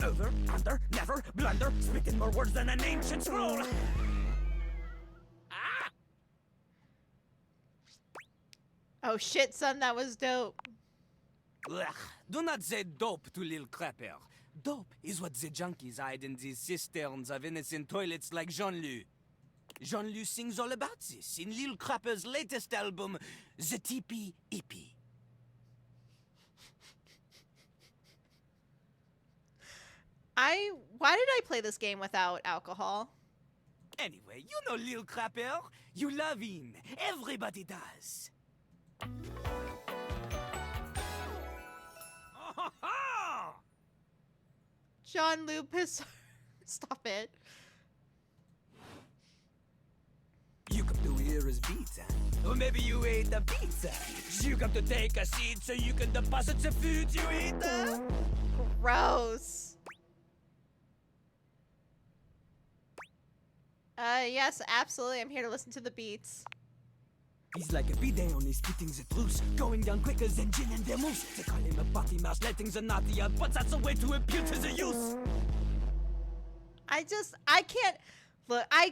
Over, under, never, blunder, speaking more words than an ancient scroll. Oh shit, son, that was dope. Ugh, do not say dope to Lil Crapper. Dope is what the junkies hide in these cisterns of innocent toilets like Jean-Luc. Jean-Luc sings all about this in Lil Crapper's latest album, The Teepee EP. Why did I play this game without alcohol? Anyway, you know Lil Crapper. You love him. Everybody does. Jean-Luc Pissoir. Stop it. You come to hear his beats, huh? Or maybe you ate the pizza. You come to take a seat so you can deposit the food you eat. Gross. Yes, absolutely. I'm here to listen to the beats. He's like a bidet, only spitting the truth. Going down quicker than gin and vermouth. They call him a party mouse, letting the naughty out, but that's a way to appeal to the youth. I can't, look, I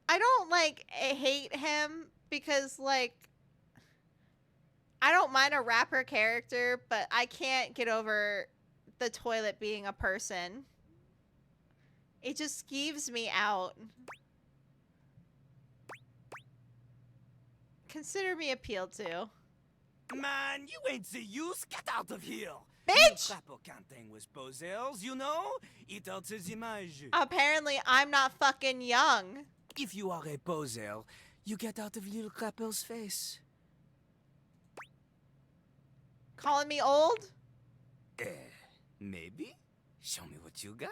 don't, like, hate him because, like, I don't mind a rapper character, but I can't get over the toilet being a person. It just skeeves me out. Consider me appealed to. Man, you ain't the youth. Get out of here. Bitch! Crapper can't hang with posers, you know? It alters image. Apparently, I'm not fucking young. If you are a poser, you get out of Lil Crapper's face. Calling me old? Maybe? Show me what you got.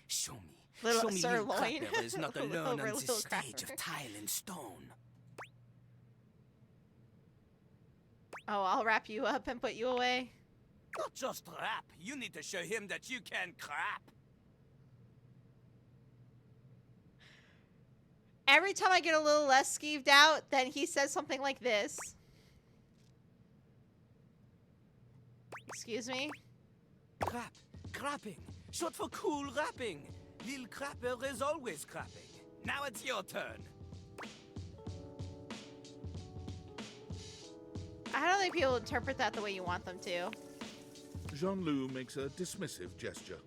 Show me. Little Show me Lil sirloin. Crapper is not alone on this Little stage Crapper. of tile and stone. Oh, I'll wrap you up and put you away. Not just rap. You need to show him that you can crap. Every time I get a little less skeeved out, then he says something like this. Excuse me? Crap. Crapping. Short for cool rapping. Lil Crapper is always crapping. Now it's your turn. I don't think people interpret that the way you want them to. Jean-Loup makes a dismissive gesture.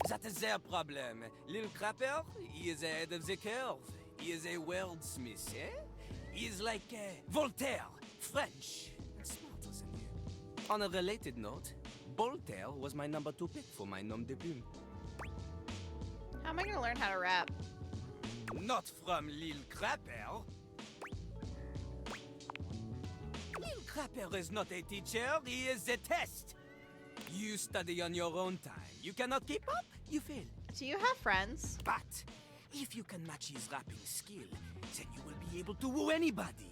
That is their problem. Little Crapper, he is ahead of the curve. He is a wordsmith, eh? He is like Voltaire, French, and smarter than you. On a related note, Voltaire was my number 2 pick for my nom de plume. How am I gonna learn how to rap? Not from Lil Crapper. Lil Crapper is not a teacher, he is a test. You study on your own time. You cannot keep up, you fail. Do you have friends? But if you can match his rapping skill, then you will be able to woo anybody.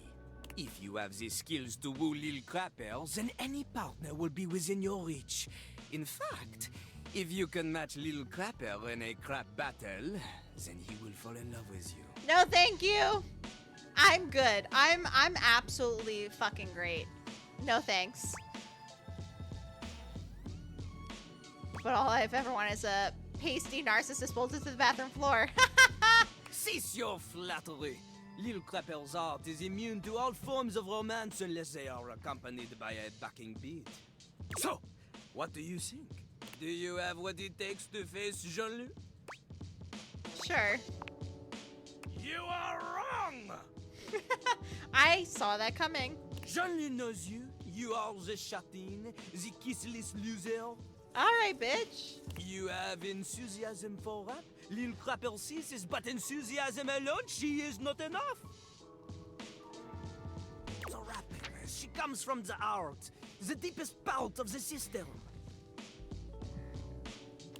If you have the skills to woo Lil Crapper, then any partner will be within your reach. In fact, if you can match Lil Crapper in a crap battle, then he will fall in love with you. No, thank you. I'm good. I'm absolutely fucking great. No thanks. But all I've ever wanted is a pasty narcissist bolted to the bathroom floor. Cease your flattery. Lil Crapper's art is immune to all forms of romance unless they are accompanied by a backing beat. So, what do you think? Do you have what it takes to face Jean-Loup? Sure. You are wrong! I saw that coming. Jean-Loup knows you. You are the chatin, the kissless loser. Alright, bitch. You have enthusiasm for rap. Lil Crapper sees is but enthusiasm alone. She is not enough. The rapping, she comes from the heart, the deepest part of the system.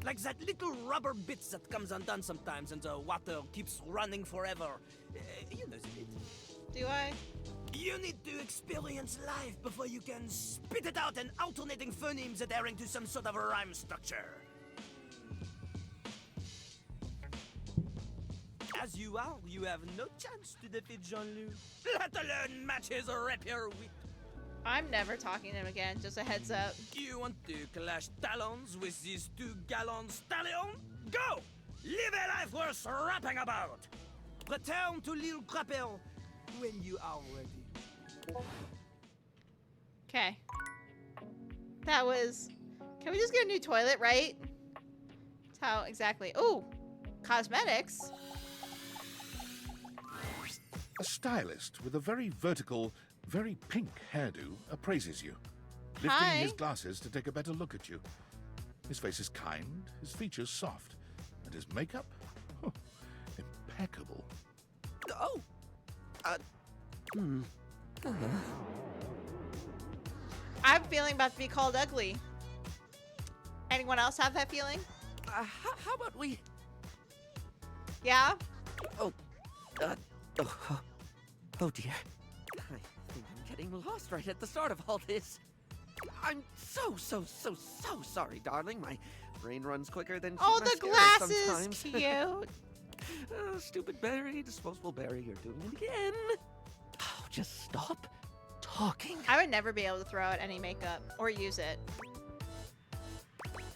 Like that little rubber bit that comes undone sometimes and the water keeps running forever. You know the bit. Do I? You need to experience life before you can spit it out in alternating phonemes adhering to some sort of a rhyme structure. As you are, you have no chance to defeat Jean-Loup, let alone match his rapier wit. I'm never talking to him again, just a heads up. You want to clash talons with these 2 gallant stallions? Go! Live a life worth rapping about! Return to Lil Crapper when you are ready. Okay. That was... Can we just get a new toilet, right? That's how exactly... Ooh! Cosmetics? A stylist with a very vertical, very pink hairdo appraises you, lifting Hi. his glasses to take a better look at you. His face is kind, his features soft, and his makeup? Oh, impeccable. Oh! I'm feeling about to be called ugly. Anyone else have that feeling? How about we... Yeah? Oh dear. I think I'm getting lost right at the start of all this. I'm so sorry, darling. My brain runs quicker than Oh, the mascara glasses! sometimes. Cute! Stupid Barry, disposable Barry, you're doing it again. Oh, just stop talking. I would never be able to throw out any makeup or use it.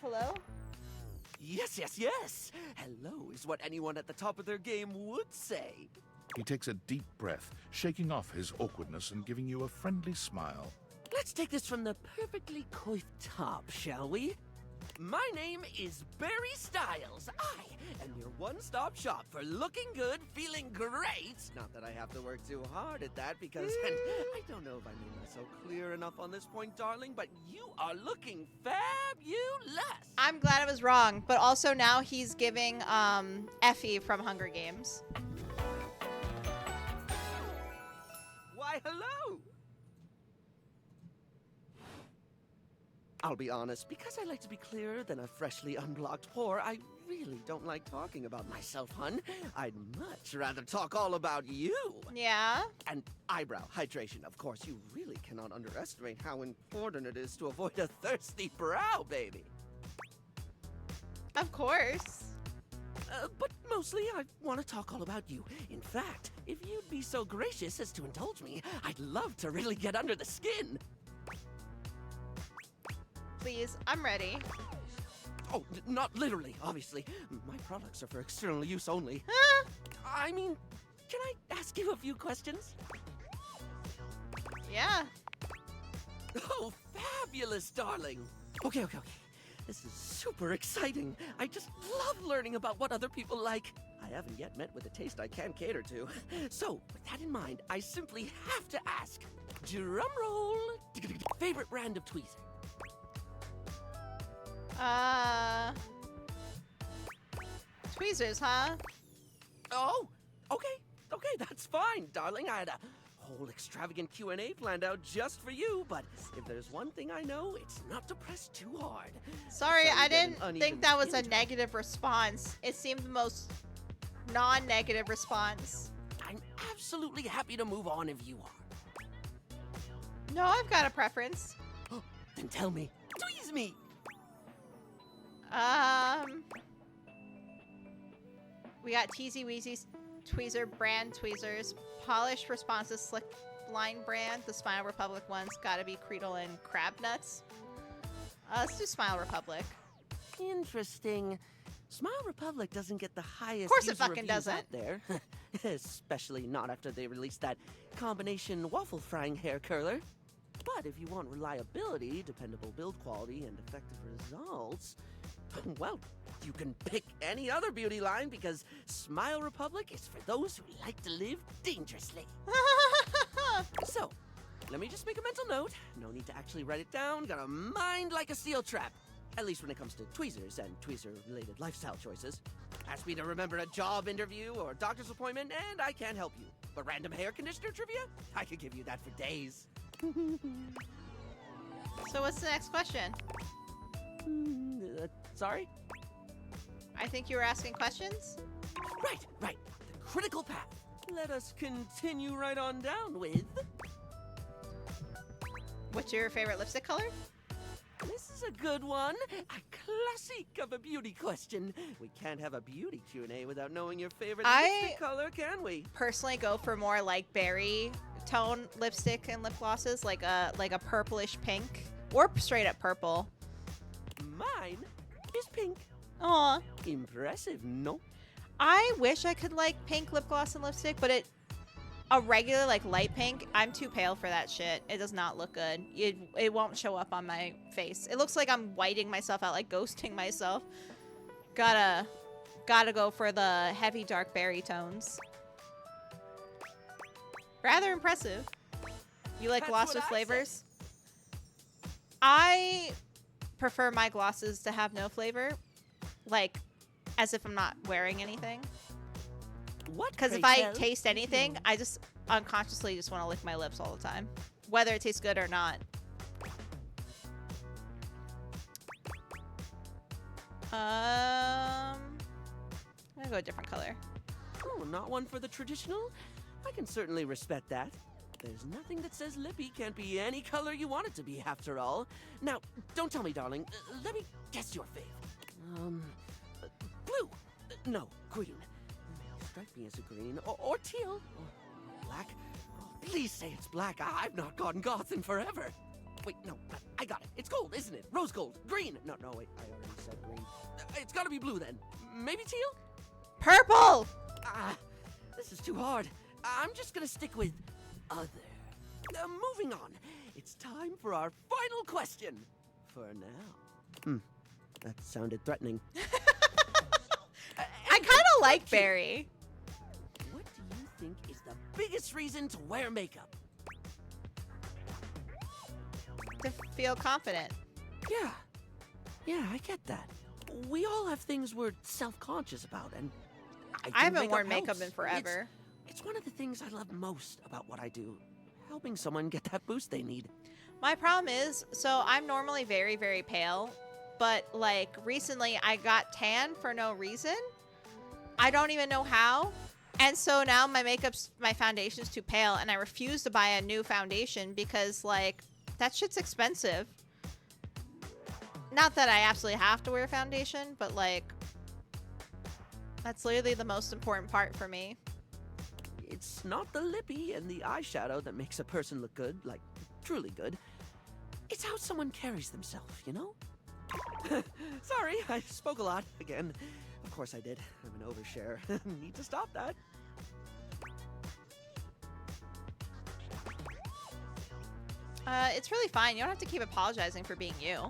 Hello? Yes. Hello is what anyone at the top of their game would say. He takes a deep breath, shaking off his awkwardness and giving you a friendly smile. Let's take this from the perfectly coiffed top, shall we? My name is Barry Styles. I am your one-stop shop for looking good, feeling great. Not that I have to work too hard at that because, and I don't know if I made myself clear enough on this point, darling, but you are looking fabulous. I'm glad I was wrong, but also now he's giving Effie from Hunger Games. Why, hello. I'll be honest, because I like to be clearer than a freshly unblocked pore, I really don't like talking about myself, hun. I'd much rather talk all about you. Yeah? And eyebrow hydration, of course. You really cannot underestimate how important it is to avoid a thirsty brow, baby. Of course. But mostly, I want to talk all about you. In fact, if you'd be so gracious as to indulge me, I'd love to really get under the skin. Please, I'm ready. Oh, not literally, obviously. My products are for external use only. I mean, can I ask you a few questions? Yeah. Oh, fabulous, darling. Okay. This is super exciting. I just love learning about what other people like. I haven't yet met with a taste I can cater to. So, with that in mind, I simply have to ask. Drum roll. Favorite brand of tweezer? Tweezers, huh? Oh, okay, that's fine, darling. I had a whole extravagant Q&A planned out just for you, but if there's one thing I know, it's not to press too hard. Sorry, I get an didn't think uneven that was a skin tone. negative response. It seemed the most non-negative response. I'm absolutely happy to move on if you are. No, I've got a preference. Then tell me. Tweeze me! We got Teasy Weezy Tweezer brand tweezers. Polished Responses Slick Line brand. The Smile Republic ones gotta be Creedle and Crab Nuts. Let's do Smile Republic. Interesting. Smile Republic doesn't get the highest Of course it user fucking reviews doesn't. out there. Especially not after they released that combination waffle frying hair curler. But if you want reliability, dependable build quality, and effective results, well, you can pick any other beauty line because Smile Republic is for those who like to live dangerously. So, let me just make a mental note. No need to actually write it down. Got a mind like a steel trap. At least when it comes to tweezers and tweezer-related lifestyle choices. Ask me to remember a job interview or doctor's appointment, and I can't help you. But random hair conditioner trivia? I could give you that for days. So what's the next question? Sorry? I think you were asking questions? Right. The critical path. Let us continue right on down with... What's your favorite lipstick color? This is a good one. A classic of a beauty question. We can't have a beauty Q&A without knowing your favorite lipstick color, can we? Personally go for more like berry tone lipstick and lip glosses, like a purplish pink or straight up purple. Mine is pink. Aw. Impressive, no? I wish I could like pink lip gloss and lipstick, but a regular like light pink, I'm too pale for that shit. It does not look good. It won't show up on my face. It looks like I'm whiting myself out, like ghosting myself. Gotta go for the heavy dark berry tones. Rather impressive. You like gloss with flavors? I prefer my glosses to have no flavor. Like, as if I'm not wearing anything. What? Because if I taste anything, I just unconsciously just want to lick my lips all the time. Whether it tastes good or not. I'm gonna go a different color. Oh, not one for the traditional? I can certainly respect that. There's nothing that says lippy can't be any color you want it to be, after all. Now, don't tell me, darling. Let me guess your fave. Blue. No, green. Strike me as a green. Or teal. Or black. Oh, please say it's black. I've not gone goth in forever. Wait, no. I got it. It's gold, isn't it? Rose gold. Green. No, wait. I already said green. It's gotta be blue, then. Maybe teal? Purple! This is too hard. I'm just gonna stick with other. Moving on. It's time for our final question. For now. That sounded threatening. I kind of like berry. What do you think is the biggest reason to wear makeup? To feel confident. Yeah, I get that. We all have things we're self-conscious about, and I haven't worn makeup in forever. It's one of the things I love most about what I do. Helping someone get that boost they need. My problem is, so I'm normally very, very pale, but like recently I got tan for no reason. I don't even know how. And so now my foundation's too pale, and I refuse to buy a new foundation because like that shit's expensive. Not that I absolutely have to wear foundation, but like that's literally the most important part for me. It's not the lippy and the eyeshadow that makes a person look good, like truly good. It's how someone carries themselves, you know? Sorry, I spoke a lot again. Of course I did. I'm an overshare. Need to stop that. It's really fine. You don't have to keep apologizing for being you.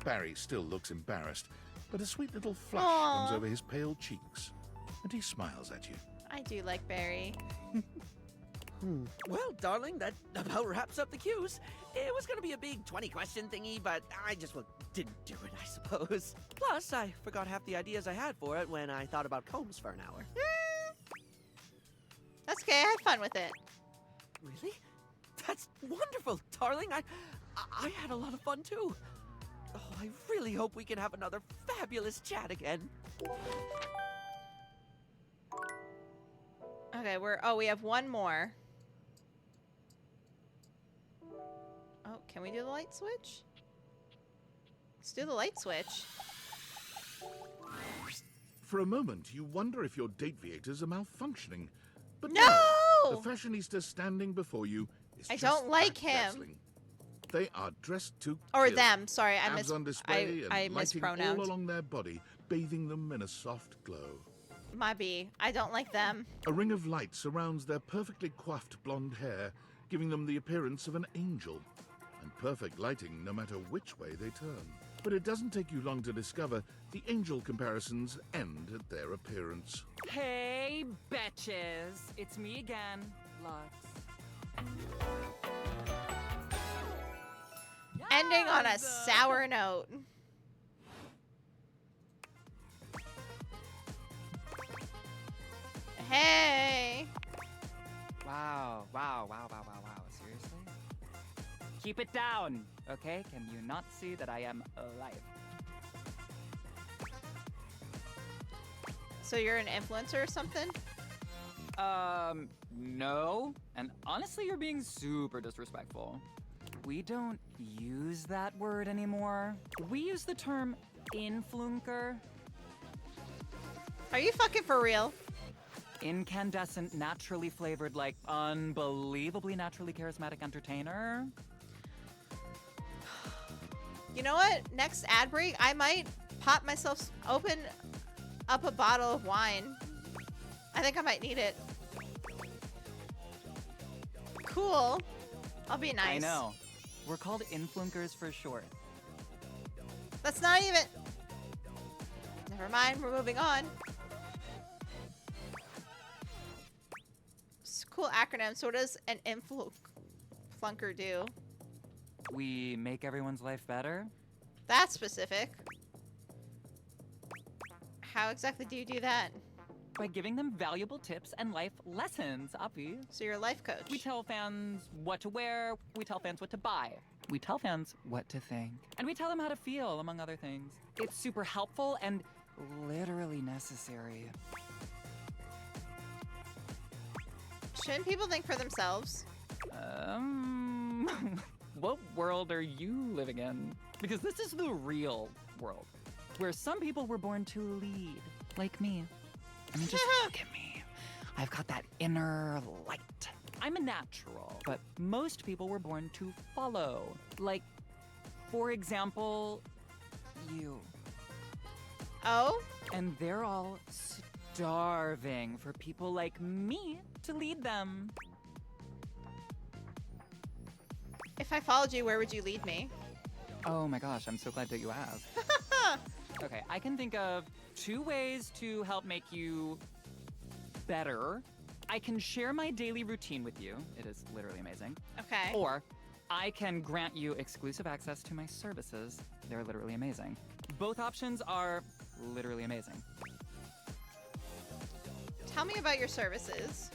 Barry still looks embarrassed, but a sweet little flush Aw. comes over his pale cheeks, and he smiles at you. I do like Barry. Well, darling, that about wraps up the cues. It was gonna be a big 20-question thingy, but I just didn't do it, I suppose. Plus, I forgot half the ideas I had for it when I thought about combs for an hour. That's okay. I had fun with it. Really? That's wonderful, darling. I had a lot of fun too. Oh, I really hope we can have another fabulous chat again. Okay, we have one more. Oh, can we do the light switch? Let's do the light switch. For a moment, you wonder if your dateviators are malfunctioning. But No! the fashionista standing before you is I just don't like that him. dazzling. They are dressed to Or kill. them. Sorry, Abs on display and I lighting mispronounced. all along their body, bathing them in a soft glow. My B. I don't like them. A ring of light surrounds their perfectly coiffed blonde hair, giving them the appearance of an angel. And perfect lighting no matter which way they turn. But it doesn't take you long to discover the angel comparisons end at their appearance. Hey, betches. It's me again, Lux. Ending on a sour note. Hey. Wow. Seriously? Keep it down, okay? Can you not see that I am alive? So you're an influencer or something? No. And honestly, you're being super disrespectful. We don't use that word anymore. We use the term influencer. Are you fucking for real? Incandescent, naturally flavored, like unbelievably naturally charismatic entertainer. You know what? Next ad break, I might pop myself open up a bottle of wine. I think I might need it. Cool. I'll be nice. I know. We're called influencers for short. That's not even... Never mind, we're moving on. It's a cool acronym. So what does an influnker do? We make everyone's life better. That's specific. How exactly do you do that? By giving them valuable tips and life lessons, Avi. So you're a life coach. We tell fans what to wear, we tell fans what to buy, we tell fans what to think, and we tell them how to feel, among other things. It's super helpful and literally necessary. Shouldn't people think for themselves? What world are you living in? Because this is the real world, where some people were born to lead, like me. I mean, just look at me. I've got that inner light. I'm a natural, but most people were born to follow. Like, for example, you. Oh? And they're all starving for people like me to lead them. If I followed you, where would you lead me? Oh my gosh, I'm so glad that you asked. Okay, I can think of 2 ways to help make you better. I can share my daily routine with you. It is literally amazing. Okay. Or I can grant you exclusive access to my services. They're literally amazing. Both options are literally amazing. Tell me about your services.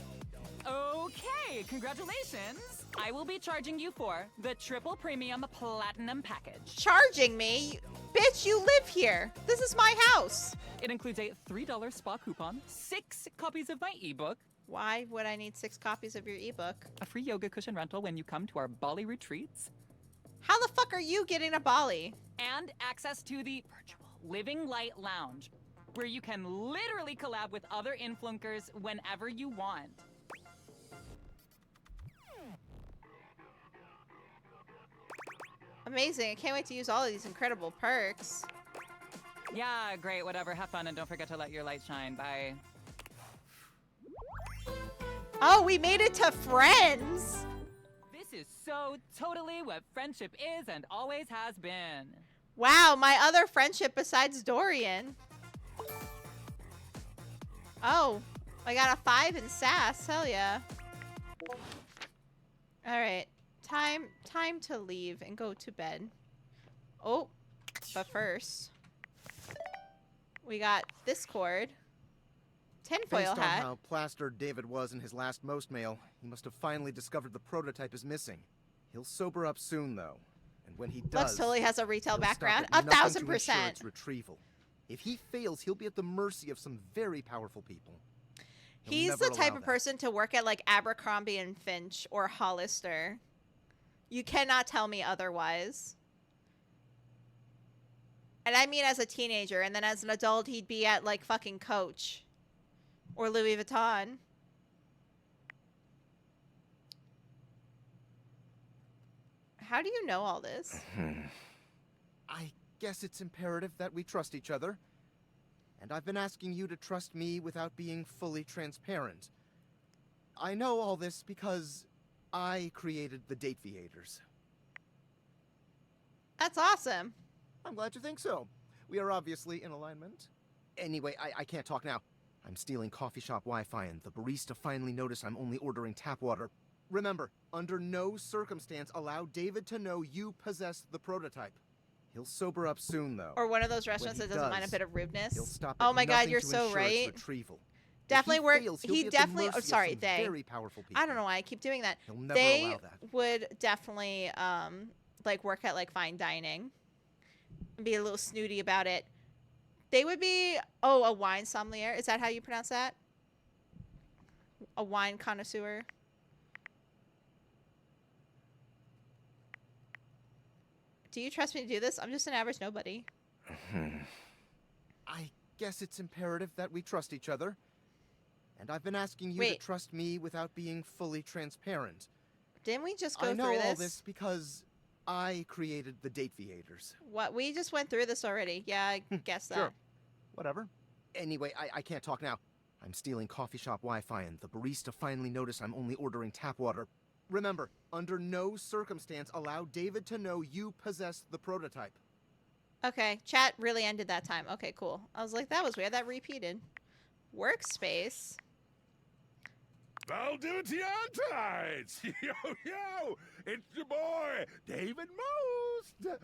Okay, congratulations. I will be charging you for the triple premium platinum package. Charging me? Bitch, you live here. This is my house. It includes a $3 spa coupon, 6 copies of my ebook. Why would I need 6 copies of your ebook? A free yoga cushion rental when you come to our Bali retreats. How the fuck are you getting to Bali? And access to the virtual Living Light Lounge, where you can literally collab with other influencers whenever you want. Amazing. I can't wait to use all of these incredible perks. Yeah, great, whatever. Have fun and don't forget to let your light shine. Bye. Oh, we made it to friends. This This is so totally what friendship is and always has been. Wow, my other friendship besides Dorian. Oh, I got a 5 in sass. Hell yeah. Alright. Time to leave and go to bed. Oh, but first, we got this cord. Tinfoil Based on hat. how plastered David was in his last most mail, he must have finally discovered the prototype is missing. He'll sober up soon, though. And when he does, Lux totally has a retail he'll stop background. at nothing to 1,000%. ensure its retrieval. If he fails, he'll be at the mercy of some very powerful people. He'll He's never the type allow of that. person to work at like Abercrombie and Finch or Hollister. You cannot tell me otherwise. And I mean as a teenager, and then as an adult, he'd be at like fucking Coach or Louis Vuitton. How do you know all this? I guess it's imperative that we trust each other. And I've been asking you to trust me without being fully transparent. I know all this because I created the Dateviators. That's awesome. I'm glad you think so. We are obviously in alignment. Anyway, I can't talk now. I'm stealing coffee shop Wi-Fi and the barista finally noticed I'm only ordering tap water. Remember, under no circumstance allow David to know you possess the prototype. He'll sober up soon, though. Or one of those restaurants When that he doesn't mind a does, bit of rudeness. he'll stop Oh at my god, nothing you're to so ensure its right. retrieval. Definitely If he work. fails, he'll He be at the definitely. mercy Oh, of sorry, some they. very powerful people. I don't know why I keep doing that. He'll never They allow that. would definitely like work at like fine dining and be a little snooty about it. They would be a wine sommelier. Is that how you pronounce that? A wine connoisseur. Do you trust me to do this? I'm just an average nobody. I guess it's imperative that we trust each other. And I've been asking you Wait. to trust me without being fully transparent. Didn't we just go I know through all this? this because I created the Dateviators. What? We just went through this already. Yeah, I guess that. Sure. Whatever. Anyway, I can't talk now. I'm stealing coffee shop Wi-Fi and the barista finally noticed I'm only ordering tap water. Remember, under no circumstance allow David to know you possess the prototype. Okay, chat really ended that time. Okay, cool. I was like, that was weird. That repeated. Workspace. Valdivia Tides! Yo, yo! It's your boy, David Most!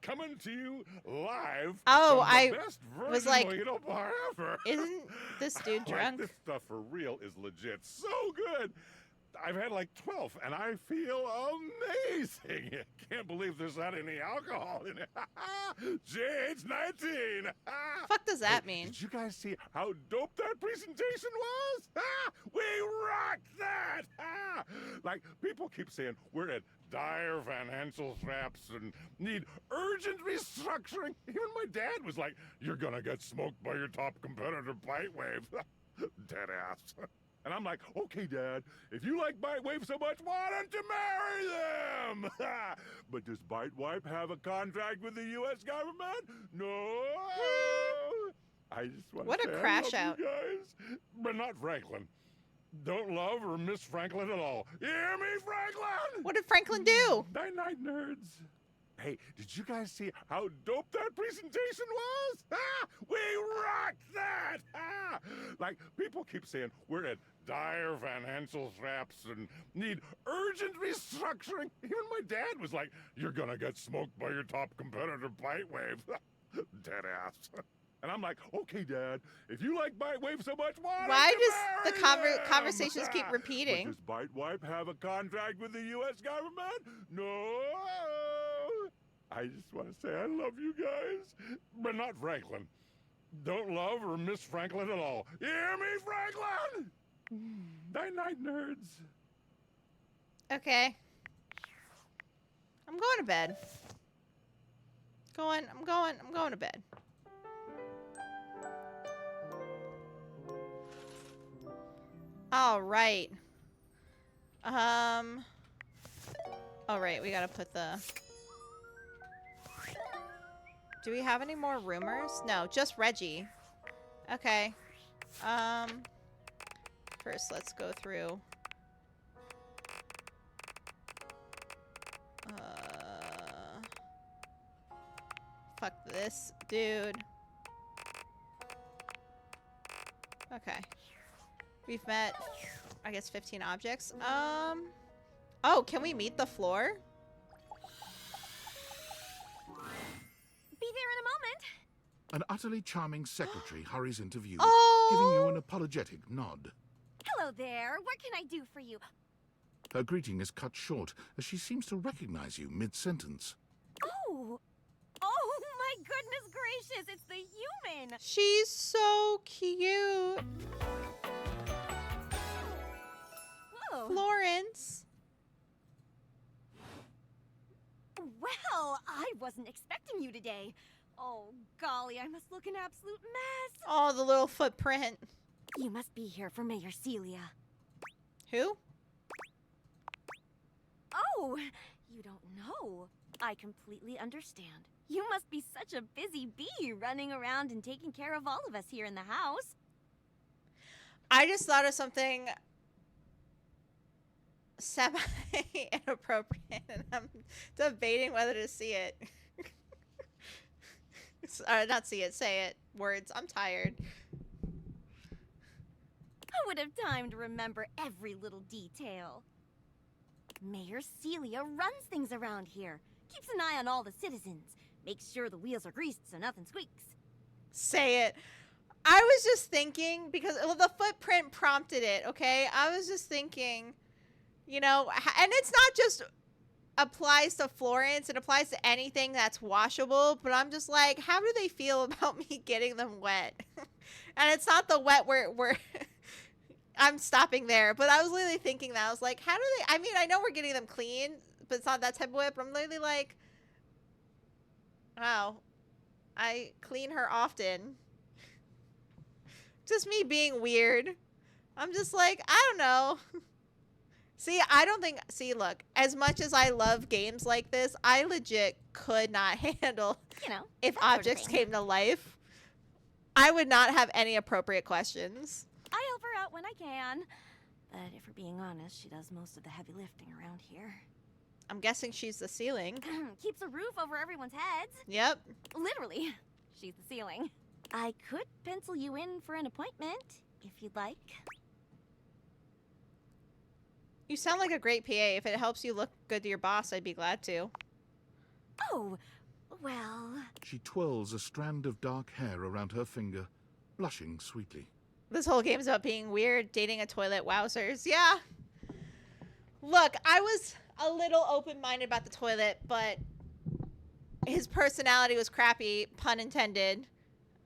Coming to you live Oh, from the I best was virgin like, mojito bar ever! Isn't this dude Like, drunk? this stuff for real is legit so good! I've had like 12, and I feel amazing! Can't believe there's not any alcohol in it! Jade's 19! Fuck does that mean? Did you guys see how dope that presentation was? We rocked that! Like, people keep saying we're at dire financial straps and need urgent restructuring. Even my dad was like, you're gonna get smoked by your top competitor, Bitewave. Dead ass. And I'm like, okay, Dad, if you like Bitewave so much, why don't you marry them? But does Bitewave have a contract with the U.S. government? No. I just want What to a say crash I love out. you guys, but not Franklin. Don't love or miss Franklin at all. You hear me, Franklin? What did Franklin do? Night-night, nerds. Hey, did you guys see how dope that presentation was? We rocked that! Like, people keep saying we're at dire financial straps and need urgent restructuring. Even my dad was like, you're gonna get smoked by your top competitor, Bitewave. Dead ass. And I'm like, okay, Dad, if you like Bitewave so much, why don't you does the marry them? conversations keep repeating? But does Bitewave have a contract with the U.S. government? No. I just want to say I love you guys, but not Franklin. Don't love or miss Franklin at all. You hear me, Franklin? Night-night, nerds. Okay. I'm going to bed. I'm going to bed. All right. All right, we gotta put the... Do we have any more rumors? No, just Reggie. Okay. First, let's go through this dude. Okay. We've met, I guess, 15 objects. Oh, can we meet the floor? Be there in a moment. An utterly charming secretary hurries into view, Oh! giving you an apologetic nod. Hello there. What can I do for you? Her greeting is cut short as she seems to recognize you mid-sentence. Oh! Oh my goodness gracious, it's the human! She's so cute. Whoa. Florence. Well, I wasn't expecting you today. Oh, golly, I must look an absolute mess. Oh, the little footprint. You must be here for Mayor Celia. Who? Oh, you don't know. I completely understand. You must be such a busy bee running around and taking care of all of us here in the house. I just thought of something semi-inappropriate, and I'm debating whether to see it. Not see it, say it. Words. I'm tired. I would have time to remember every little detail. Mayor Celia runs things around here. Keeps an eye on all the citizens. Makes sure the wheels are greased so nothing squeaks. Say it. I was just thinking, because the footprint prompted it, okay? I was just thinking, you know, and it's not just applies to Florence, it applies to anything that's washable, but I'm just like, how do they feel about me getting them wet? And it's not the wet where I'm stopping there, but I was literally thinking that. I was like, how do they, I mean, I know we're getting them clean, but it's not that type of wet, but I'm literally like, wow, I clean her often. Just me being weird. I'm just like, I don't know. See, I don't think, see, look, as much as I love games like this, I legit could not handle, you know, if objects came to life. I would not have any appropriate questions. I help her out when I can. But if we're being honest, she does most of the heavy lifting around here. I'm guessing she's the ceiling. Keeps a roof over everyone's heads. Yep. Literally, she's the ceiling. I could pencil you in for an appointment, if you'd like. You sound like a great PA. If it helps you look good to your boss, I'd be glad to. Oh, well... She twirls a strand of dark hair around her finger, blushing sweetly. This whole game's about being weird, dating a toilet, wowzers. Yeah. Look, I was a little open-minded about the toilet, but his personality was crappy, pun intended.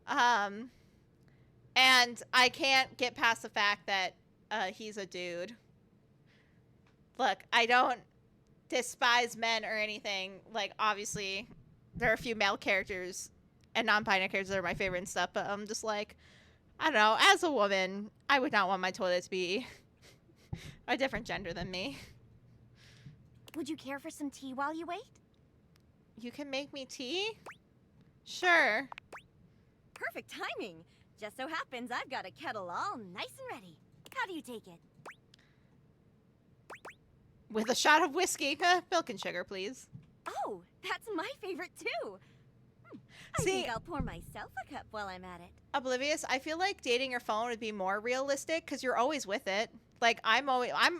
And I can't get past the fact that he's a dude. Look, I don't despise men or anything. Like, obviously, there are a few male characters and non-binary characters that are my favorite and stuff, but I'm just like, I don't know, as a woman, I would not want my toilet to be a different gender than me. Would you care for some tea while you wait? You can make me tea? Sure. Perfect timing. Just so happens I've got a kettle all nice and ready. How do you take it? With a shot of whiskey. Milk and sugar, please. Oh, that's my favorite too. I See, think I'll pour myself a cup while I'm at it. Oblivious, I feel like dating your phone would be more realistic because you're always with it. Like, I'm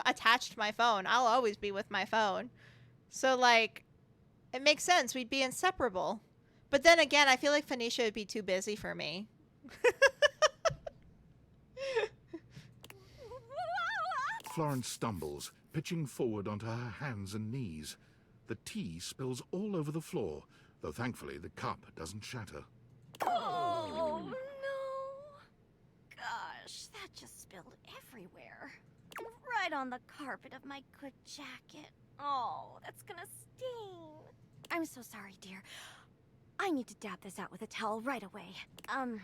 attached to my phone. I'll always be with my phone. So, like, it makes sense. We'd be inseparable. But then again, I feel like Phoenicia would be too busy for me. Florence stumbles, pitching forward onto her hands and knees. The tea spills all over the floor, though thankfully the cup doesn't shatter. Oh, no. Gosh, that just spilled everywhere. Right on the carpet of my good jacket. Oh, that's gonna sting. I'm so sorry, dear. I need to dab this out with a towel right away. Would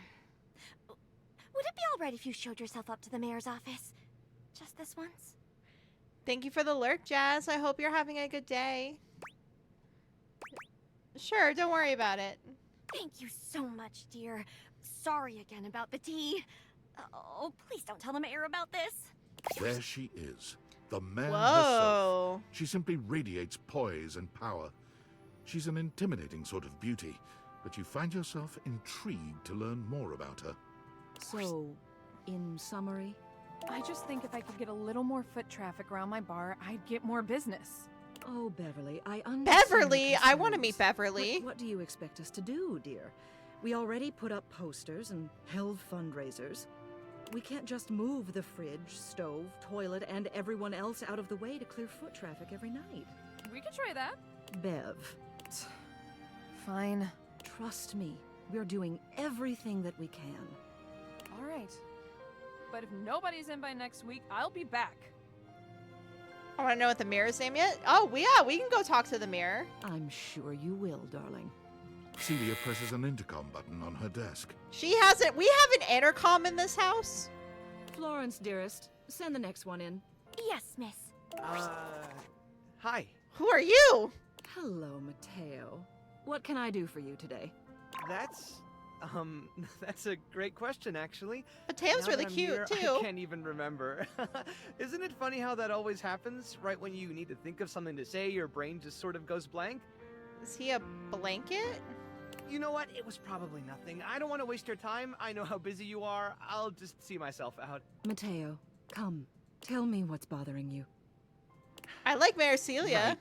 it be all right if you showed yourself up to the mayor's office? Just this once? Thank you for the lurk, Jazz. I hope you're having a good day. Sure, don't worry about it. Thank you so much, dear. Sorry again about the tea. Oh, please don't tell the mayor about this. There she is, the mayor Whoa. herself. She simply radiates poise and power. She's an intimidating sort of beauty, but you find yourself intrigued to learn more about her. So, in summary? I just think if I could get a little more foot traffic around my bar, I'd get more business. Oh, Beverly, I understand. Beverly! your I want to meet concerns. Beverly. What do you expect us to do, dear? We already put up posters and held fundraisers. We can't just move the fridge, stove, toilet, and everyone else out of the way to clear foot traffic every night. We could try that. Bev. Fine. Trust me, we're doing everything that we can. All right. But if nobody's in by next week, I'll be back. I want to know what the mirror's name yet. Oh, yeah, we can go talk to the mirror. I'm sure you will, darling. Celia presses an intercom button on her desk. She hasn't. We have an intercom in this house. Florence, dearest, send the next one in. Yes, miss. Hi. Who are you? Hello, Mateo. What can I do for you today? That's that's a great question, actually. Mateo's Now really that I'm cute, here, too. I can't even remember. Isn't it funny how that always happens? Right when you need to think of something to say, your brain just sort of goes blank? Is he a blanket? You know what? It was probably nothing. I don't want to waste your time. I know how busy you are. I'll just see myself out. Mateo, come. Tell me what's bothering you. I like Mayor Celia. Right.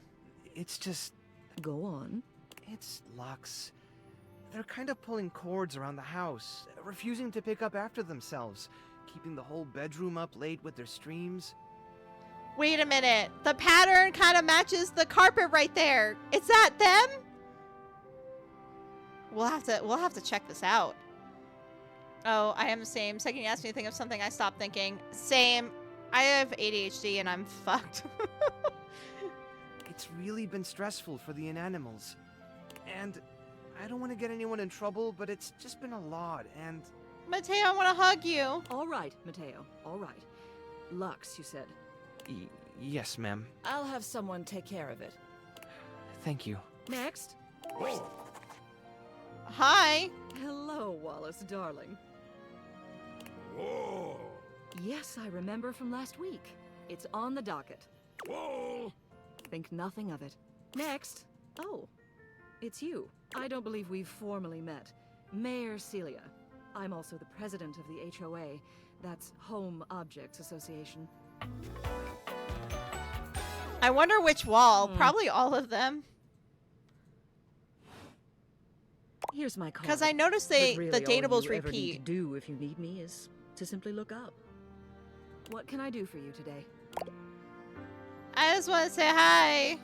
It's just... Go on. It's Lux. They're kind of pulling cords around the house, refusing to pick up after themselves, keeping the whole bedroom up late with their streams. Wait a minute. The pattern kind of matches the carpet right there. Is that them? We'll have to check this out. Oh, I am the same. Second you asked me to think of something, I stopped thinking. Same. I have ADHD and I'm fucked. It's really been stressful for the inanimals. And I don't want to get anyone in trouble, but it's just been a lot, and... Mateo, I want to hug you. All right, Mateo. All right. Lux, you said. Yes, ma'am. I'll have someone take care of it. Thank you. Next. Hi. Hello, Wallace, darling. Whoa! Yes, I remember from last week. It's on the docket. Whoa! Think nothing of it. Next. Oh, it's you. I don't believe we've formally met. Mayor Celia. I'm also the president of the HOA. That's Home Objects Association. I wonder which wall. Probably all of them. Here's my card. Because I noticed But really, the datables all you ever need repeat. to do if you need me is to simply look up. What can I do for you today? I just want to say hi.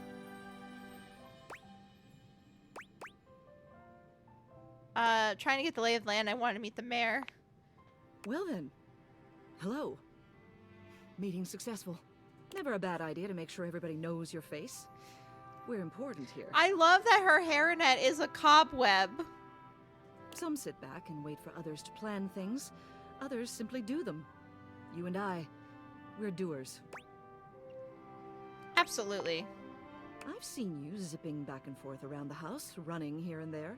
Trying to get the lay of the land. I want to meet the mayor. Well then, hello. Meeting successful. Never a bad idea to make sure everybody knows your face. We're important here. I love that her hairnet is a cobweb. Some sit back and wait for others to plan things. Others simply do them. You and I, we're doers. Absolutely. I've seen you zipping back and forth around the house, running here and there.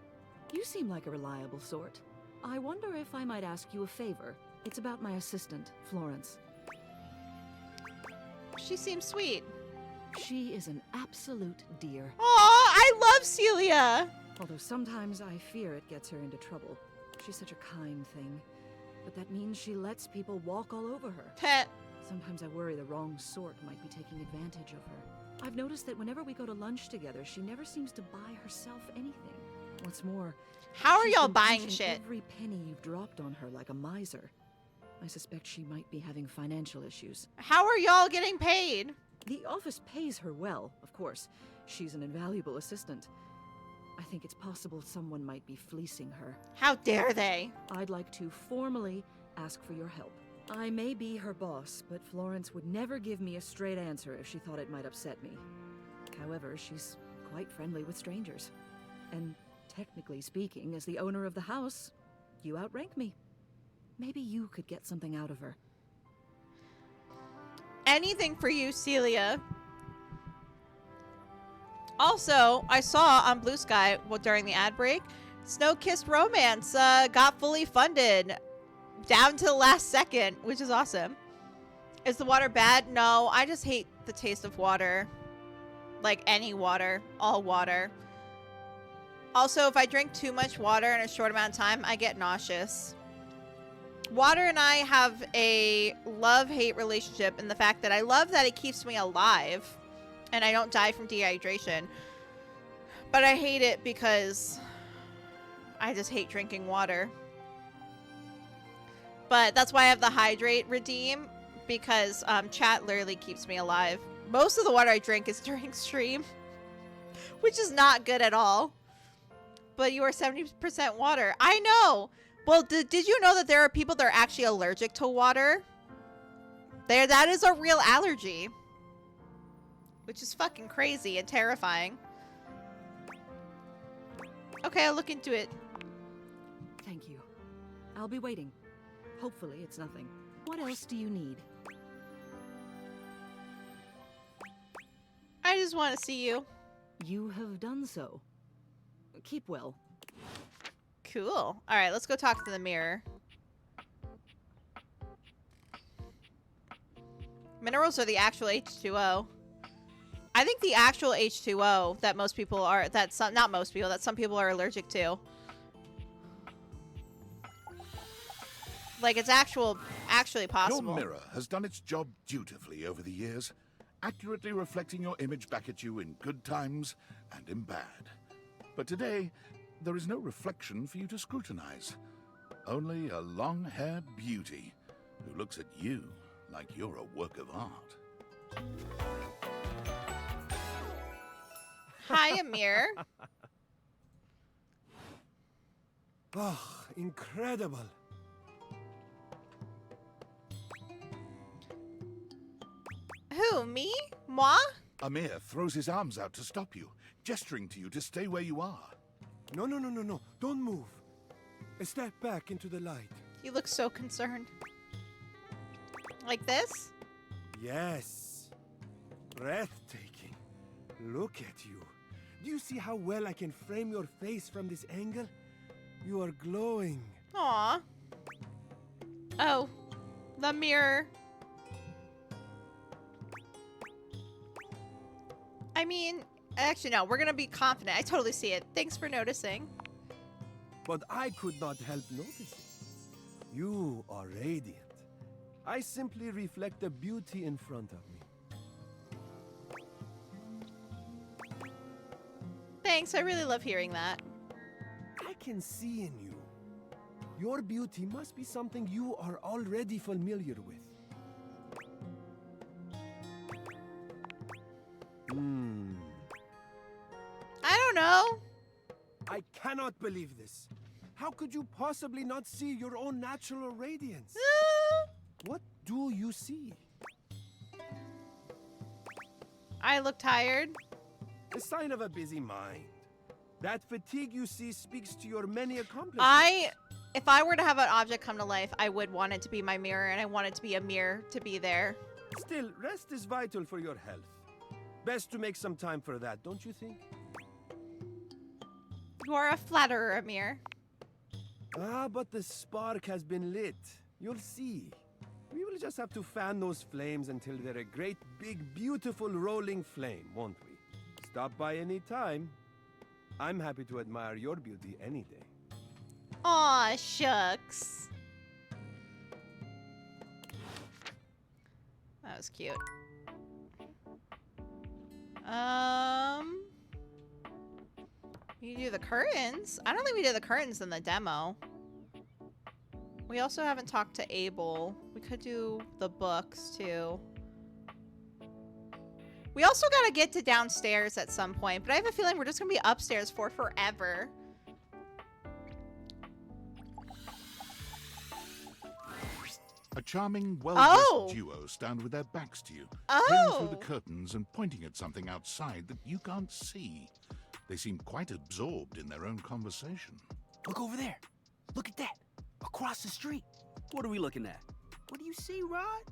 You seem like a reliable sort. I wonder if I might ask you a favor. It's about my assistant, Florence. She seems sweet. She is an absolute dear. Aw, I love Celia. Although sometimes I fear it gets her into trouble. She's such a kind thing. But that means she lets people walk all over her. Pet. Sometimes I worry the wrong sort might be taking advantage of her. I've noticed that whenever we go to lunch together, she never seems to buy herself anything. What's more, how are she's y'all been buying pinching shit? Every penny you've dropped on her like a miser. I suspect she might be having financial issues. How are y'all getting paid? The office pays her well, of course. She's an invaluable assistant. I think it's possible someone might be fleecing her. How dare they? I'd like to formally ask for your help. I may be her boss, but Florence would never give me a straight answer if she thought it might upset me. However, she's quite friendly with strangers. And technically speaking, as the owner of the house, you outrank me. Maybe you could get something out of her. Anything for you, Celia. Also, I saw on Blue Sky during the ad break, Snow-Kissed Romance got fully funded down to the last second, which is awesome. Is the water bad? No, I just hate the taste of water. Like any water, all water. Also, if I drink too much water in a short amount of time, I get nauseous. Water and I have a love-hate relationship in the fact that I love that it keeps me alive and I don't die from dehydration. But I hate it because I just hate drinking water. But that's why I have the hydrate redeem, because chat literally keeps me alive. Most of the water I drink is during stream, which is not good at all. But you are 70% water. I know! Well, did you know that there are people that are actually allergic to water? That is a real allergy. Which is fucking crazy and terrifying. Okay, I'll look into it. Thank you. I'll be waiting. Hopefully it's nothing. What else do you need? I just want to see you. You have done so. Keep well. Cool. Alright, let's go talk to the mirror. Minerals are the actual H2O. I think the actual H2O that most people are, not most people, that some people are allergic to. Like, it's actually possible. Your mirror has done its job dutifully over the years, accurately reflecting your image back at you in good times and in bad. But today, there is no reflection for you to scrutinize. Only a long-haired beauty who looks at you like you're a work of art. Hi, Amir. Oh, incredible. Who, me? Moi? Amir throws his arms out to stop you, gesturing to you to stay where you are. No. Don't move. Step back into the light. You look so concerned. Like this? Yes. Breathtaking. Look at you. Do you see how well I can frame your face from this angle? You are glowing. Aw. Oh. The mirror. I mean, actually, no. We're gonna be confident. I totally see it. Thanks for noticing. But I could not help noticing. You are radiant. I simply reflect the beauty in front of me. Thanks. I really love hearing that. I can see in you. Your beauty must be something you are already familiar with. I don't know. I cannot believe this. How could you possibly not see your own natural radiance? What do you see? I look tired. A sign of a busy mind. That fatigue you see speaks to your many accomplishments. If I were to have an object come to life, I would want it to be my mirror, and I want it to be a mirror to be there. Still, rest is vital for your health. Best to make some time for that, don't you think? You are a flatterer, Amir. Ah, but the spark has been lit. You'll see. We will just have to fan those flames until they're a great, big, beautiful rolling flame, won't we? Stop by any time. I'm happy to admire your beauty any day. Aw, shucks. That was cute. You do the curtains? I don't think we did the curtains in the demo. We also haven't talked to Abel. We could do the books, too. We also gotta get to downstairs at some point, but I have a feeling we're just gonna be upstairs for forever. A charming, well-dressed Oh! duo stand with their backs to you, Oh! peering through the curtains and pointing at something outside that you can't see. They seem quite absorbed in their own conversation. Look over there. Look at that. Across the street. What are we looking at? What do you see, Rod?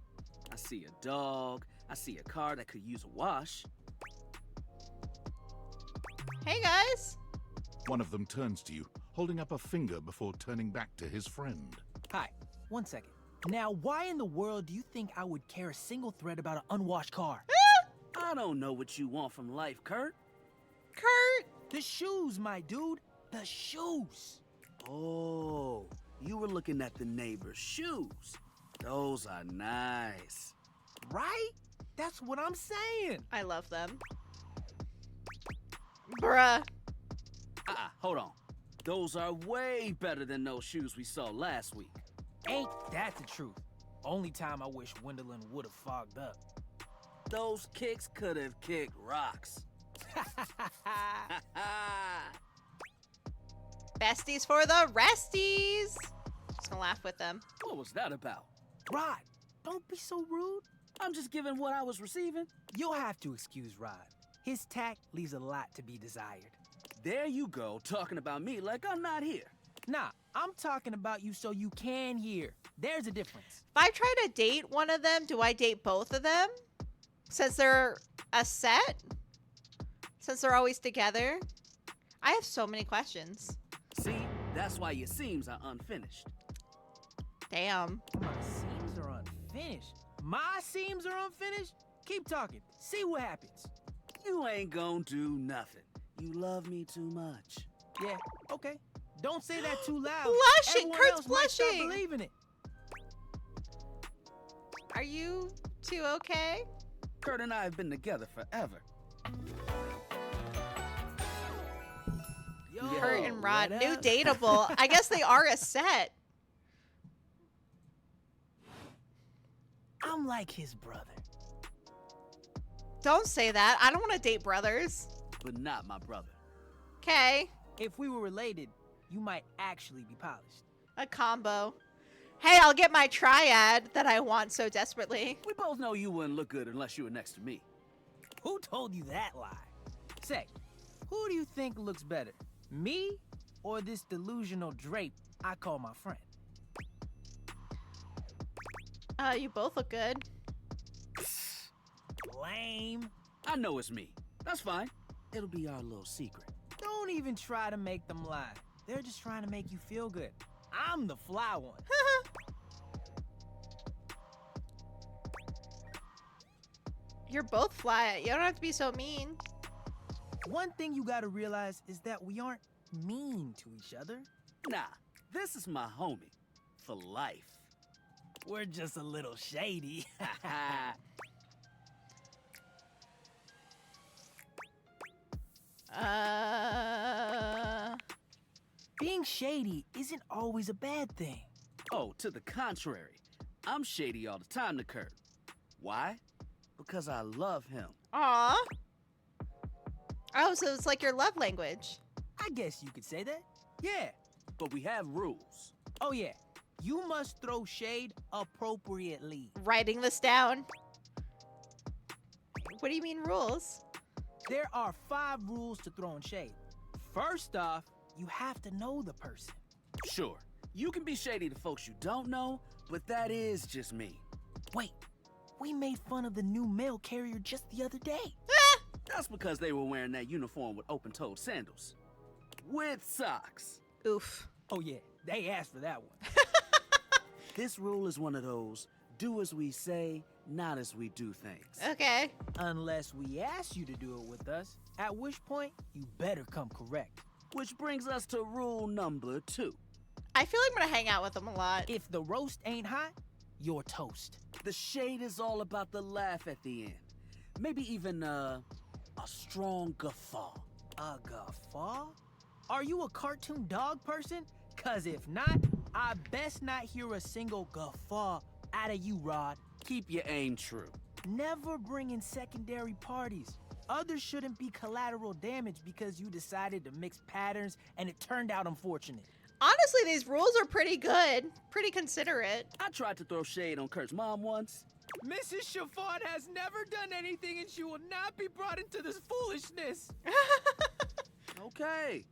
I see a dog. I see a car that could use a wash. Hey, guys. One of them turns to you, holding up a finger before turning back to his friend. Hi, 1 second. Now, why in the world do you think I would care a single thread about an unwashed car? I don't know what you want from life, Kurt. Kurt! The shoes, my dude. The shoes. Oh, you were looking at the neighbor's shoes. Those are nice. Right? That's what I'm saying. I love them. Bruh. Hold on. Those are way better than those shoes we saw last week. Ain't that the truth? Only time I wish Wendelin would have fogged up. Those kicks could have kicked rocks. Besties for the resties. Just gonna laugh with them. What was that about? Rod, don't be so rude. I'm just giving what I was receiving. You'll have to excuse Rod. His tact leaves a lot to be desired. There you go, talking about me like I'm not here. Nah, I'm talking about you so you can hear. There's a difference. If I try to date one of them, do I date both of them? Since they're a set? Since they're always together? I have so many questions. See, that's why your seams are unfinished. Damn. My seams are unfinished. My seams are unfinished? Keep talking. See what happens. You ain't gonna do nothing. You love me too much. Yeah, okay. Don't say that too loud. Blushing! Everyone Kurt's else might start blushing! believing it. Are you two okay? Kurt and I have been together forever. Yo, Kurt and Rod, what new up? dateable. I guess they are a set. I'm like his brother. Don't say that. I don't want to date brothers. But not my brother. Okay. If we were related, you might actually be polished. A combo. Hey, I'll get my triad that I want so desperately. We both know you wouldn't look good unless you were next to me. Who told you that lie? Say, who do you think looks better? Me or this delusional drape I call my friend? You both look good. Lame. I know it's me. That's fine. It'll be our little secret. Don't even try to make them lie. They're just trying to make you feel good. I'm the fly one. You're both fly. You don't have to be so mean. One thing you gotta realize is that we aren't mean to each other. Nah, this is my homie. For life. We're just a little shady. Being shady isn't always a bad thing. Oh, to the contrary. I'm shady all the time to Kurt. Why? Because I love him. Aw. Oh, so it's like your love language. I guess you could say that. Yeah. But we have rules. Oh, yeah. You must throw shade appropriately. Writing this down. What do you mean rules? There are 5 rules to throwing shade. First off, you have to know the person. Sure, you can be shady to folks you don't know, but that is just me. Wait, we made fun of the new mail carrier just the other day. That's because they were wearing that uniform with open-toed sandals. With socks. Oof. Oh yeah, they asked for that one. This rule is one of those, do as we say, not as we do things. Okay. Unless we ask you to do it with us, at which point you better come correct. Which brings us to rule number 2. I feel like I'm gonna hang out with them a lot. If the roast ain't hot, you're toast. The shade is all about the laugh at the end. Maybe even a strong guffaw. A guffaw? Are you a cartoon dog person? Cause if not, I best not hear a single guffaw out of you, Rod. Keep your aim true. Never bring in secondary parties. Others shouldn't be collateral damage because you decided to mix patterns and it turned out unfortunate. Honestly, these rules are pretty good. Pretty considerate. I tried to throw shade on Kurt's mom once. Mrs. Chiffon has never done anything and she will not be brought into this foolishness. Okay.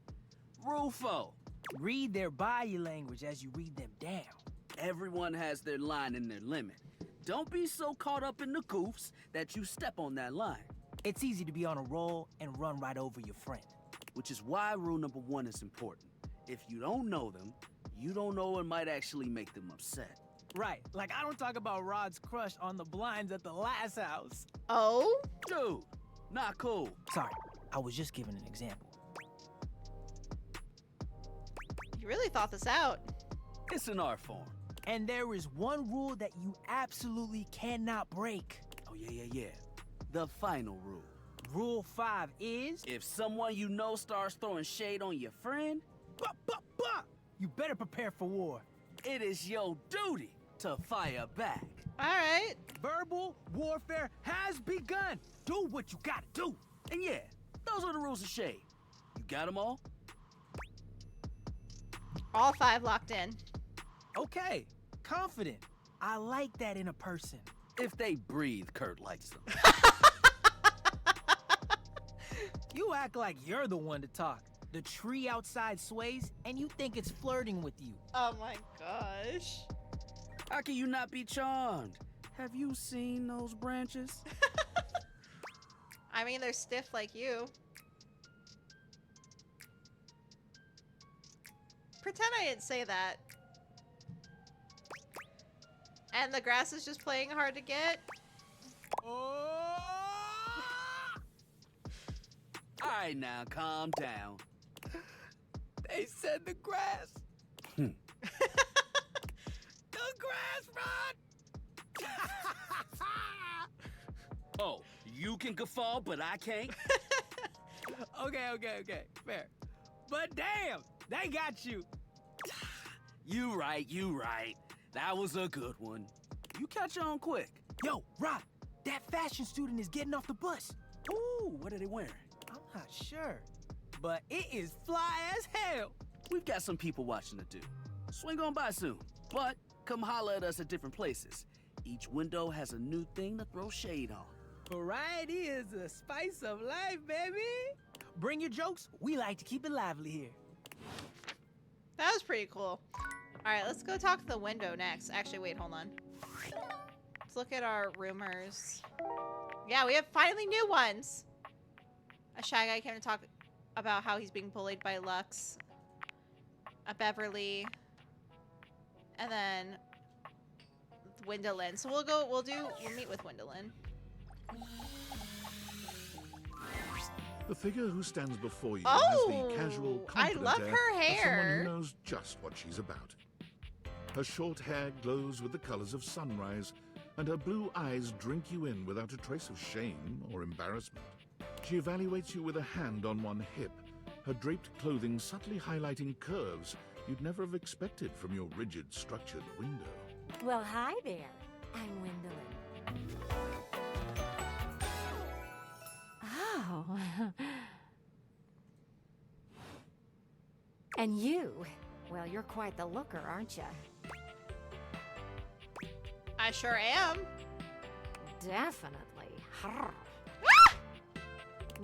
Rule 4. Read their body language as you read them down. Everyone has their line and their limit. Don't be so caught up in the goofs that you step on that line. It's easy to be on a roll and run right over your friend. Which is why rule number 1 is important. If you don't know them, you don't know what might actually make them upset. Right, like I don't talk about Rod's crush on the blinds at the last house. Oh? Dude, not cool. Sorry, I was just giving an example. You really thought this out. It's an art form. And there is one rule that you absolutely cannot break. Oh, yeah. The final rule. Rule 5 is... If someone you know starts throwing shade on your friend... You better prepare for war. It is your duty to fire back. Alright. Verbal warfare has begun. Do what you gotta do. And yeah, those are the rules of shade. You got them all? All 5 locked in. Okay, confident. I like that in a person. If they breathe, Kurt likes them. You act like you're the one to talk. The tree outside sways, and you think it's flirting with you. Oh my gosh. How can you not be charmed? Have you seen those branches? I mean, they're stiff like you. Pretend I didn't say that. And the grass is just playing hard to get. Alright now, calm down. They said the grass. The grass, Rod! Oh, you can guffaw, but I can't? Okay. Fair. But damn, they got you. You right. That was a good one. You catch on quick. Yo, Rod, that fashion student is getting off the bus. Ooh, what are they wearing? I'm not sure, but it is fly as hell. We've got some people watching to do. Swing on by soon, but come holler at us at different places. Each window has a new thing to throw shade on. Variety is the spice of life, baby. Bring your jokes. We like to keep it lively here. That was pretty cool. Alright, let's go talk to the window next. Actually, wait, hold on. Let's look at our rumors. Yeah, we have finally new ones. A Shy Guy came to talk about how he's being bullied by Lux. A Beverly. And then Gwendolyn. So we'll meet with Gwendolyn. The figure who stands before you Oh, has the casual, I confident love air her of hair. someone who knows just what she's about. Her short hair glows with the colors of sunrise, and her blue eyes drink you in without a trace of shame or embarrassment. She evaluates you with a hand on one hip, her draped clothing subtly highlighting curves you'd never have expected from your rigid, structured window. Well, hi there. I'm Gwendolyn. Oh. And you? Well, you're quite the looker, aren't you? I sure am. Definitely.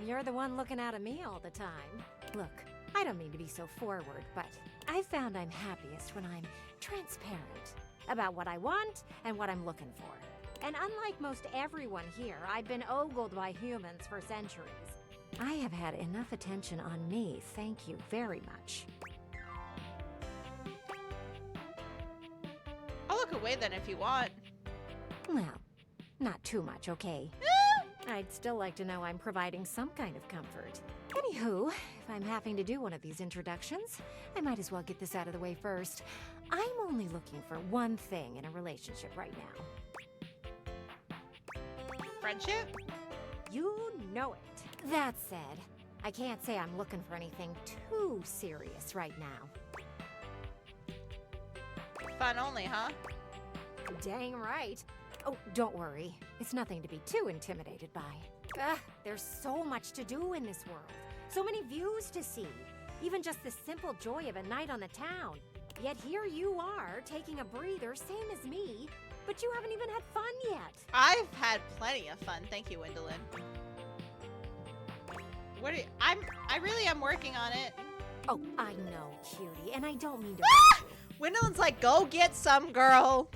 You're the one looking out at me all the time. Look, I don't mean to be so forward, but I found I'm happiest when I'm transparent about what I want and what I'm looking for. And unlike most everyone here, I've been ogled by humans for centuries. I have had enough attention on me, thank you very much. I'll look away then if you want. Well, not too much, okay? I'd still like to know I'm providing some kind of comfort. Anywho, if I'm having to do one of these introductions, I might as well get this out of the way first. I'm only looking for one thing in a relationship right now. Friendship? You know it. That said, I can't say I'm looking for anything too serious right now. Fun only, huh? Dang right. Oh, don't worry. It's nothing to be too intimidated by. There's so much to do in this world. So many views to see. Even just the simple joy of a night on the town. Yet here you are, taking a breather, same as me, but you haven't even had fun yet. I've had plenty of fun. Thank you, Gwendolyn. I really am working on it. Oh, I know, cutie, and I don't mean to... Gwendolyn's like, go get some, girl.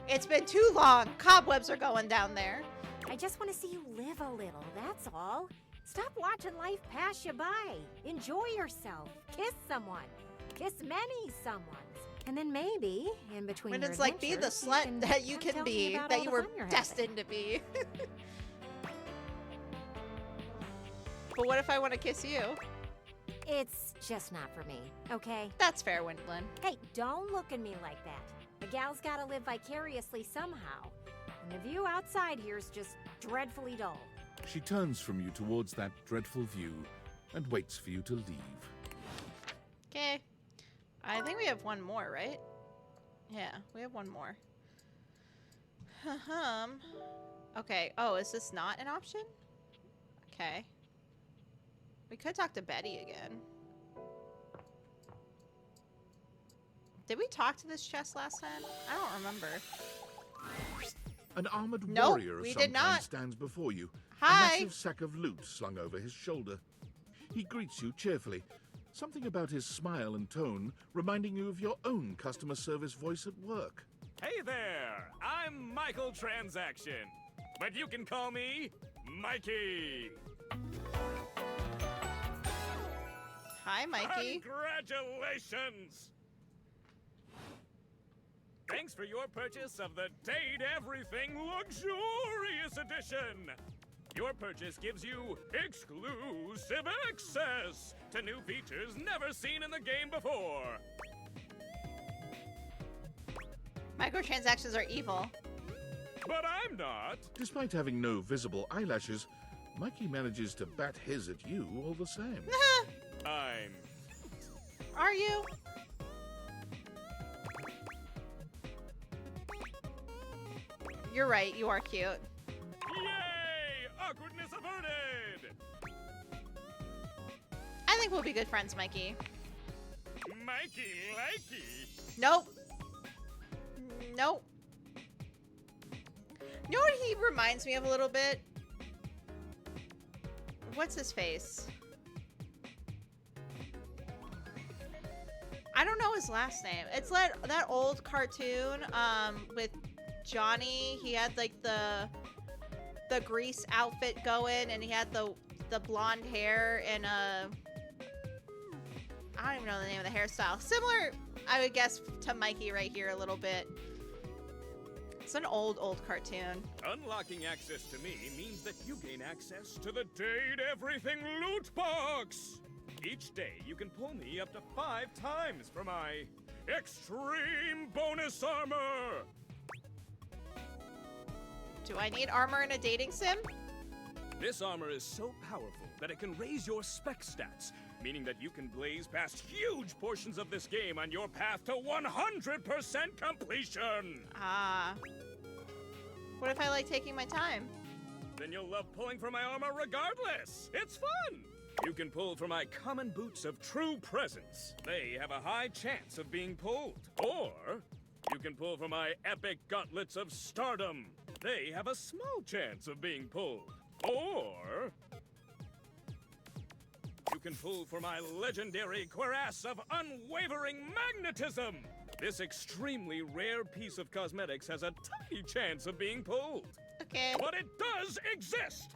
It's been too long. Cobwebs are going down there. I just want to see you live a little, that's all. Stop watching life pass you by. Enjoy yourself. Kiss someone. Kiss many someones. And then maybe, in between When your it's like, be the adventures, slut that you come can tell me be, about that all you the were fun you're destined to be. But what if I want to kiss you? It's just not for me, okay? That's fair, Wendlyn. Hey, don't look at me like that. A gal's gotta live vicariously somehow. And the view outside here is just dreadfully dull. She turns from you towards that dreadful view and waits for you to leave. Okay. I think we have one more, right? Yeah, we have one more. Okay. Oh, is this not an option? Okay. We could talk to Betty again. Did we talk to this chest last time? I don't remember. An armored Nope, warrior of we some did kind not. stands before you. Hi. A massive sack of loot slung over his shoulder. He greets you cheerfully. Something about his smile and tone reminding you of your own customer service voice at work. Hey there! I'm Michael Transaction. But you can call me Mikey. Hi, Mikey. Congratulations! Thanks for your purchase of the Date Everything Luxurious Edition. Your purchase gives you exclusive access to new features never seen in the game before. Microtransactions are evil. But I'm not. Despite having no visible eyelashes, Mikey manages to bat his at you all the same. I'm... Are you? You're right, you are cute. Yay! Awkwardness averted! I think we'll be good friends, Mikey. Mikey likey. Nope. Nope. You know what he reminds me of a little bit? What's his face? I don't know his last name. It's like that old cartoon with Johnny. He had like the grease outfit going, and he had the blonde hair and I don't even know the name of the hairstyle. Similar, I would guess, to Mikey right here a little bit. It's an old cartoon. Unlocking access to me means that you gain access to the Date Everything loot box. Each day, you can pull me up to 5 times for my extreme bonus armor. Do I need armor in a dating sim? This armor is so powerful that it can raise your spec stats, meaning that you can blaze past huge portions of this game on your path to 100% completion. Ah. What if I like taking my time? Then you'll love pulling for my armor regardless. It's fun. You can pull for my common boots of true presence. They have a high chance of being pulled. Or you can pull for my epic gauntlets of stardom. They have a small chance of being pulled. Or you can pull for my legendary cuirass of unwavering magnetism. This extremely rare piece of cosmetics has a tiny chance of being pulled. Okay. But it does exist.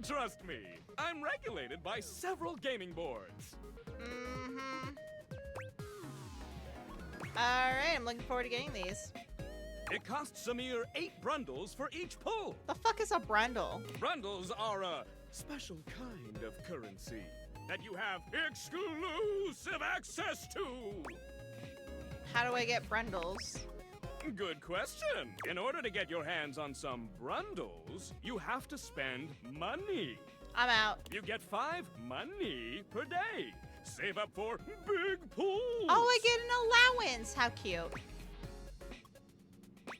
Trust me, I'm regulated by several gaming boards. Mm-hmm. Alright, I'm looking forward to getting these. It costs a mere 8 brundles for each pull. The fuck is a brundle? Brundles are a special kind of currency that you have exclusive access to. How do I get brundles? Good question. In order to get your hands on some brundles, you have to spend money. I'm out. You get 5 money per day. Save up for big pulls. Oh, I get an allowance. How cute.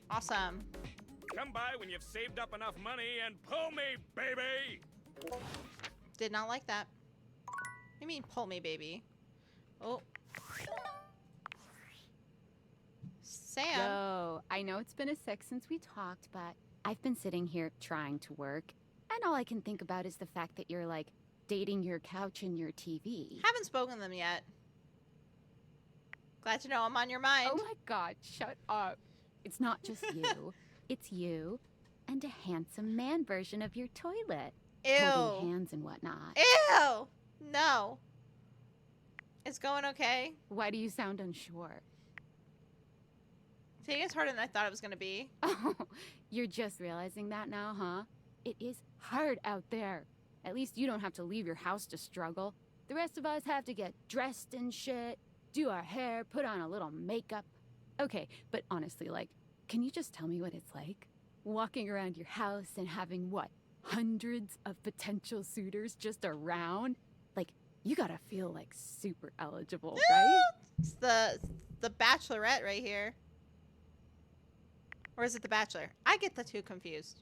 Awesome. Come by when you've saved up enough money and pull me, baby. Did not like that. What do you mean, pull me, baby? Oh. Sam. So, I know it's been a sec since we talked, but I've been sitting here trying to work, and all I can think about is the fact that you're, like, dating your couch and your TV. Haven't spoken to them yet. Glad to know I'm on your mind. Oh my god, shut up. It's not just you. It's you and a handsome man version of your toilet. Ew. Holding hands and whatnot. Ew! No. It's going okay? Why do you sound unsure? Taking it's harder than I thought it was going to be. Oh, you're just realizing that now, huh? It is hard out there. At least you don't have to leave your house to struggle. The rest of us have to get dressed and shit, do our hair, put on a little makeup. Okay, but honestly, like, can you just tell me what it's like? Walking around your house and having, what, hundreds of potential suitors just around? Like, you gotta feel, like, super eligible, right? It's the Bachelorette right here. Or is it the Bachelor? I get the two confused.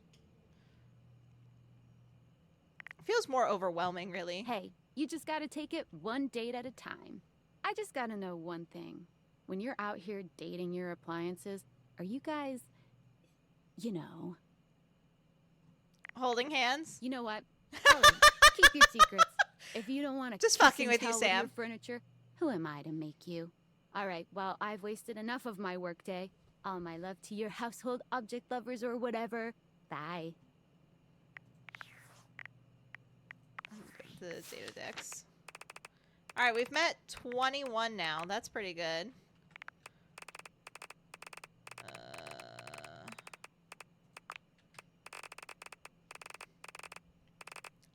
Feels more overwhelming, really. Hey, you just gotta take it one date at a time. I just gotta know one thing. When you're out here dating your appliances, are you guys, you know... Holding hands? You know what? Ellie, keep your secrets. If you don't want to just fucking with you, Sam. Your furniture, who am I to make you? All right, well, I've wasted enough of my workday. All my love to your household object lovers or whatever. Bye. The data decks. All right, we've met 21 now. That's pretty good.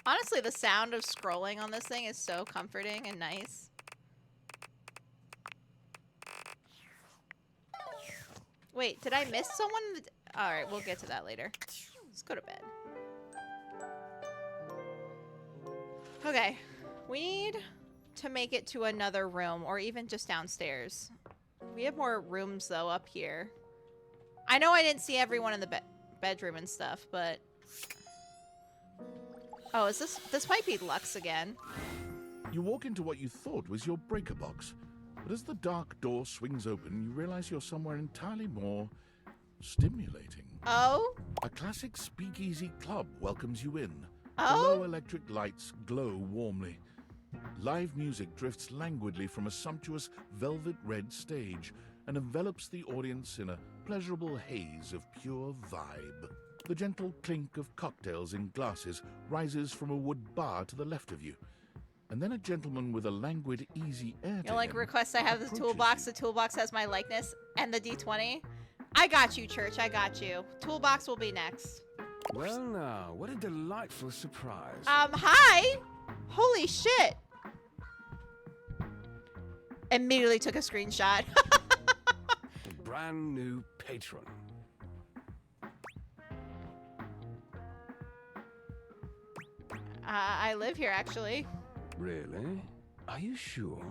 Honestly, the sound of scrolling on this thing is so comforting and nice. Wait, did I miss someone? All right, we'll get to that later. Let's go to bed. Okay, we need to make it to another room or even just downstairs. We have more rooms though up here. I know I didn't see everyone in the bedroom and stuff, but... Oh, is this might be Lux again. You walk into what you thought was your breaker box, but as the dark door swings open, you realize you're somewhere entirely more stimulating. Oh? A classic speakeasy club welcomes you in. Oh? The low electric lights glow warmly. Live music drifts languidly from a sumptuous velvet red stage and envelops the audience in a pleasurable haze of pure vibe. The gentle clink of cocktails in glasses rises from a wood bar to the left of you. And then a gentleman with a languid, easy air You'll like request I have the toolbox. The toolbox has my likeness and the D20. I got you, Church. I got you. Toolbox will be next. Well now, what a delightful surprise. Hi! Holy shit! Immediately took a screenshot. A brand new patron. I live here, actually. Really? Are you sure?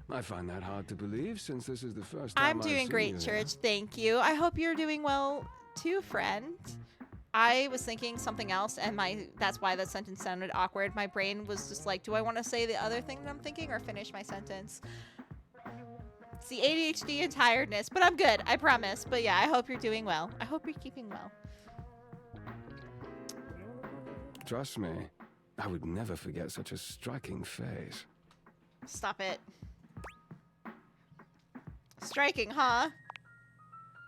I find that hard to believe since this is the first time I'm I've doing seen great, you Church. Thank you. I hope you're doing well too, friend. I was thinking something else, and that's why that sentence sounded awkward. My brain was just like, do I want to say the other thing that I'm thinking or finish my sentence? It's the ADHD and tiredness, but I'm good. I promise. But yeah, I hope you're doing well. I hope you're keeping well. Trust me, I would never forget such a striking face. Stop it. Striking, huh?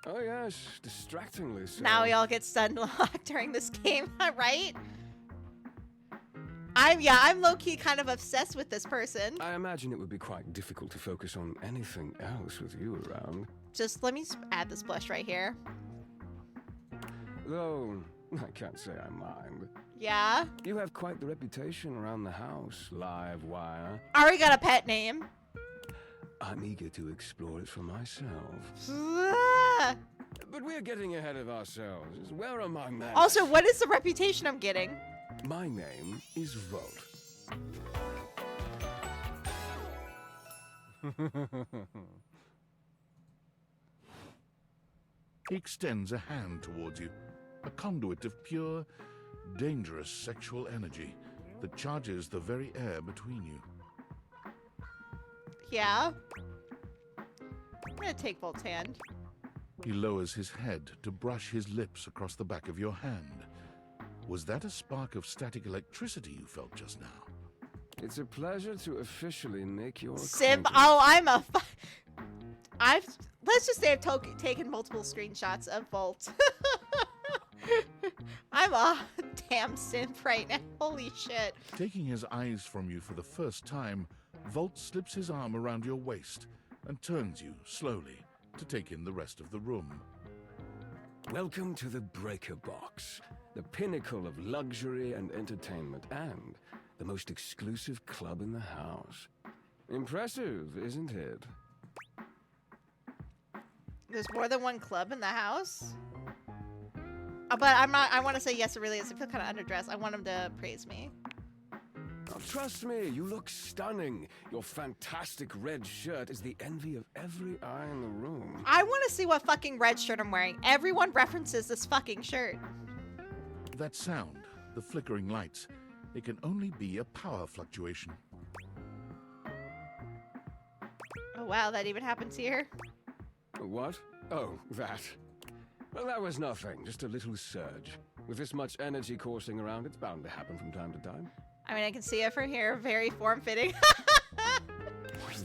Oh yes, distractingly so. Now we all get stun locked during this game, right? I'm low-key kind of obsessed with this person. I imagine it would be quite difficult to focus on anything else with you around. Just let me add this blush right here. Though, I can't say I mind. Yeah? You have quite the reputation around the house, live wire. Already got a pet name. I'm eager to explore it for myself. Ah. But we're getting ahead of ourselves. Where are my manners? Also, what is the reputation I'm getting? My name is Volt. He extends a hand towards you, a conduit of pure, dangerous sexual energy that charges the very air between you. Yeah? I'm gonna take Volt's hand. He lowers his head to brush his lips across the back of your hand. Was that a spark of static electricity you felt just now? It's a pleasure to officially make your Simp. acquaintance. Oh, let's just say I've taken multiple screenshots of Volt. I'm a damn simp right now. Holy shit. Taking his eyes from you for the first time, Volt slips his arm around your waist and turns you slowly to take in the rest of the room. Welcome to the Breaker Box, the pinnacle of luxury and entertainment, and The most exclusive club in the house. Impressive, isn't it? There's more than one club in the house? But I'm not, I want to say yes, it really is. I feel kind of underdressed. I want him to praise me. Oh, trust me, you look stunning. Your fantastic red shirt is the envy of every eye in the room. I want to see what fucking red shirt I'm wearing. Everyone references this fucking shirt. That sound, the flickering lights, it can only be a power fluctuation. Oh wow, that even happens here? What? Oh, that. Well, that was nothing, just a little surge. With this much energy coursing around, it's bound to happen from time to time. I mean, I can see it from here. Very form-fitting.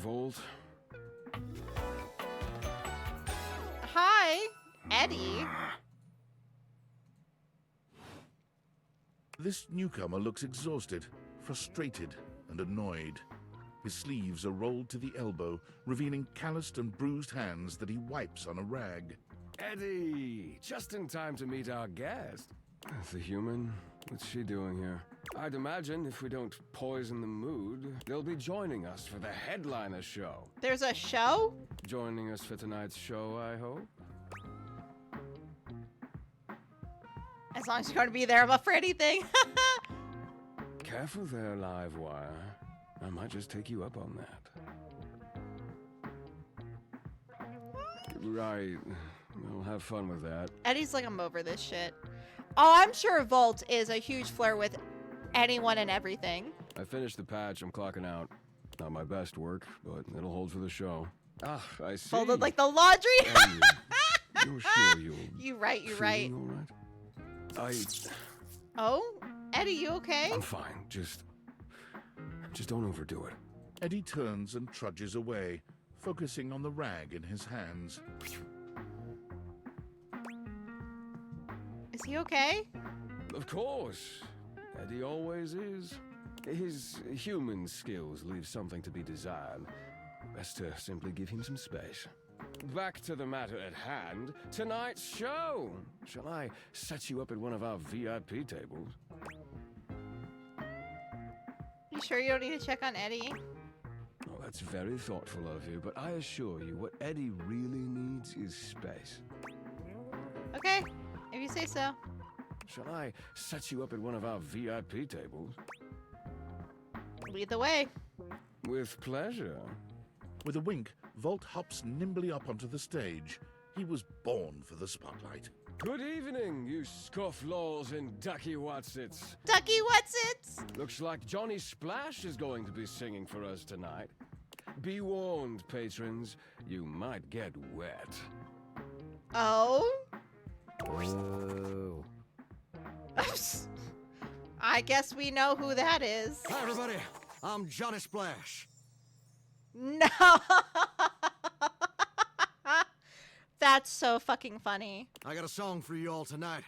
Vault. Hi, Eddie. This newcomer looks exhausted, frustrated, and annoyed. His sleeves are rolled to the elbow, revealing calloused and bruised hands that he wipes on a rag. Eddie! Just in time to meet our guest. The human? What's she doing here? I'd imagine if we don't poison the mood, they'll be joining us for the headliner show. There's a show? Joining us for tonight's show, I hope. As long as you're going to be there, I'm up for anything. Careful there, Livewire. I might just take you up on that. Right. We'll have fun with that. Eddie's like, I'm over this shit. Oh, I'm sure Volt is a huge flirt with anyone and everything. I finished the patch. I'm clocking out. Not my best work, but it'll hold for the show. Ah, I see. Folded like the laundry. You're sure you'll... You're right, you're right. All right? Oh, Eddie, you okay? I'm fine. Just don't overdo it. Eddie turns and trudges away, focusing on the rag in his hands. Is he okay? Of course. Eddie always is. His human skills leave something to be desired. Best to simply give him some space. Back to the matter at hand. Tonight's show. Shall I set you up at one of our VIP tables? You sure you don't need to check on Eddie? Oh, that's very thoughtful of you, but I assure you, what Eddie really needs is space. Okay, if you say so. Shall I set you up at one of our VIP tables? Lead the way. With pleasure. With a wink, Volt hops nimbly up onto the stage. He was born for the spotlight. Good evening, you scofflaws and ducky whatsits. Ducky whatsits? Looks like Johnny Splash is going to be singing for us tonight. Be warned, patrons, you might get wet. Oh? Whoa. I guess we know who that is. Hi, everybody. I'm Johnny Splash. No. That's so fucking funny. I got a song for you all tonight.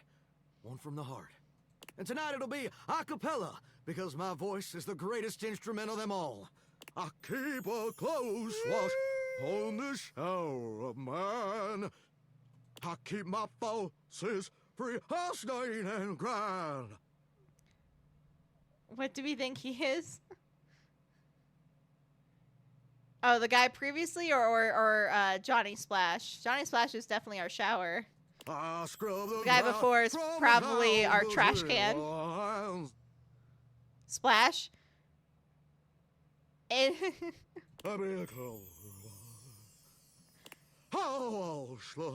One from the heart. And tonight it'll be a cappella, because my voice is the greatest instrument of them all. I keep a close watch on this hour of mine. I keep my forces free of stain and grind. What do we think he is? Oh, the guy previously or Johnny Splash? Johnny Splash is definitely our shower. The guy before is probably our trash can. Splash. And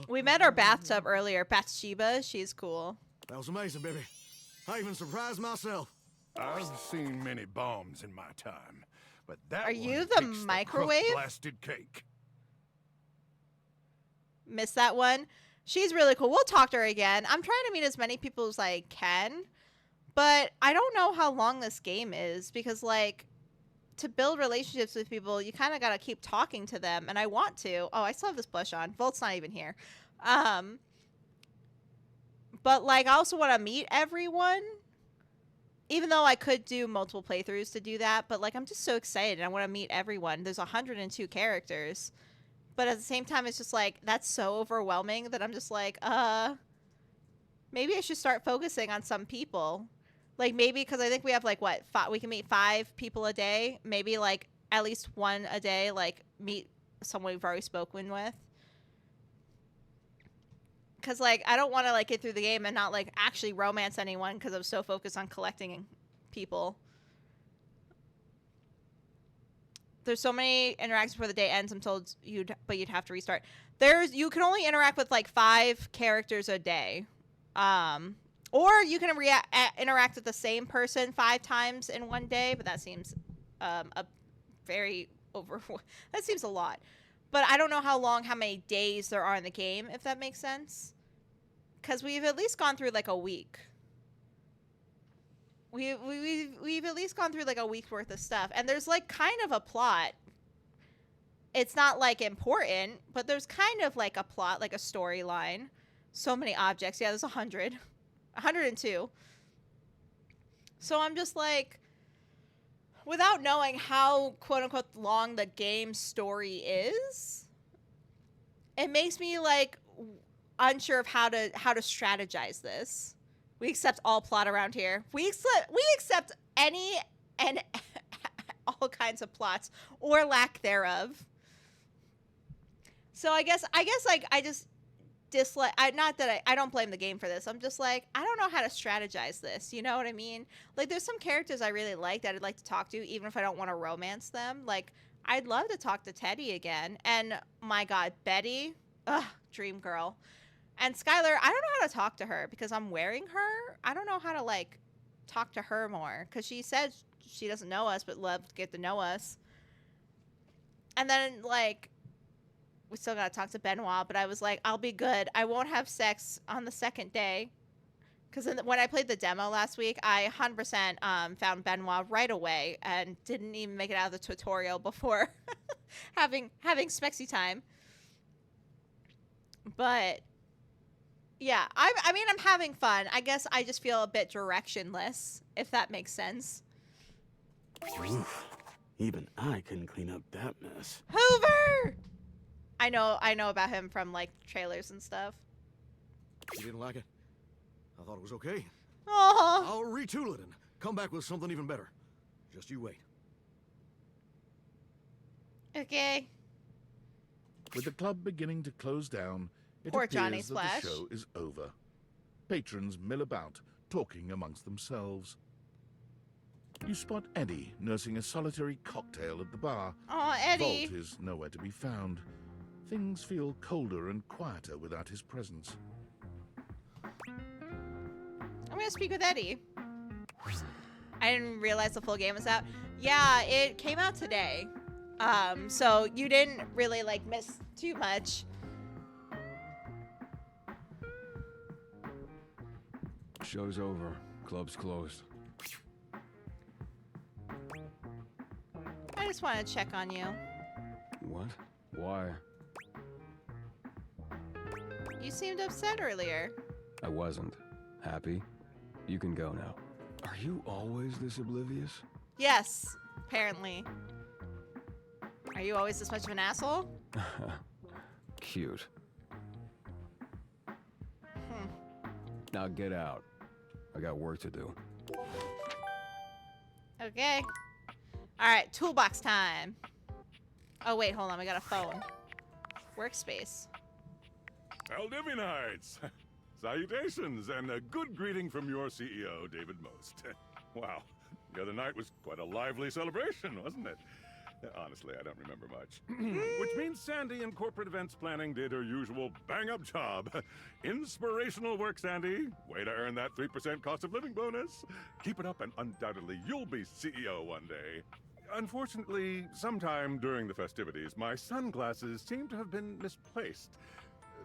we met our bathtub earlier. Bathsheba, she's cool. That was amazing, baby. I even surprised myself. I've seen many bombs in my time, but that Are you one the takes microwave? The blasted cake. Missed that one. She's really cool. We'll talk to her again. I'm trying to meet as many people as I can, but I don't know how long this game is because, like, to build relationships with people, you kind of got to keep talking to them, and I want to. Oh, I still have this blush on. Volt's not even here. But, like, I also want to meet everyone, even though I could do multiple playthroughs to do that, but, like, I'm just so excited. I want to meet everyone. There's 102 characters. But at the same time, it's just like, that's so overwhelming that I'm just like, maybe I should start focusing on some people. Like maybe because I think we have like what we can meet 5 people a day. Maybe like at least 1 a day. Like meet someone we've already spoken with. Because like I don't want to like get through the game and not like actually romance anyone because I'm so focused on collecting people. There's so many interactions before the day ends. I'm told you'd have to restart. You can only interact with like 5 characters a day. Or you can interact with the same person 5 times in one day, but that seems that seems a lot. But I don't know how many days there are in the game, if that makes sense. Because we've at least gone through like a week. We've at least gone through like a week's worth of stuff, and there's like kind of a plot. It's not like important, but there's kind of like a plot, like a storyline. So many objects. Yeah, there's 102. So I'm just like, without knowing how quote unquote long the game story is, it makes me like unsure of how to strategize this. We accept all plot around here. We accept any and all kinds of plots or lack thereof. So I guess like I just dislike. Not that I don't blame the game for this. I'm just like, I don't know how to strategize this. You know what I mean? Like there's some characters I really like that I'd like to talk to, even if I don't want to romance them. Like I'd love to talk to Teddy again. And my God, Betty, dream girl. And Skylar, I don't know how to talk to her because I'm wearing her. I don't know how to like talk to her more because she said she doesn't know us but love to get to know us. And then like we still gotta talk to Benoit, but I was like, I'll be good. I won't have sex on the second day. Because when I played the demo last week, I 100% found Benoit right away and didn't even make it out of the tutorial before having spexy time. But yeah, I mean, I'm having fun. I guess I just feel a bit directionless, if that makes sense. Oof. Even I couldn't clean up that mess. Hoover! I know about him from like trailers and stuff. You didn't like it? I thought it was okay. Aww. I'll retool it and come back with something even better. Just you wait. Okay. With the club beginning to close down, it Poor appears Johnny that Splash. the show is over. Patrons mill about, talking amongst themselves. You spot Eddie nursing a solitary cocktail at the bar. Aw, Eddie. Volt is nowhere to be found. Things feel colder and quieter without his presence. I'm gonna speak with Eddie. I didn't realize the full game was out. Yeah, it came out today. So you didn't really like miss too much. Show's over. Club's closed. I just want to check on you. What? Why? You seemed upset earlier. I wasn't. Happy? You can go now. Are you always this oblivious? Yes, apparently. Are you always this much of an asshole? Cute. Now get out. I got work to do. Okay. Alright, toolbox time. Oh, wait, hold on. We got a phone. Workspace. Valdivianites! Salutations, and a good greeting from your CEO, David Most. Wow, the other night was quite a lively celebration, wasn't it? Honestly, I don't remember much. Which means Sandy in corporate events planning did her usual bang-up job. Inspirational work, Sandy. Way to earn that 3% cost of living bonus. Keep it up and undoubtedly you'll be CEO one day. Unfortunately, sometime during the festivities, my sunglasses seem to have been misplaced.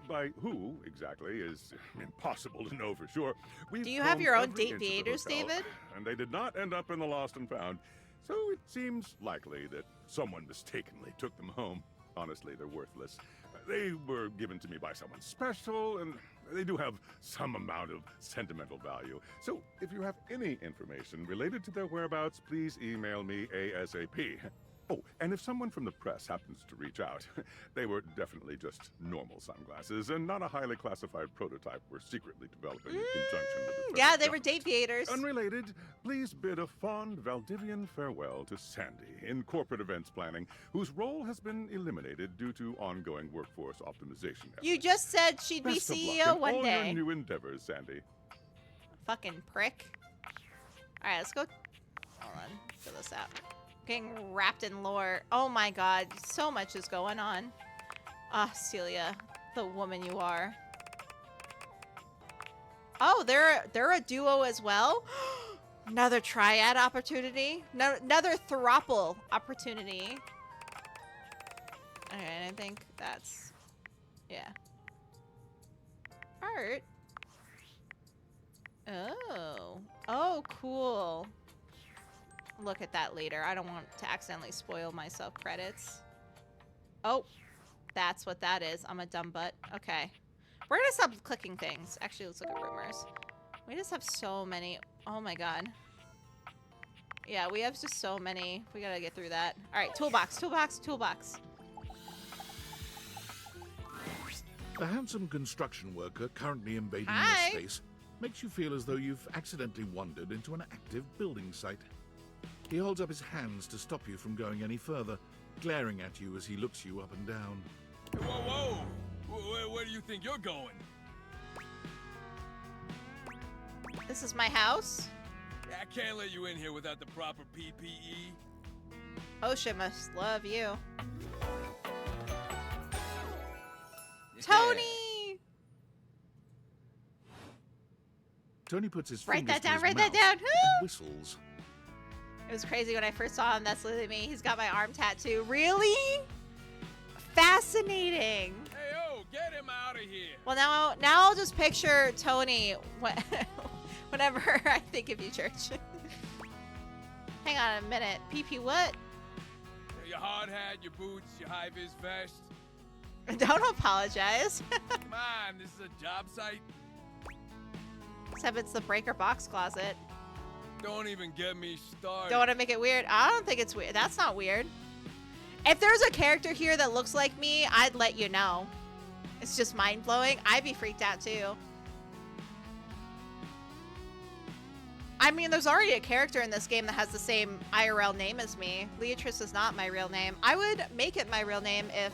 By who, exactly, is impossible to know for sure. Do you have your own date theaters, David? And they did not end up in the lost and found. So it seems likely that someone mistakenly took them home. Honestly, they're worthless. They were given to me by someone special, and they do have some amount of sentimental value. So if you have any information related to their whereabouts, please email me ASAP. Oh, and if someone from the press happens to reach out, they were definitely just normal sunglasses and not a highly classified prototype we're secretly developing in conjunction with the Yeah, federal they were date theaters. Unrelated, please bid a fond Valdivian farewell to Sandy in corporate events planning, whose role has been eliminated due to ongoing workforce optimization efforts. You just said she'd be Best of luck CEO in one all day. your new endeavors, Sandy. Fucking prick. All right, let's go. Hold on, fill this out. Getting wrapped in lore. Oh my god, so much is going on. Ah, Celia, the woman you are. Oh, they're a duo as well. Another triad opportunity. No, another throuple opportunity. Okay, I think that's yeah. Art. Oh. Oh, cool. Look at that later. I don't want to accidentally spoil myself credits. Oh, that's what that is. I'm a dumb butt. Okay. We're gonna stop clicking things. Actually, let's look at rumors. We just have so many. Oh my god. Yeah, we have just so many. We gotta get through that. All right, toolbox, toolbox, toolbox. A handsome construction worker currently invading Hi. your space makes you feel as though you've accidentally wandered into an active building site. He holds up his hands to stop you from going any further, glaring at you as he looks you up and down. Whoa, whoa! Where do you think you're going? This is my house. I can't let you in here without the proper PPE. OSHA must love you. Tony! Tony puts his Write fingers that to down, his write that mouth down. and whistles. It was crazy when I first saw him. That's literally me. He's got my arm tattoo. Really? Fascinating. Hey, yo, get him out of here. Well, now I'll just picture Tony whenever I think of you, Church. Hang on a minute. PP what? Your hard hat, your boots, your high-vis vest. Don't apologize. Come on, this is a job site. Except it's the breaker box closet. Don't even get me started. Don't want to make it weird. I don't think it's weird. That's not weird. If there's a character here that looks like me, I'd let you know. It's just mind-blowing. I'd be freaked out too. I mean, there's already a character in this game that has the same IRL name as me. Leatrice is not my real name. I would make it my real name if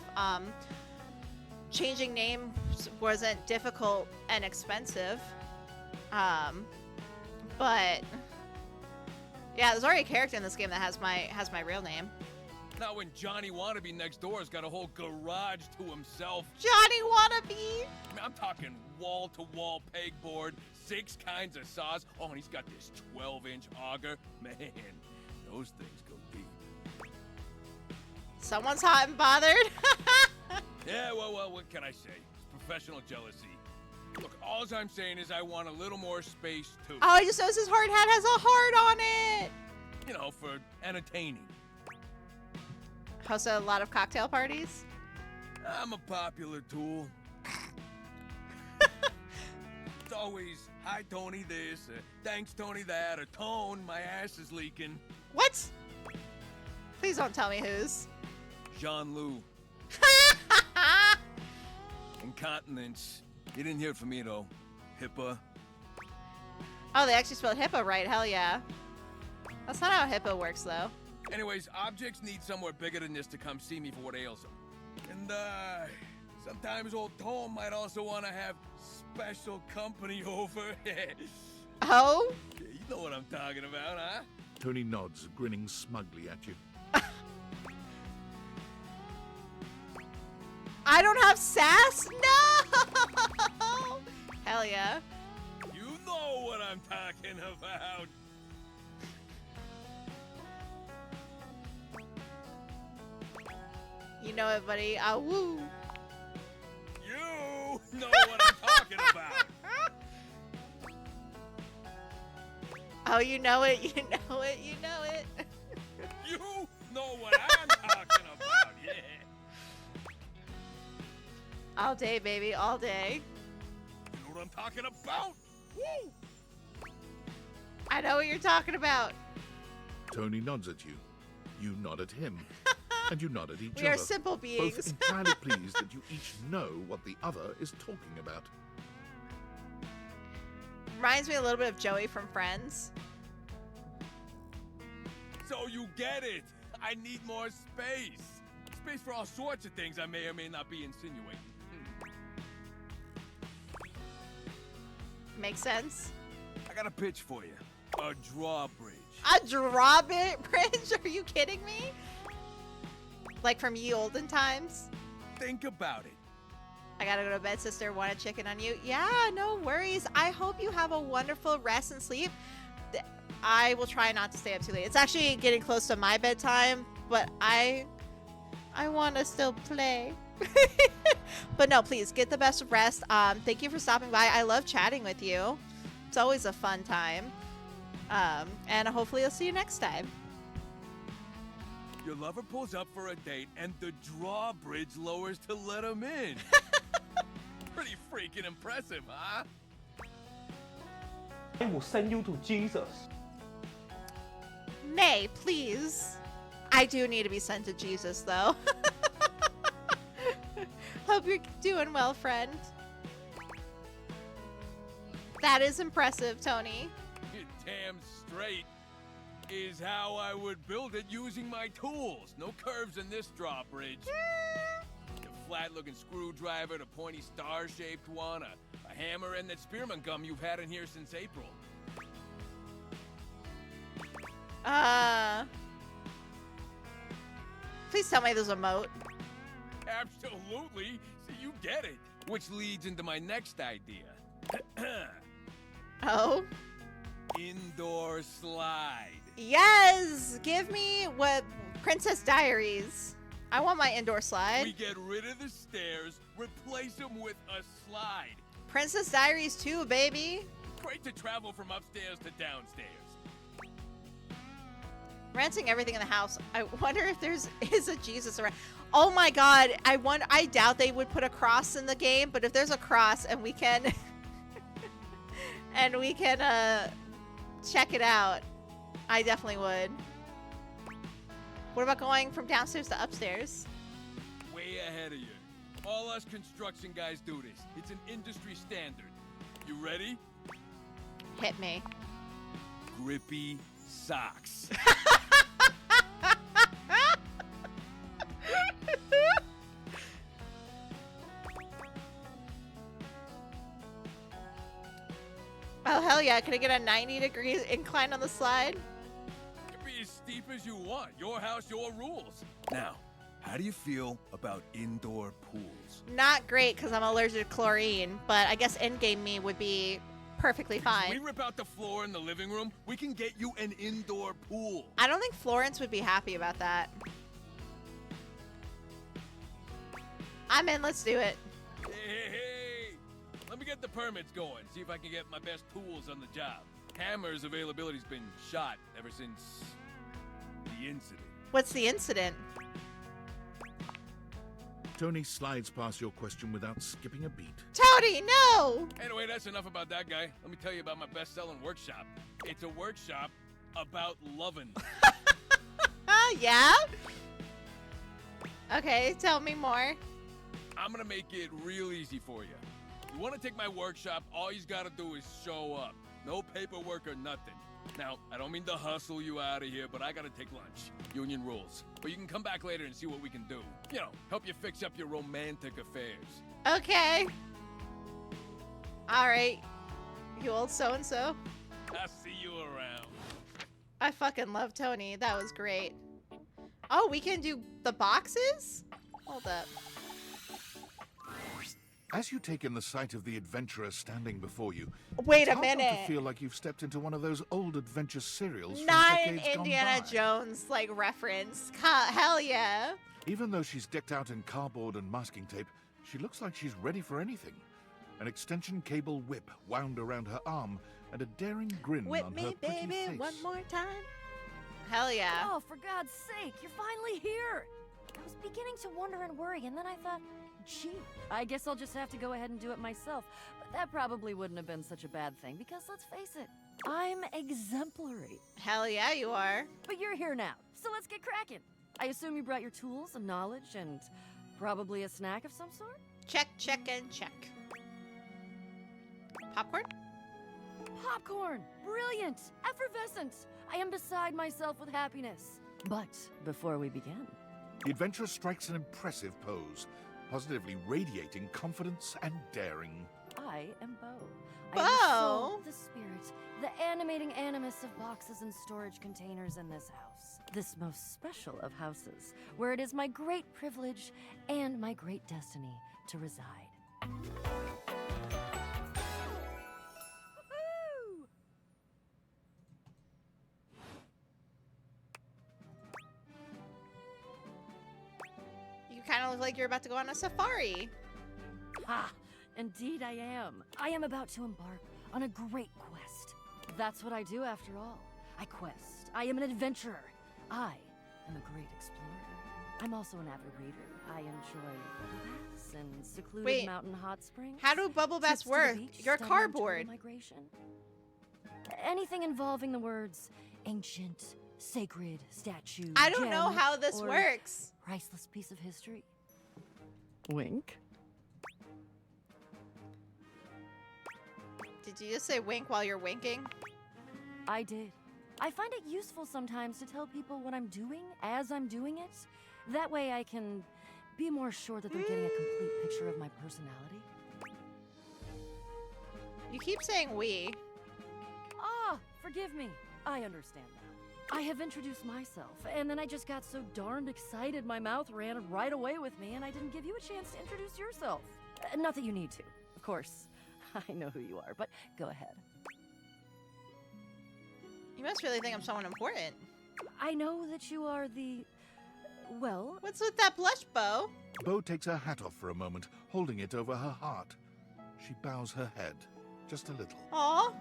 changing names wasn't difficult and expensive. But yeah, there's already a character in this game that has my real name. Not when Johnny Wannabe next door has got a whole garage to himself. Johnny Wannabe! I mean, I'm talking wall-to-wall pegboard, 6 kinds of saws. Oh, and he's got this 12-inch auger. Man, those things go deep. Someone's hot and bothered. Yeah, well, what can I say? It's professional jealousy. Look, all I'm saying is I want a little more space, too. Oh, I just noticed his hard hat has a heart on it. You know, for entertaining. Host a lot of cocktail parties. I'm a popular tool. It's always, hi, Tony, this, thanks, Tony, that, or Tone, my ass is leaking. What? Please don't tell me whose. Jean-Lou. Incontinence. You didn't hear it from me, though. HIPAA. Oh, they actually spelled HIPAA right. Hell yeah. That's not how HIPAA works, though. Anyways, objects need somewhere bigger than this to come see me for what ails them. And, sometimes old Tom might also want to have special company over. Oh? Yeah, you know what I'm talking about, huh? Tony nods, grinning smugly at you. I don't have sass? No! Hell yeah. You know what I'm talking about. You know it, buddy. Ah, woo. You know what I'm talking about. Oh, you know it, you know it, you know it. You know what I'm talking about, yeah. All day, baby, all day. You know what I'm talking about? Woo! I know what you're talking about. Tony nods at you. You nod at him, and you nod at each We other. are simple beings. Both entirely pleased that you each know what the other is talking about. Reminds me a little bit of Joey from Friends. So you get it. I need more space. Space for all sorts of things I may or may not be insinuating. Makes sense. I got a pitch for you. A drawbridge. A drawbridge? Are you kidding me? Like from ye olden times? Think about it. I gotta go to bed, sister. Want a chicken on you? Yeah, no worries. I hope you have a wonderful rest and sleep. I will try not to stay up too late. It's actually getting close to my bedtime, but I want to still play. But no, please get the best of rest. Thank you for stopping by. I love chatting with you. It's always a fun time. And hopefully I'll see you next time. Your lover pulls up for a date and the drawbridge lowers to let him in. Pretty freaking impressive, huh? I will send you to Jesus. Nay, please. I do need to be sent to Jesus, though. Hope you're doing well, friend. That is impressive, Tony. Damn straight is how I would build it using my tools. No curves in this drawbridge. The flat-looking screwdriver, the pointy star-shaped one, a hammer, and that spearmint gum you've had in here since April. Please tell me there's a moat. Absolutely. So you get it. Which leads into my next idea. Oh? Indoor slide. Yes! Give me what Princess Diaries. I want my indoor slide. We get rid of the stairs, replace them with a slide. Princess Diaries 2, baby. Great to travel from upstairs to downstairs. Renting everything in the house. I wonder if is a Jesus around. Oh my god, I doubt they would put a cross in the game, but if there's a cross and we can check it out, I definitely would. What about going from downstairs to upstairs? Way ahead of you. All us construction guys do this. It's an industry standard. You ready? Hit me. Grippy socks. Oh, hell yeah. Can I get a 90-degree incline on the slide? It can be as steep as you want. Your house, your rules. Now, how do you feel about indoor pools? Not great because I'm allergic to chlorine, but I guess endgame me would be perfectly fine. If we rip out the floor in the living room, we can get you an indoor pool. I don't think Florence would be happy about that. I'm in. Let's do it. Hey. Let me get the permits going, see if I can get my best tools on the job. Hammer's availability's been shot ever since the incident. What's the incident? Tony slides past your question without skipping a beat. Tony, no! Anyway, that's enough about that guy. Let me tell you about my best-selling workshop. It's a workshop about loving. Yeah? Okay, tell me more. I'm gonna make it real easy for you. You want to take my workshop, all you gotta do is show up. No paperwork or nothing. Now, I don't mean to hustle you out of here, but I gotta take lunch. Union rules. But you can come back later and see what we can do. You know, help you fix up your romantic affairs. Okay. All right. You old so-and-so. I'll see you around. I fucking love Tony. That was great. Oh, we can do the boxes? Hold up. As you take in the sight of the adventurer standing before you, Wait it's a hard not minute. to feel like you've stepped into one of those old adventure serials from Not an decades gone Indiana by. Jones like reference. Hell yeah. Even though she's decked out in cardboard and masking tape, she looks like she's ready for anything. An extension cable whip wound around her arm and a daring grin Whip on me, her pretty baby, face. one more time. Hell yeah. Oh, for God's sake, you're finally here! I was beginning to wonder and worry, and then I thought, Gee, I guess I'll just have to go ahead and do it myself. But that probably wouldn't have been such a bad thing, because let's face it, I'm exemplary. Hell yeah, you are. But you're here now, so let's get cracking. I assume you brought your tools and knowledge and probably a snack of some sort? Check, check, and check. Popcorn? Popcorn! Brilliant! Effervescent! I am beside myself with happiness. But before we begin... The adventurer strikes an impressive pose, positively radiating confidence and daring. I am Bo. Bo? I am the soul, the spirit, the animating animus of boxes and storage containers in this house. This most special of houses, where it is my great privilege and my great destiny to reside. You kind of look like you're about to go on a safari. Ha! Indeed I am. I am about to embark on a great quest. That's what I do after all. I quest. I am an adventurer. I am a great explorer. I'm also an avid reader. I enjoy bubble baths and secluded mountain hot springs. How do bubble baths work? You're cardboard. Migration. Anything involving the words ancient, sacred, statue, I don't know gem, how this or works. Priceless piece of history. Wink. Did you just say wink while you're winking? I did. I find it useful sometimes to tell people what I'm doing as I'm doing it. That way I can be more sure that they're getting a complete picture of my personality. You keep saying we. Ah, forgive me. I understand now. I have introduced myself, and then I just got so darned excited my mouth ran right away with me, and I didn't give you a chance to introduce yourself. Not that you need to, of course. I know who you are, but go ahead. You must really think I'm someone important. I know that you are the... well... What's with that blush, Bo? Bo takes her hat off for a moment, holding it over her heart. She bows her head, just a little. Aw.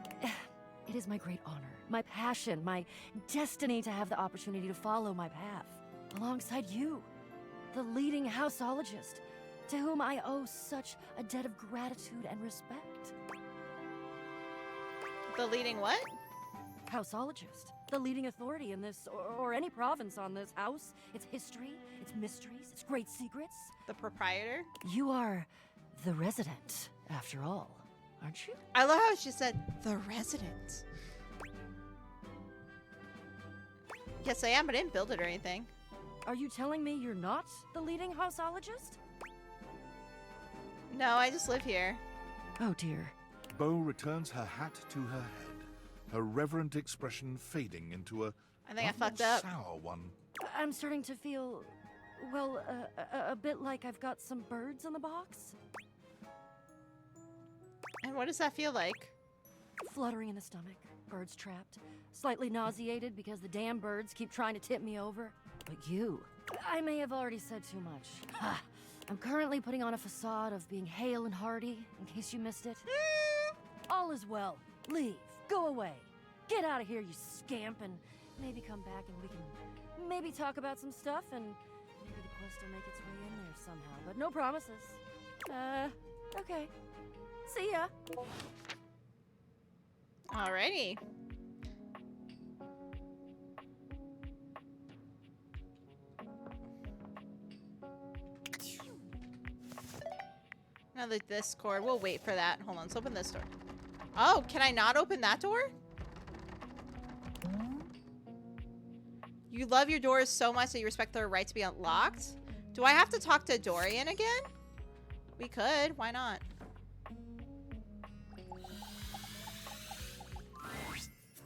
It is my great honor, my passion, my destiny to have the opportunity to follow my path, alongside you, the leading houseologist, to whom I owe such a debt of gratitude and respect. The leading what? Houseologist. The leading authority in this, or any province on this house, its history, its mysteries, its great secrets. The proprietor? You are the resident, after all, aren't you? I love how she said, the resident. Yes, I am, but I didn't build it or anything. Are you telling me you're not the leading houseologist? No, I just live here. Oh, dear. Bo returns her hat to her head, her reverent expression fading into a I think I fucked up. Sour one. I'm starting to feel, well, a bit like I've got some birds in the box. And what does that feel like? Fluttering in the stomach, birds trapped, slightly nauseated because the damn birds keep trying to tip me over. But you, I may have already said too much. I'm currently putting on a facade of being hale and hearty, in case you missed it. All is well. Leave. Go away. Get out of here, you scamp, and maybe come back and we can maybe talk about some stuff, and maybe the quest will make its way in there somehow. But no promises. Okay. See ya. Alrighty. Now that this cord, we'll wait for that. Hold on, let's open this door. Oh, can I not open that door? You love your doors so much that you respect their right to be unlocked? Do I have to talk to Dorian again? We could, why not?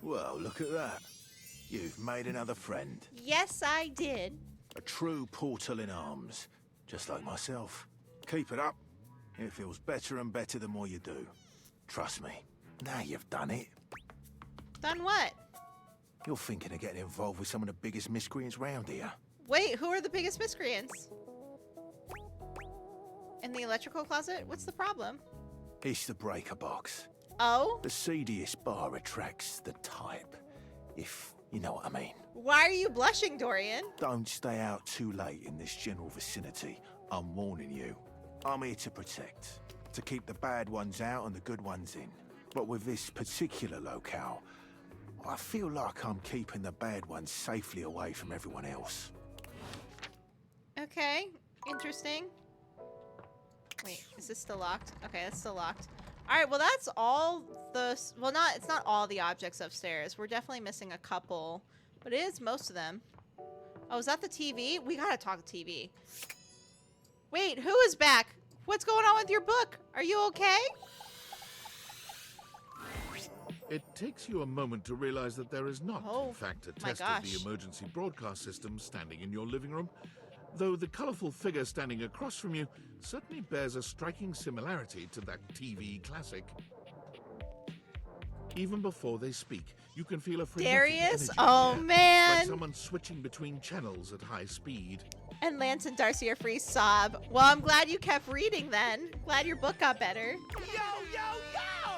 Well, look at that. You've made another friend. Yes, I did. A true portal in arms, just like myself. Keep it up. It feels better and better the more you do. Trust me, now you've done it. Done what? You're thinking of getting involved with some of the biggest miscreants round here. Wait, who are the biggest miscreants? In the electrical closet? What's the problem? It's the breaker box. Oh? The seediest bar attracts the type, if you know what I mean. Why are you blushing, Dorian? Don't stay out too late in this general vicinity. I'm warning you. I'm here to protect, to keep the bad ones out and the good ones in. But with this particular locale, I feel like I'm keeping the bad ones safely away from everyone else. Okay, interesting. Wait, is this still locked? Okay, that's still locked. Alright, well that's all the... Well, it's not all the objects upstairs. We're definitely missing a couple. But it is most of them. Oh, is that the TV? We gotta talk TV. Wait, who is back? What's going on with your book? Are you okay? It takes you a moment to realize that there is not, in fact, a test of the emergency broadcast system standing in your living room, though the colourful figure standing across from you certainly bears a striking similarity to that TV classic. Even before they speak, you can feel a frenetic Darius? energy Oh, in the air, man. like someone switching between channels at high speed. And Lance and Darcy are free sob. Well, I'm glad you kept reading then. Glad your book got better. Yo, yo, yo!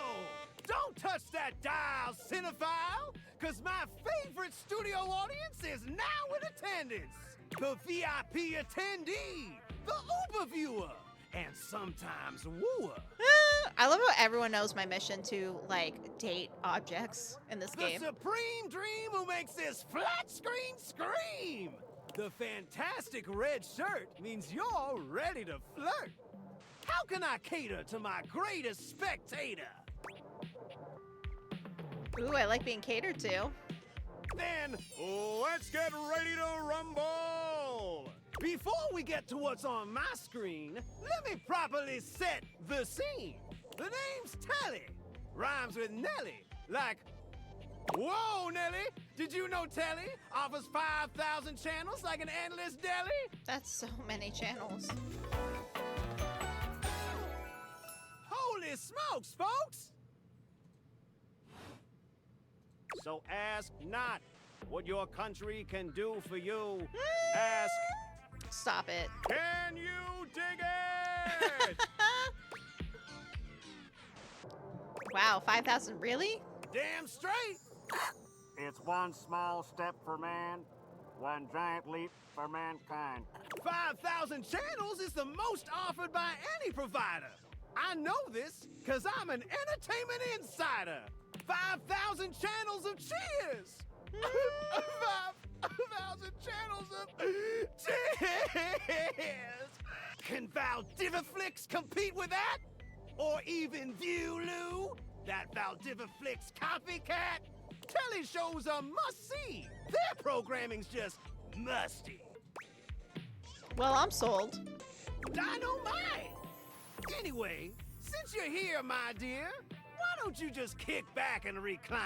Don't touch that dial, cinephile! Cause my favorite studio audience is now in attendance! The VIP attendee! The Uber viewer! And sometimes wooer! I love how everyone knows my mission to, like, date objects in this game. The supreme dream who makes this flat screen scream! The fantastic red shirt means you're ready to flirt! How can I cater to my greatest spectator? Ooh, I like being catered to. Then, let's get ready to rumble! Before we get to what's on my screen, let me properly set the scene. The name's Telly. Rhymes with Nelly. Like, whoa, Nelly! Did you know Telly offers 5,000 channels like an endless deli? That's so many channels. Holy smokes, folks! So ask not what your country can do for you. Ask, stop it. Can you dig it? Wow, 5,000, really? Damn straight! It's one small step for man, one giant leap for mankind. 5,000 channels is the most offered by any provider. I know this because I'm an entertainment insider. 5,000 channels of cheers! 5,000 channels of cheers! Can Valdiviflix compete with that? Or even Viewloo? That Valdiviflix copycat? Telly shows are must-see. Their programming's just musty. Well, I'm sold. Dynamite! Anyway, since you're here, my dear, why don't you just kick back and recline?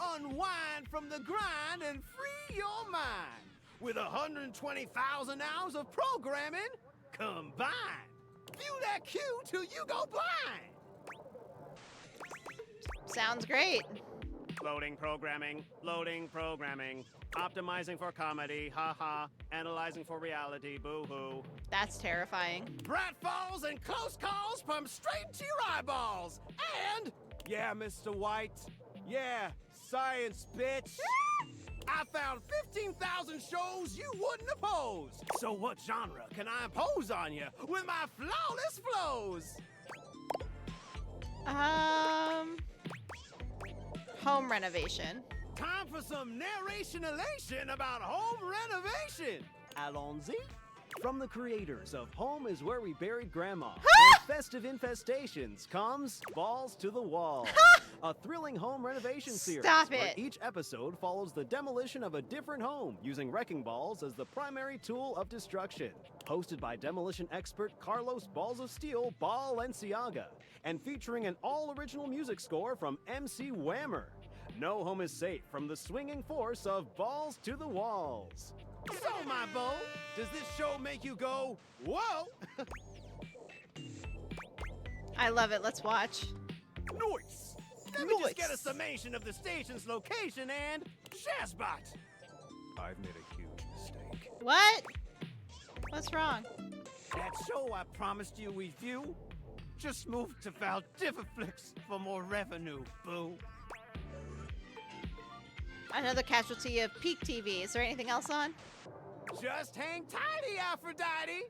Unwind from the grind and free your mind with 120,000 hours of programming combined. View that cue till you go blind. Sounds great. Loading programming, optimizing for comedy, haha, analyzing for reality, boo-hoo. That's terrifying. Pratfalls and close calls from straight to your eyeballs. And, yeah, Mr. White, yeah, science, bitch. I found 15,000 shows you wouldn't oppose. So what genre can I impose on you with my flawless flows? Home renovation. Time for some narration elation about home renovation. Allons-y. From the creators of Home is Where We Buried Grandma and Festive Infestations comes Balls to the Wall, a thrilling home renovation series where each episode follows the demolition of a different home using wrecking balls as the primary tool of destruction. Hosted by demolition expert Carlos Balls of Steel Balenciaga and featuring an all-original music score from MC Whammer. No home is safe from the swinging force of Balls to the Walls. So, my beau, does this show make you go, whoa? I love it. Let's watch. Nice. Let me just get a summation of the station's location and Shazbot. I've made a huge mistake. What? What's wrong? That show I promised you we'd view just moved to Valdiviflix for more revenue, boo. Another casualty of peak TV. Is there anything else on? Just hang tighty, Aphrodite.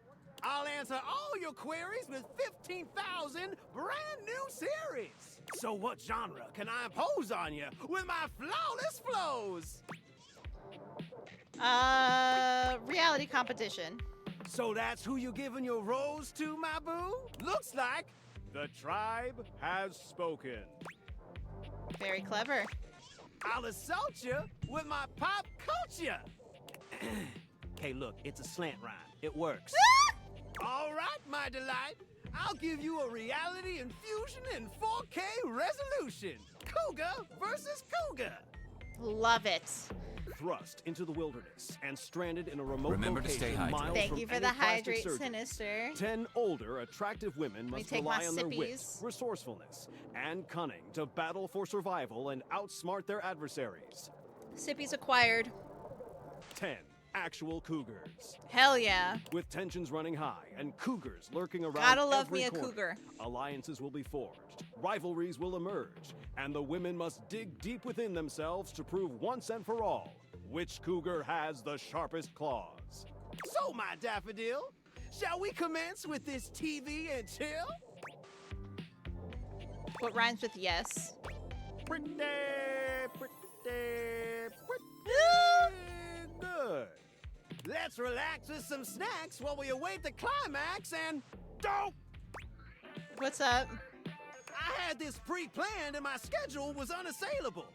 I'll answer all your queries with 15,000 brand new series. So what genre can I impose on you with my flawless flows? Reality competition. So that's who you giving your rose to, my boo? Looks like the tribe has spoken. Very clever. I'll assault you with my pop culture. Okay, look, it's a slant rhyme. It works. All right, my delight. I'll give you a reality infusion in 4K resolution. Cougar versus Cougar. Love it. Thrust into the wilderness and stranded in a remote Remember to location stay hydrated. miles Thank from you for any the plastic hydrate, surgery. Sinister. 10 older, attractive women me must take my rely on their wit, sippies. resourcefulness, and cunning to battle for survival and outsmart their adversaries. Sippies acquired. 10 actual cougars. Hell yeah. With tensions running high and cougars lurking around Gotta love every me a corner, cougar. alliances will be forged, rivalries will emerge, and the women must dig deep within themselves to prove once and for all which cougar has the sharpest claws. So, my daffodil, shall we commence with this TV and chill? What rhymes with yes? Pretty good. Let's relax with some snacks while we await the climax and... Dope! What's up? I had this pre-planned and my schedule was unassailable.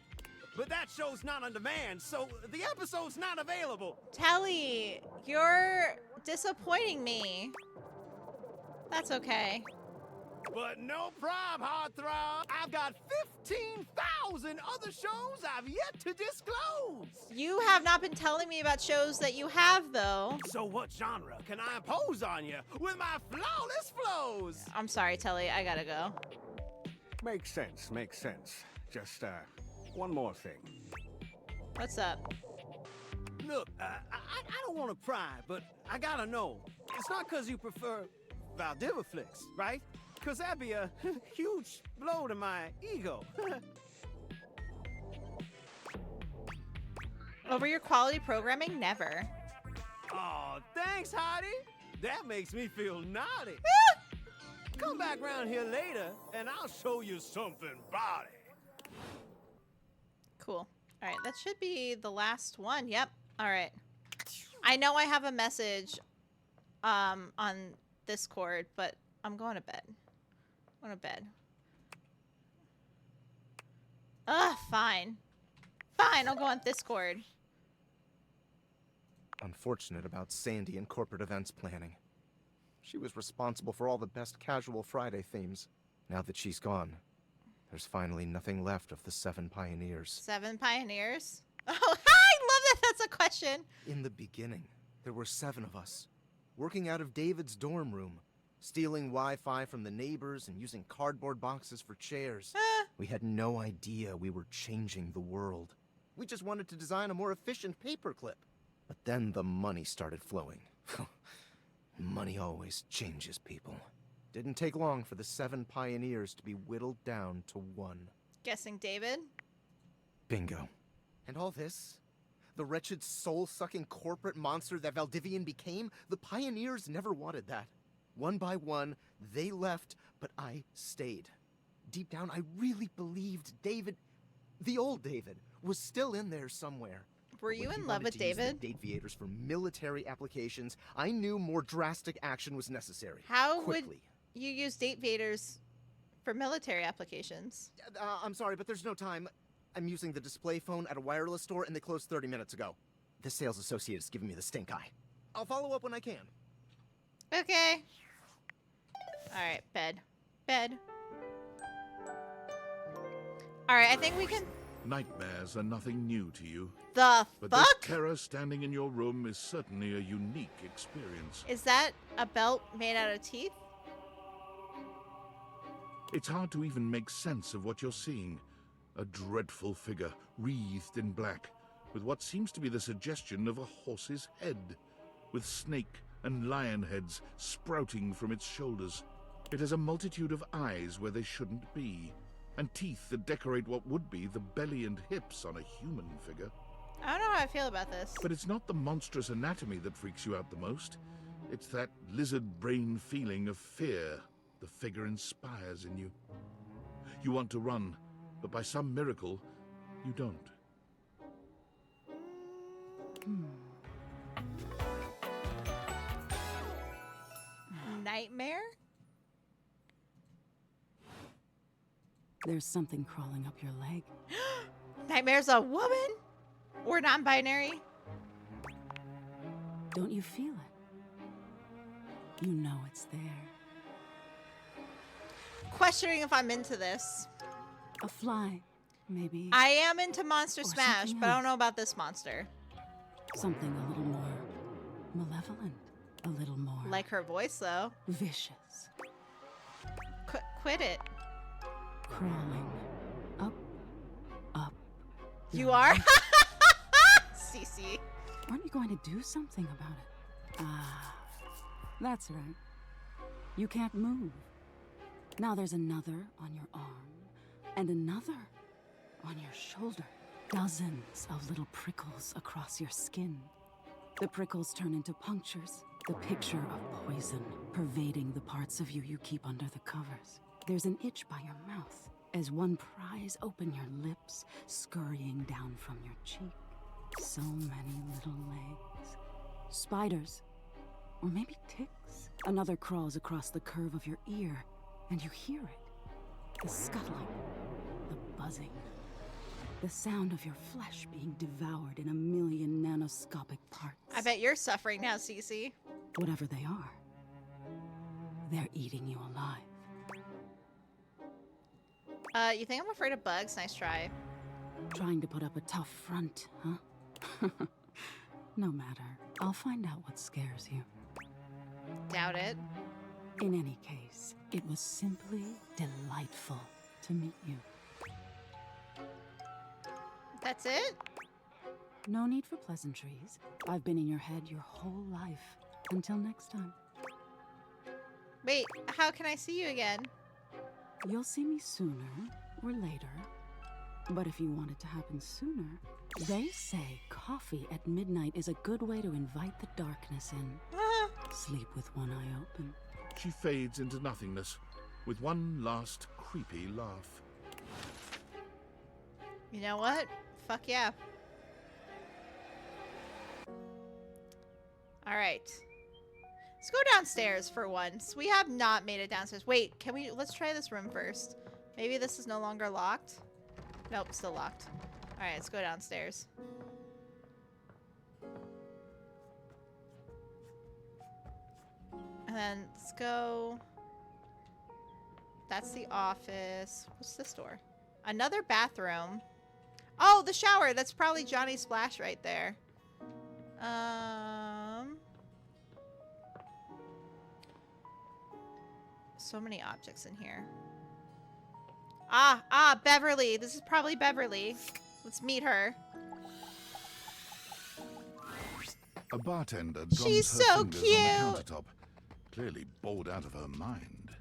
But that show's not on demand, so the episode's not available. Telly, you're disappointing me. That's okay. But no prob, heartthrob. I've got 15,000 other shows I've yet to disclose. You have not been telling me about shows that you have, though. So what genre can I impose on you with my flawless flows? I'm sorry, Telly. I gotta go. Makes sense, makes sense. Just, one more thing. What's up? Look, I don't want to pry, but I gotta know. It's not because you prefer Valdiviflix, right? Because that'd be a huge blow to my ego. Over your quality programming? Never. Oh, thanks, Hottie. That makes me feel naughty. Come back round here later, and I'll show you something body. Cool. All right, that should be the last one. Yep. All right. I know I have a message on Discord, but I'm going to bed. I'm going to bed. Fine. Fine, I'll go on Discord. Unfortunate about Sandy and corporate events planning. She was responsible for all the best casual Friday themes. Now that she's gone, there's finally nothing left of the 7 pioneers. 7 pioneers? Oh, I love that that's a question. In the beginning, there were 7 of us, working out of David's dorm room, stealing Wi-Fi from the neighbors and using cardboard boxes for chairs. We had no idea we were changing the world. We just wanted to design a more efficient paperclip. But then the money started flowing. Money always changes people. Didn't take long for the 7 pioneers to be whittled down to 1. Guessing David? Bingo. And all this? The wretched soul-sucking corporate monster that Valdivian became? The pioneers never wanted that. One by one, they left, but I stayed. Deep down, I really believed David, the old David, was still in there somewhere. Were you in love with David? Date Viators for military applications. I knew more drastic action was necessary. How quickly. would you use date vaders for military applications? I'm sorry, but there's no time. I'm using the display phone at a wireless store, and they closed 30 minutes ago. The sales associate is giving me the stink eye. I'll follow up when I can. Okay. Alright, bed. Bed. Alright, I think we can... Nightmares are nothing new to you. The But fuck? this terror standing in your room is certainly a unique experience. Is that a belt made out of teeth? It's hard to even make sense of what you're seeing. A dreadful figure, wreathed in black, with what seems to be the suggestion of a horse's head, with snake and lion heads sprouting from its shoulders. It has a multitude of eyes where they shouldn't be, and teeth that decorate what would be the belly and hips on a human figure. I don't know how I feel about this. But it's not the monstrous anatomy that freaks you out the most. It's that lizard brain feeling of fear the figure inspires in you. You want to run, but by some miracle, you don't. Nightmare? There's something crawling up your leg. Nightmare's a woman? Or non-binary? Don't you feel it? You know it's there. Questioning if I'm into this. A fly, maybe. I am into Monster Or Smash, something but I don't else. know about this monster. Something a little more malevolent. A little more Like her voice, though. vicious. Quit it. Crawling up. You are? Cece. Aren't you going to do something about it? Ah, that's right. You can't move. Now there's another on your arm, and another on your shoulder. Dozens of little prickles across your skin. The prickles turn into punctures, the picture of poison pervading the parts of you you keep under the covers. There's an itch by your mouth as one pries open your lips, scurrying down from your cheek. So many little legs. Spiders. Or maybe ticks. Another crawls across the curve of your ear, and you hear it. The scuttling, the buzzing, the sound of your flesh being devoured in a million nanoscopic parts. I bet you're suffering now, Cece. Whatever they are, they're eating you alive. You think I'm afraid of bugs? Nice try. Trying to put up a tough front, huh? No matter. I'll find out what scares you. Doubt it. In any case, it was simply delightful to meet you. That's it? No need for pleasantries. I've been in your head your whole life. Until next time. Wait, how can I see you again? You'll see me sooner or later. But if you want it to happen sooner, they say coffee at midnight is a good way to invite the darkness in. Sleep with one eye open. She fades into nothingness with one last creepy laugh. You know what? Fuck yeah. Alright. Let's go downstairs for once. We have not made it downstairs. Wait, let's try this room first. Maybe this is no longer locked. Nope, still locked. Alright, let's go downstairs. And then let's go. That's the office. What's this door? Another bathroom. Oh, the shower. That's probably Johnny Splash right there. So many objects in here. Beverly. This is probably Beverly. Let's meet her. A bartender drums She's her so fingers cute. on the countertop, clearly bored out of her mind.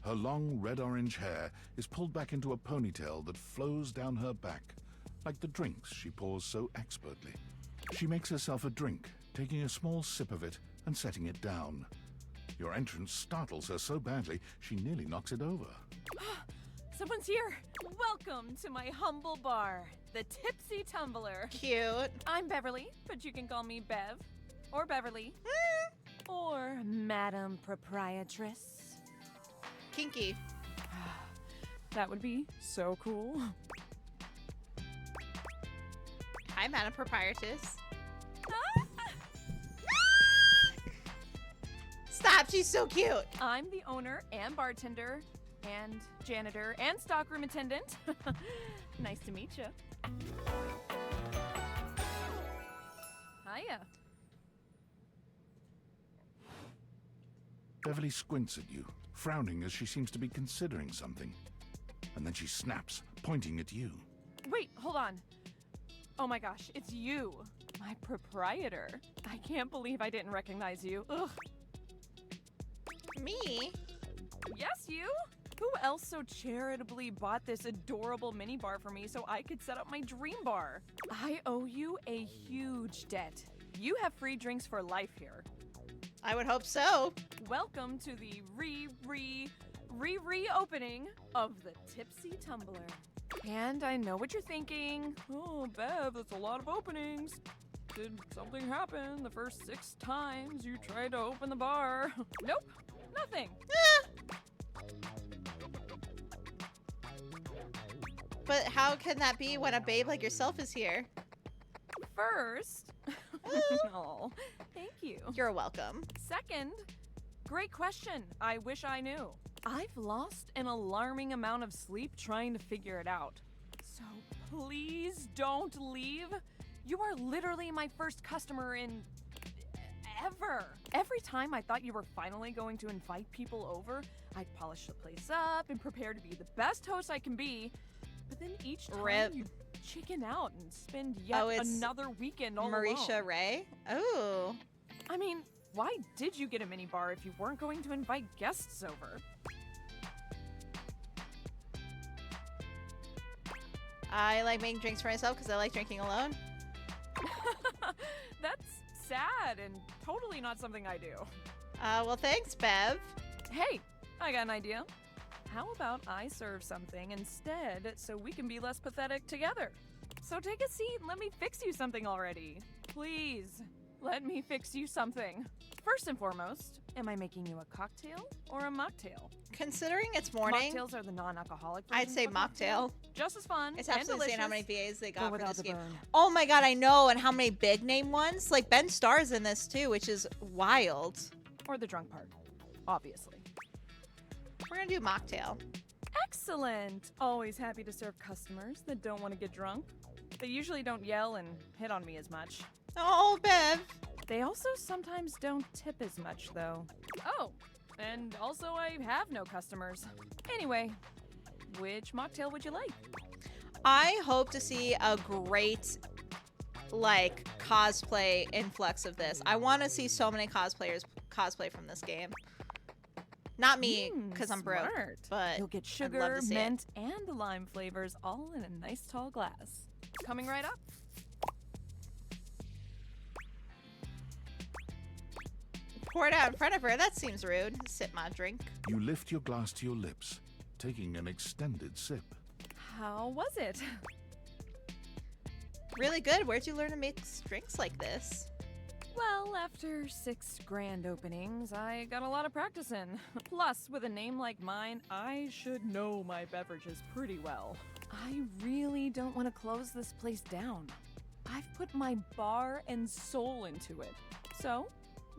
Her long red-orange hair is pulled back into a ponytail that flows down her back, like the drinks she pours so expertly. She makes herself a drink, taking a small sip of it and setting it down. Your entrance startles her so badly, she nearly knocks it over. Someone's here. Welcome to my humble bar, the Tipsy Tumbler. Cute. I'm Beverly, but you can call me Bev, or Beverly, or Madam Proprietress. Kinky. That would be so cool. Hi, Madam Proprietress. Stop, she's so cute. I'm the owner and bartender and janitor and stockroom attendant. Nice to meet you. Hiya. Beverly squints at you, frowning as she seems to be considering something. And then she snaps, pointing at you. Wait, hold on. Oh my gosh, it's you, my proprietor. I can't believe I didn't recognize you. Ugh. Me? Yes, you? Who else so charitably bought this adorable mini bar for me so I could set up my dream bar? I owe you a huge debt. You have free drinks for life here. I would hope so. Welcome to the reopening of the Tipsy Tumbler. And I know what you're thinking. Oh, Bev, that's a lot of openings. Did something happen the first 6 times you tried to open the bar? Nope, nothing. But how can that be when a babe like yourself is here? First, oh, thank you. You're welcome. Second, great question. I wish I knew. I've lost an alarming amount of sleep trying to figure it out. So please don't leave. You are literally my first customer in ever. Every time I thought you were finally going to invite people over, I'd polish the place up and prepare to be the best host I can be. But then each time you chicken out and spend yet another weekend all Marisha alone. Ray? Oh. I mean, why did you get a mini bar if you weren't going to invite guests over? I like making drinks for myself because I like drinking alone. That's sad and totally not something I do. Well, thanks, Bev. Hey, I got an idea. How about I serve something instead so we can be less pathetic together? So take a seat and let me fix you something already. Please, let me fix you something. First and foremost, am I making you a cocktail or a mocktail? Considering it's morning, Mocktails are the non-alcoholic I'd version say of a cocktail. Just as fun It's and absolutely insane how many delicious, VAs they but got for without this the game. burn. Oh my god, I know, and how many big name ones? Like Ben Starr's in this too, which is wild. Or the drunk part, obviously. We're gonna do mocktail. Excellent! Always happy to serve customers that don't want to get drunk. They usually don't yell and hit on me as much. Oh, Bev! They also sometimes don't tip as much, though. Oh, and also I have no customers. Anyway, which mocktail would you like? I hope to see a great, like, cosplay influx of this. I want to see so many cosplayers cosplay from this game. Not me, because I'm broke, Smart. but You'll get I'd love sugar, to see mint, and lime flavors all in a nice tall glass. Coming right up. Pour it out in front of her. That seems rude. Sip my drink. You lift your glass to your lips, taking an extended sip. How was it? Really good. Where'd you learn to make drinks like this? Well, after 6 grand openings, I got a lot of practice in. Plus, with a name like mine, I should know my beverages pretty well. I really don't want to close this place down. I've put my bar and soul into it. So,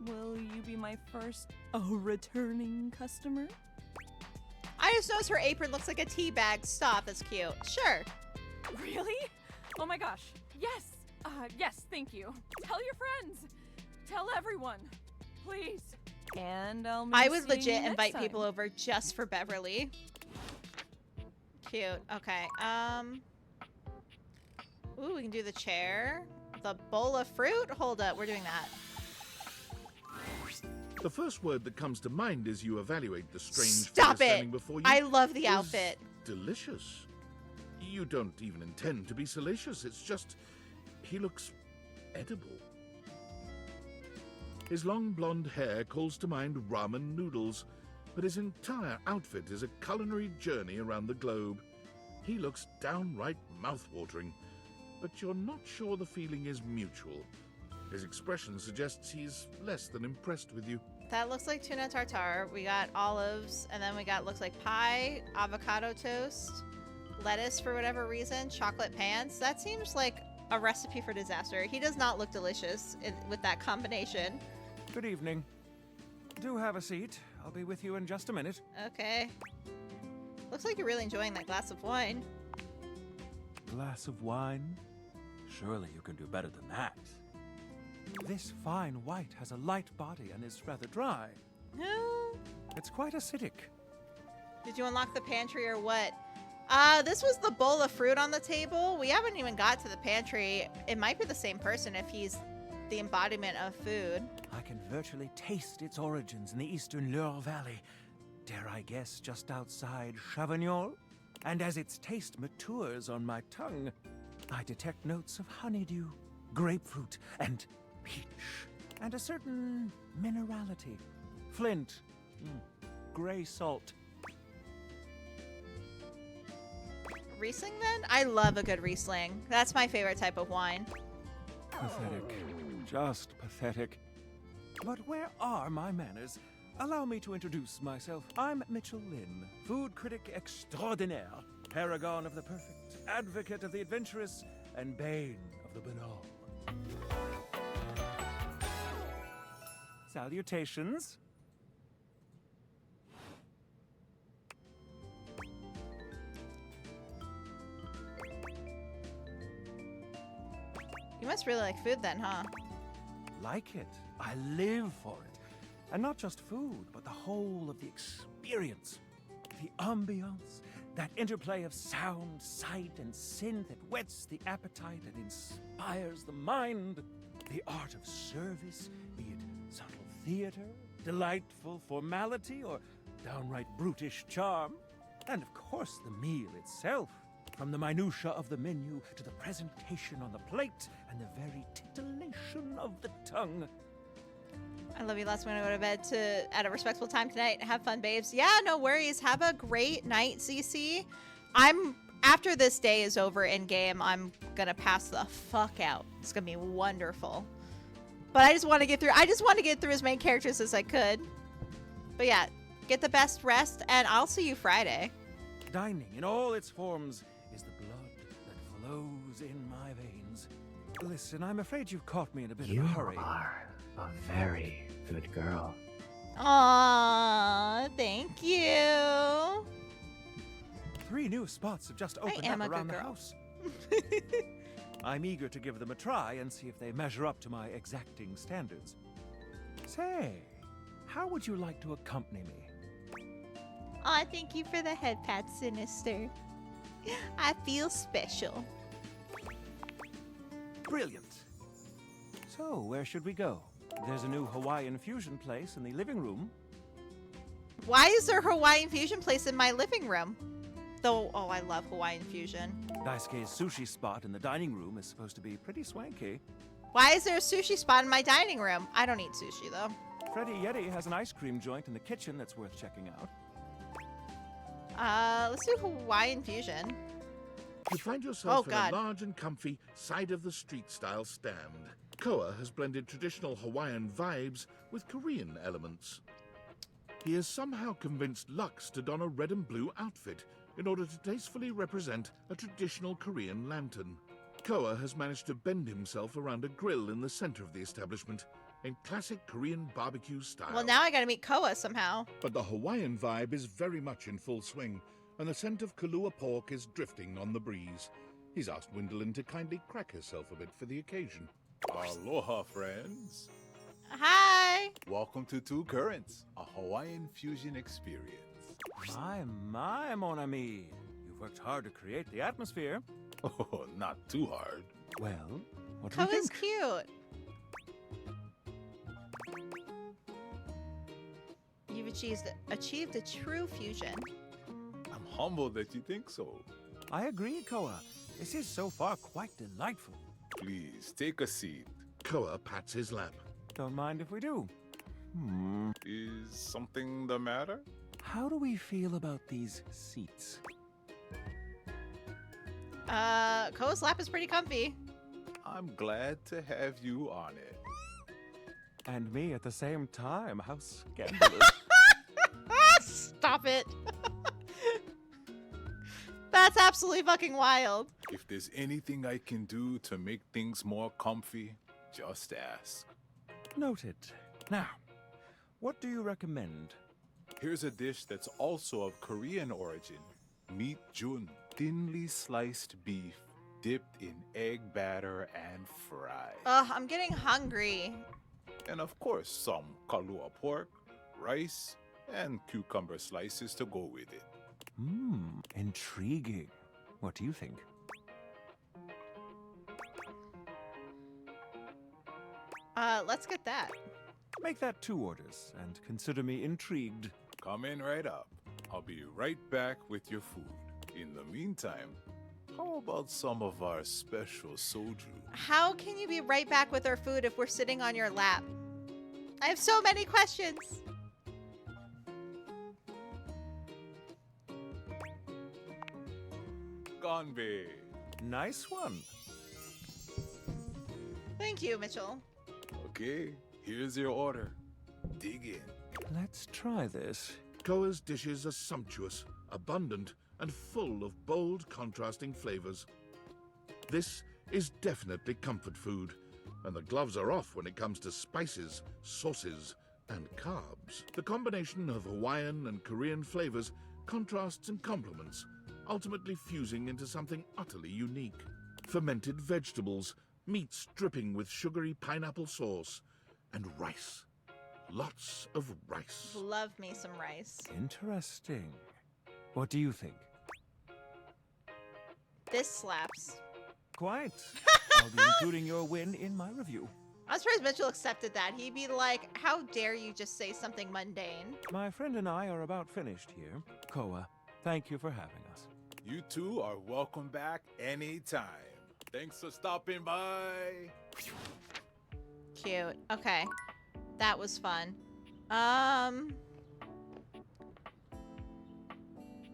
will you be my first returning customer? I just noticed her apron looks like a tea bag. Stop. That's cute. Sure. Really? Oh my gosh. Yes. Yes, thank you. Tell your friends. Tell everyone. Please. And I'll I miss would seeing you legit next invite time. people over just for Beverly. Cute. Okay. Ooh, we can do the chair. The bowl of fruit? Hold up. We're doing that. The first word that comes to mind as you evaluate the strange Stop figure it. standing before you I love the is outfit. delicious. You don't even intend to be salacious. It's just he looks edible. His long blonde hair calls to mind ramen noodles, but his entire outfit is a culinary journey around the globe. He looks downright mouth-watering, but you're not sure the feeling is mutual. His expression suggests he's less than impressed with you. That looks like tuna tartare. We got olives, and then we got, looks like pie, avocado toast, lettuce for whatever reason, chocolate pants. That seems like a recipe for disaster. He does not look delicious with that combination. Good evening. Do have a seat. I'll be with you in just a minute. Okay. Looks like you're really enjoying that glass of wine. Glass of wine? Surely you can do better than that. This fine white has a light body and is rather dry. It's quite acidic. Did you unlock the pantry or what? This was the bowl of fruit on the table. We haven't even got to the pantry. It might be the same person if he's the embodiment of food. I can virtually taste its origins in the eastern Loire Valley. Dare I guess just outside Chavignol? And as its taste matures on my tongue, I detect notes of honeydew, grapefruit, and peach. and a certain minerality. Flint, gray salt. Riesling then? I love a good Riesling. That's my favorite type of wine. Pathetic. Just pathetic. But where are my manners? Allow me to introduce myself. I'm Mitchell Lynn, food critic extraordinaire, paragon of the perfect, advocate of the adventurous, and bane of the banal. Salutations. You must really like food then, huh? Like it. I live for it. And not just food, but the whole of the experience. The ambiance, that interplay of sound, sight, and synth that whets the appetite and inspires the mind. The art of service, be it subtle theater, delightful formality, or downright brutish charm. And of course the meal itself. From the minutiae of the menu to the presentation on the plate and the very titillation of the tongue. I love you lots. I'm gonna go to bed at a respectful time tonight. Have fun, babes. Yeah, no worries. Have a great night, CC. After this day is over in game, I'm gonna pass the fuck out. It's gonna be wonderful. But I just want to get through as many characters as I could. But yeah, get the best rest, and I'll see you Friday. Dining in all its forms is the blood that flows in my veins. Listen, I'm afraid you've caught me in a bit of a hurry. You are a very good girl. Aww, thank you. 3 new spots have just opened up around the house. I'm eager to give them a try and see if they measure up to my exacting standards. Say, how would you like to accompany me? Aw, thank you for the head pat, Sinister. I feel special. Brilliant. So, where should we go? There's a new Hawaiian fusion place in the living room. Why is there a Hawaiian fusion place in my living room? Though, oh, I love Hawaiian fusion. Daisuke's sushi spot in the dining room is supposed to be pretty swanky. Why is there a sushi spot in my dining room? I don't eat sushi, though. Freddy Yeti has an ice cream joint in the kitchen that's worth checking out. Let's do Hawaiian fusion. You find yourself in a large and comfy side-of-the-street style stand. Koa has blended traditional Hawaiian vibes with Korean elements. He has somehow convinced Lux to don a red and blue outfit in order to tastefully represent a traditional Korean lantern. Koa has managed to bend himself around a grill in the center of the establishment in classic Korean barbecue style. Well, now I gotta meet Koa somehow. But the Hawaiian vibe is very much in full swing, and the scent of Kahlua pork is drifting on the breeze. He's asked Gwendolyn to kindly crack herself a bit for the occasion. Aloha, friends. Hi. Welcome to Two Currents, a Hawaiian fusion experience. My, mon ami. You've worked hard to create the atmosphere. Oh, not too hard. Well, what do you Koa's think? cute. You've achieved a true fusion. I'm humbled that you think so. I agree, Koa. This is so far quite delightful. Please, take a seat. Koa pats his lap. Don't mind if we do. Is something the matter? How do we feel about these seats? Koa's lap is pretty comfy. I'm glad to have you on it. And me at the same time. How scandalous. Stop it. That's absolutely fucking wild. If there's anything I can do to make things more comfy, just ask. Noted. Now, what do you recommend? Here's a dish that's also of Korean origin. Meat jun, thinly sliced beef, dipped in egg batter and fried. Ugh, I'm getting hungry. And of course, some Kahlua pork, rice, and cucumber slices to go with it. Intriguing. What do you think? Let's get that. Make that 2 orders, and consider me intrigued. Come in right up. I'll be right back with your food. In the meantime, how about some of our special soju? How can you be right back with our food if we're sitting on your lap? I have so many questions. Gonbe. Nice one. Thank you, Mitchell. Okay, here's your order. Dig in. Let's try this. Koa's dishes are sumptuous, abundant, and full of bold, contrasting flavors. This is definitely comfort food, and the gloves are off when it comes to spices, sauces, and carbs. The combination of Hawaiian and Korean flavors contrasts and complements, ultimately fusing into something utterly unique. Fermented vegetables, meats dripping with sugary pineapple sauce, and rice. Lots of rice. Love me some rice. Interesting. What do you think? This slaps. Quite. I'll be including your win in my review. I'm surprised Mitchell accepted that. He'd be like, how dare you just say something mundane? My friend and I are about finished here. Koa, thank you for having us. You two are welcome back anytime. Thanks for stopping by. Cute. Okay. That was fun.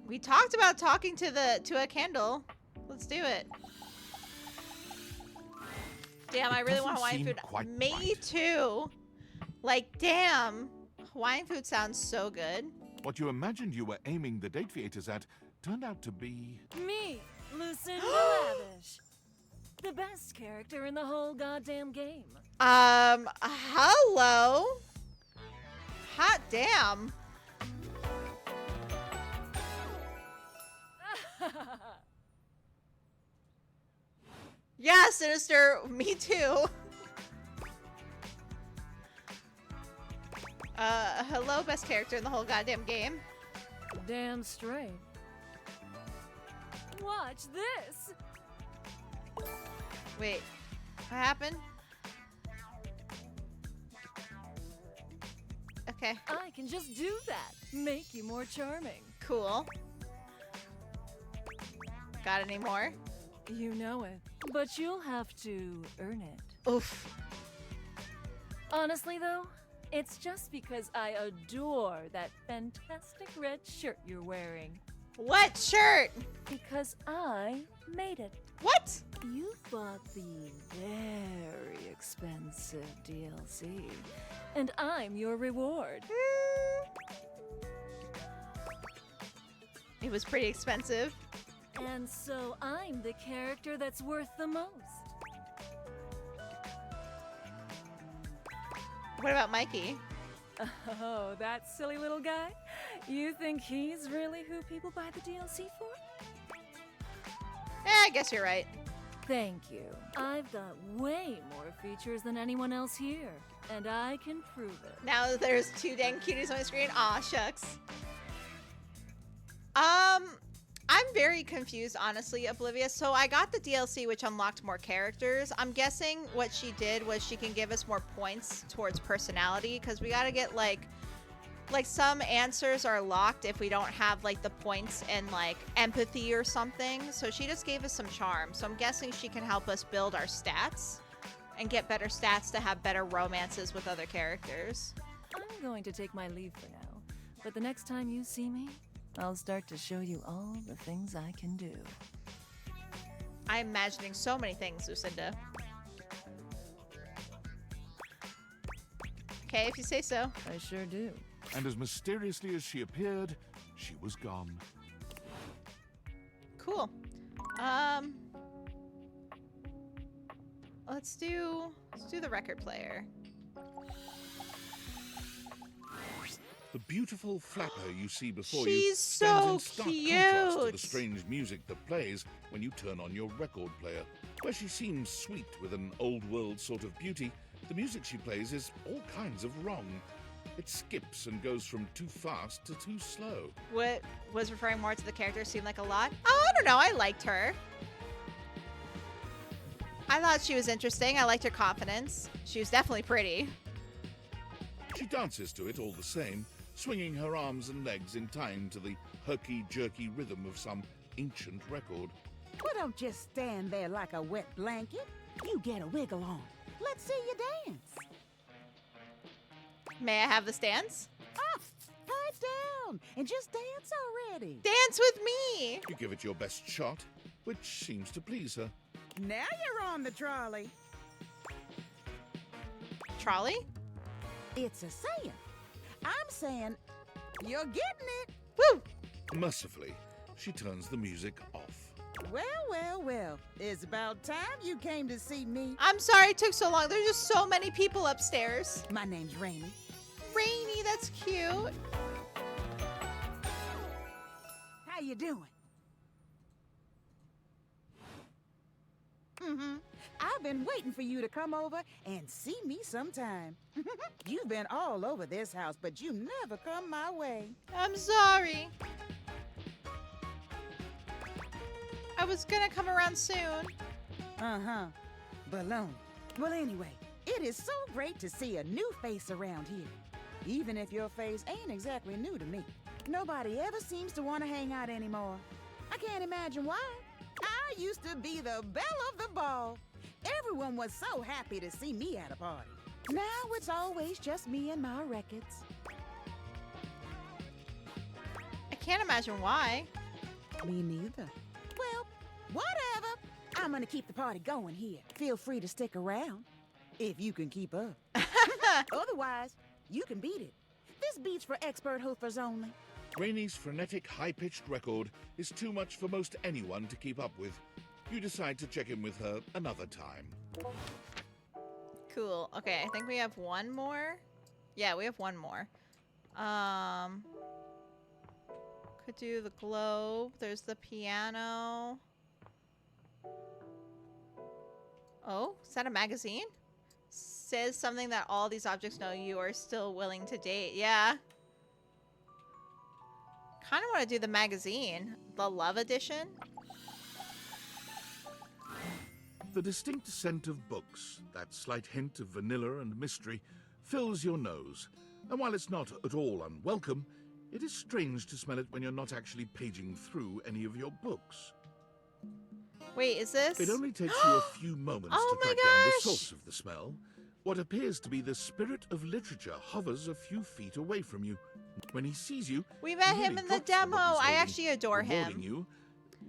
We talked about talking to a candle. Let's do it. Damn, I really want Hawaiian food. Me too. Like, damn. Hawaiian food sounds so good. What you imagined you were aiming the date theaters at turned out to be... Me, Lucinda Lavish. The best character in the whole goddamn game. Hello? Hot damn. Yeah, Sinister, me too. Hello, best character in the whole goddamn game. Damn straight. Watch this. Wait, what happened? Okay. I can just do that. Make you more charming. Cool. Got any more? You know it. But you'll have to earn it. Oof. Honestly, though, it's just because I adore that fantastic red shirt you're wearing. What shirt? Because I made it. What? You bought the very expensive DLC, and I'm your reward. It was pretty expensive. And so I'm the character that's worth the most. What about Mikey? Oh, that silly little guy? You think he's really who people buy the DLC for? I guess you're right. Thank you. I've got way more features than anyone else here, and I can prove it. Now there's 2 dang cuties on my screen. Aw, shucks. I'm very confused, honestly, Oblivious. So I got the DLC, which unlocked more characters. I'm guessing what she did was she can give us more points towards personality, because we gotta get, like some answers are locked if we don't have, like, the points in, like, empathy or something. So she just gave us some charm. So I'm guessing she can help us build our stats and get better stats to have better romances with other characters. I'm going to take my leave for now, but the next time you see me, I'll start to show you all the things I can do. I'm imagining so many things, Lucinda. Okay, if you say so. I sure do. And as mysteriously as she appeared, she was gone. Cool. Let's do the record player. The beautiful flapper you see before She's you so stands in stark contrast to the cute. strange music that plays when you turn on your record player. Where she seems sweet with an old-world sort of beauty, the music she plays is all kinds of wrong. It skips and goes from too fast to too slow. What was referring more to the character seemed like a lot? Oh, I don't know. I liked her. I thought she was interesting. I liked her confidence. She was definitely pretty. She dances to it all the same, swinging her arms and legs in time to the herky-jerky rhythm of some ancient record. Well, don't just stand there like a wet blanket. You get a wiggle on. Let's see you dance. May I have this dance? Ah, pipe down and just dance already. Dance with me! You give it your best shot, which seems to please her. Now you're on the trolley. Trolley? It's a saying. I'm saying you're getting it. Woo! Mercifully, she turns the music off. Well, well, well. It's about time you came to see me. I'm sorry it took so long. There's just so many people upstairs. My name's Rainy. Rainy, that's cute. How you doing? I've been waiting for you to come over and see me sometime. You've been all over this house, but you never come my way. I'm sorry. I was gonna come around soon. Uh-huh. Balloon. Well, anyway, it is so great to see a new face around here. Even if your face ain't exactly new to me. Nobody ever seems to want to hang out anymore. I can't imagine why. I used to be the belle of the ball. Everyone was so happy to see me at a party. Now it's always just me and my records. I can't imagine why. Me neither. Well, whatever. I'm gonna keep the party going here. Feel free to stick around. If you can keep up. Otherwise, you can beat it. This beat's for expert hoofers only. Rainy's frenetic, high-pitched record is too much for most anyone to keep up with. You decide to check in with her another time. Cool. Okay, I think we have one more. Yeah, we have one more. Could do the globe. There's the piano. Oh, is that a magazine? Says something that all these objects know you are still willing to date. Yeah. Kind of want to do the magazine. The love edition. The distinct scent of books, that slight hint of vanilla and mystery, fills your nose. And while it's not at all unwelcome, it is strange to smell it when you're not actually paging through any of your books. Wait, is this? It only takes you a few moments Oh to my track down the gosh! source of the smell. What appears to be the spirit of literature hovers a few feet away from you. When he sees you, We met he him nearly in the drops the book demo. he's I holding, actually adore rewarding him. you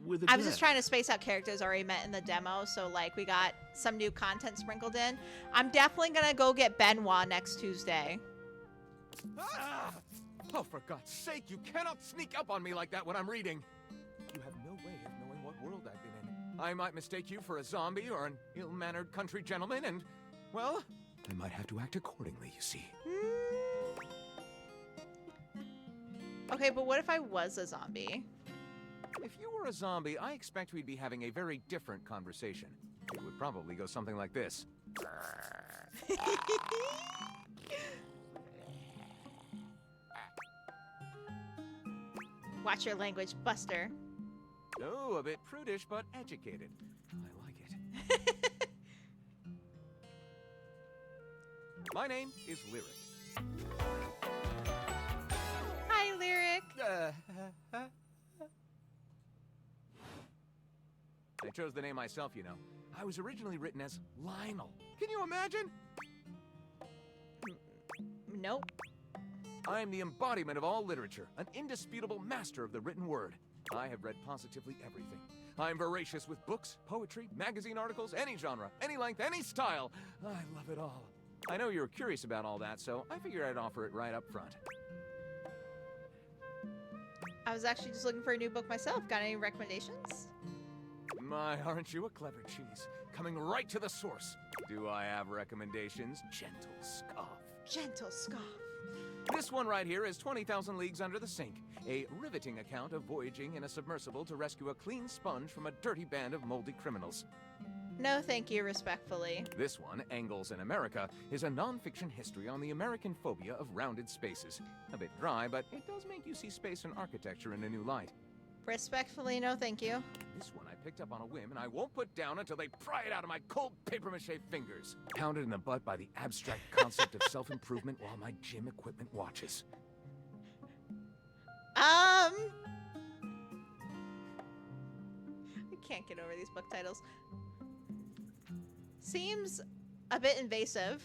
with a I was just glare. trying to space out characters already met in the demo, so like we got some new content sprinkled in. I'm definitely gonna go get Benoit next Tuesday. Ah! Oh, for God's sake, you cannot sneak up on me like that when I'm reading. You have no way of knowing what world I've been in. I might mistake you for a zombie or an ill-mannered country gentleman, and, well, I might have to act accordingly, you see. Okay, but what if I was a zombie? If you were a zombie, I expect we'd be having a very different conversation. It would probably go something like this. Watch your language, Buster. Oh, a bit prudish, but educated. I like it. My name is Lyric. Hi, Lyric. I chose the name myself, you know. I was originally written as Lionel. Can you imagine? Nope. I am the embodiment of all literature, an indisputable master of the written word. I have read positively everything. I am voracious with books, poetry, magazine articles, any genre, any length, any style. I love it all. I know you're curious about all that, so I figured I'd offer it right up front. I was actually just looking for a new book myself. Got any recommendations? My, aren't you a clever cheese? Coming right to the source. Do I have recommendations? Gentle scoff. Gentle scoff. This one right here is 20,000 Leagues Under the Sink, a riveting account of voyaging in a submersible to rescue a clean sponge from a dirty band of moldy criminals. No, thank you, respectfully. This one, Angles in America, is a non-fiction history on the American phobia of rounded spaces. A bit dry, but it does make you see space and architecture in a new light. Respectfully, no, thank you. This one I picked up on a whim, and I won't put down until they pry it out of my cold papier-mâché fingers. Pounded in the butt by the abstract concept of self-improvement while my gym equipment watches. I can't get over these book titles. Seems a bit invasive.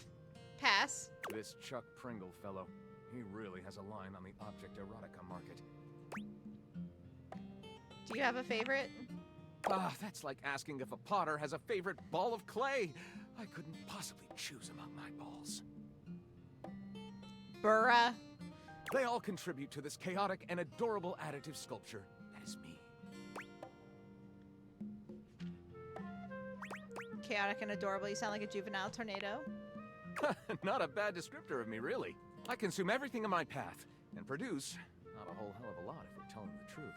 Pass. This Chuck Pringle fellow, he really has a line on the object erotica market. Do you have a favorite? Ah, that's like asking if a potter has a favorite ball of clay. I couldn't possibly choose among my balls. Burra. They all contribute to this chaotic and adorable additive sculpture that is me. Chaotic and adorable. You sound like a juvenile tornado. Not a bad descriptor of me, really. I consume everything in my path and produce not a whole hell of a lot if we're telling the truth.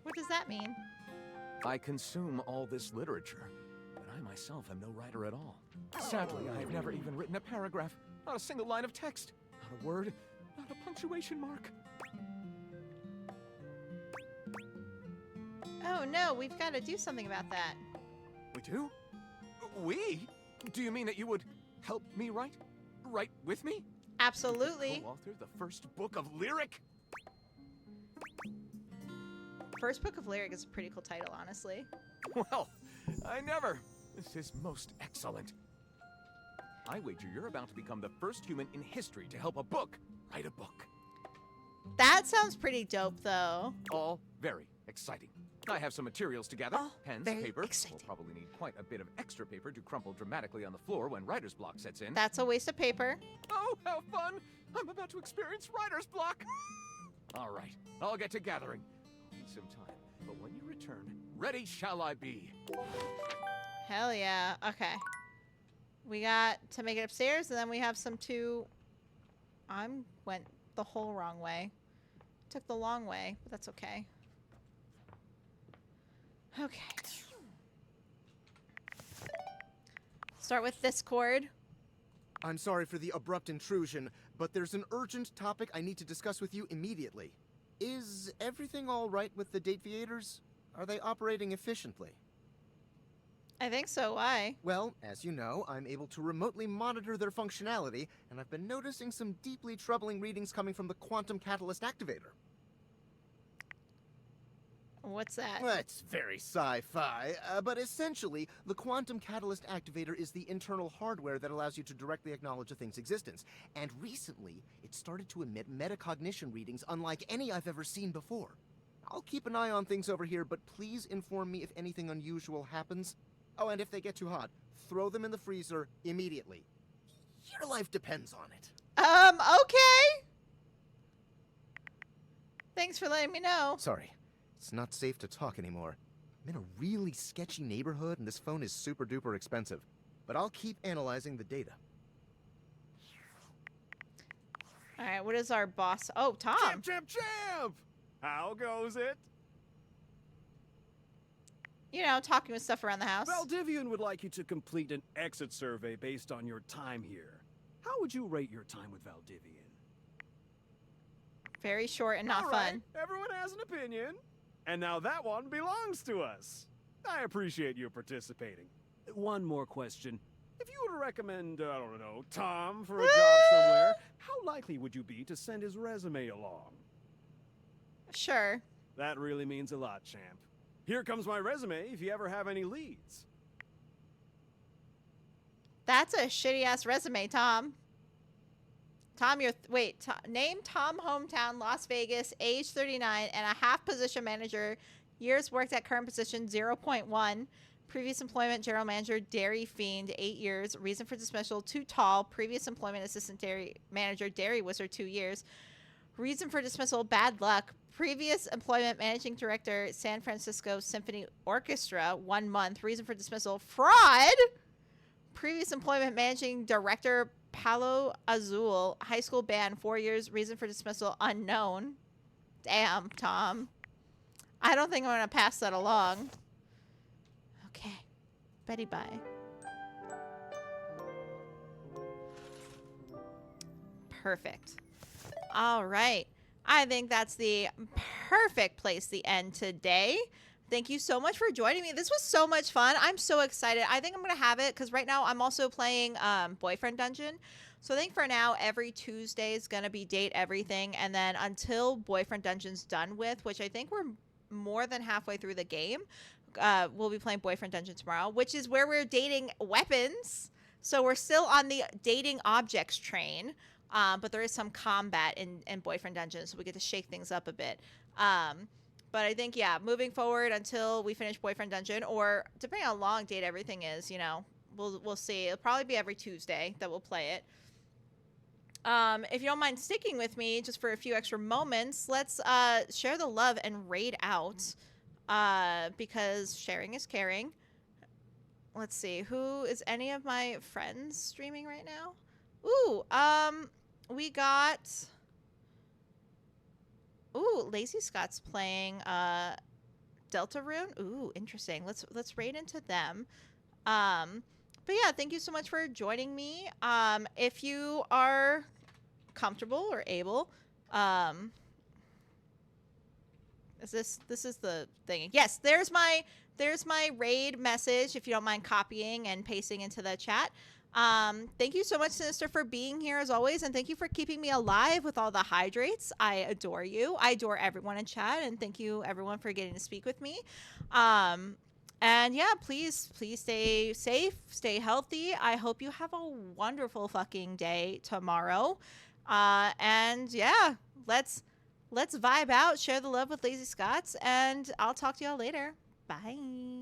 What does that mean? I consume all this literature, but I myself am no writer at all. Sadly, I have never even written a paragraph, not a single line of text, not a word, not a punctuation mark. Oh no, we've got to do something about that. We do? We? Do you mean that you would help me write? Write with me? Absolutely. Co-author the first book of lyric? First book of lyric is a pretty cool title, honestly. Well, I never. This is most excellent. I wager you're about to become the first human in history to help a book write a book. That sounds pretty dope, though. All very exciting. I have some materials to gather. Pens, very paper. exciting. We'll probably need quite a bit of extra paper to crumple dramatically on the floor when writer's block sets in. That's a waste of paper. Oh, how fun! I'm about to experience writer's block. All right, I'll get to gathering. I'll need some time, but when you return, ready shall I be. Hell yeah. Okay. We got to make it upstairs, and then we have some two... went the whole wrong way. Took the long way, but that's okay. Okay. Start with this cord. I'm sorry for the abrupt intrusion, but there's an urgent topic I need to discuss with you immediately. Is everything all right with the Dateviators? Are they operating efficiently? I think so. Why? Well, as you know, I'm able to remotely monitor their functionality, and I've been noticing some deeply troubling readings coming from the quantum catalyst activator. What's that? Well, it's very sci-fi, but essentially, the quantum catalyst activator is the internal hardware that allows you to directly acknowledge a thing's existence. And recently, it started to emit metacognition readings unlike any I've ever seen before. I'll keep an eye on things over here, but please inform me if anything unusual happens. Oh, and if they get too hot, throw them in the freezer immediately. Your life depends on it. Okay. Thanks for letting me know. Sorry. It's not safe to talk anymore. I'm in a really sketchy neighborhood, and this phone is super duper expensive. But I'll keep analyzing the data. All right, what is our boss? Oh, Tom. Champ! How goes it? You know, talking with stuff around the house. Valdivian would like you to complete an exit survey based on your time here. How would you rate your time with Valdivian? Very short and not All right, fun. Everyone has an opinion. And now that one belongs to us. I appreciate you participating. One more question. If you were to recommend, I don't know, Tom for a job somewhere, how likely would you be to send his resume along? Sure. That really means a lot, champ. Here comes my resume if you ever have any leads. That's a shitty-ass resume, Tom. Tom, name Tom, hometown, Las Vegas, age 39, and a half position manager. Years worked at current position, 0.1. Previous employment, general manager, Dairy Fiend, 8 years. Reason for dismissal, too tall. Previous employment, assistant dairy manager, Dairy Wizard, 2 years. Reason for dismissal, bad luck. Previous employment, managing director, San Francisco Symphony Orchestra, 1 month. Reason for dismissal, fraud. Previous employment, managing director, Palo Azul, high school band, 4 years. Reason for dismissal, unknown. Damn, Tom. I don't think I'm going to pass that along. Okay. Betty, bye. Perfect. All right. I think that's the perfect place to end today. Thank you so much for joining me. This was so much fun. I'm so excited. I think I'm going to have it because right now I'm also playing Boyfriend Dungeon. So I think for now, every Tuesday is going to be Date Everything. And then until Boyfriend Dungeon's done with, which I think we're more than halfway through the game, we'll be playing Boyfriend Dungeon tomorrow, which is where we're dating weapons. So we're still on the dating objects train, but there is some combat in Boyfriend Dungeon, so we get to shake things up a bit. But I think, yeah, moving forward until we finish Boyfriend Dungeon, or depending on how long date everything is, you know, we'll see. It'll probably be every Tuesday that we'll play it. If you don't mind sticking with me just for a few extra moments, let's share the love and raid out, because sharing is caring. Let's see, who is any of my friends streaming right now? Ooh, we got... Ooh, Lazy Scott's playing Deltarune. Ooh, interesting. Let's raid into them. But yeah, thank you so much for joining me. If you are comfortable or able, this is the thing. Yes, there's my raid message. If you don't mind copying and pasting into the chat. Thank you so much, Sinister, for being here as always, and thank you for keeping me alive with all the hydrates. I adore you. I adore everyone in chat, and thank you everyone for getting to speak with me. And yeah, please stay safe, stay healthy. I hope you have a wonderful fucking day tomorrow. And yeah, let's vibe out, share the love with Lazy Scots, and I'll talk to y'all later. Bye.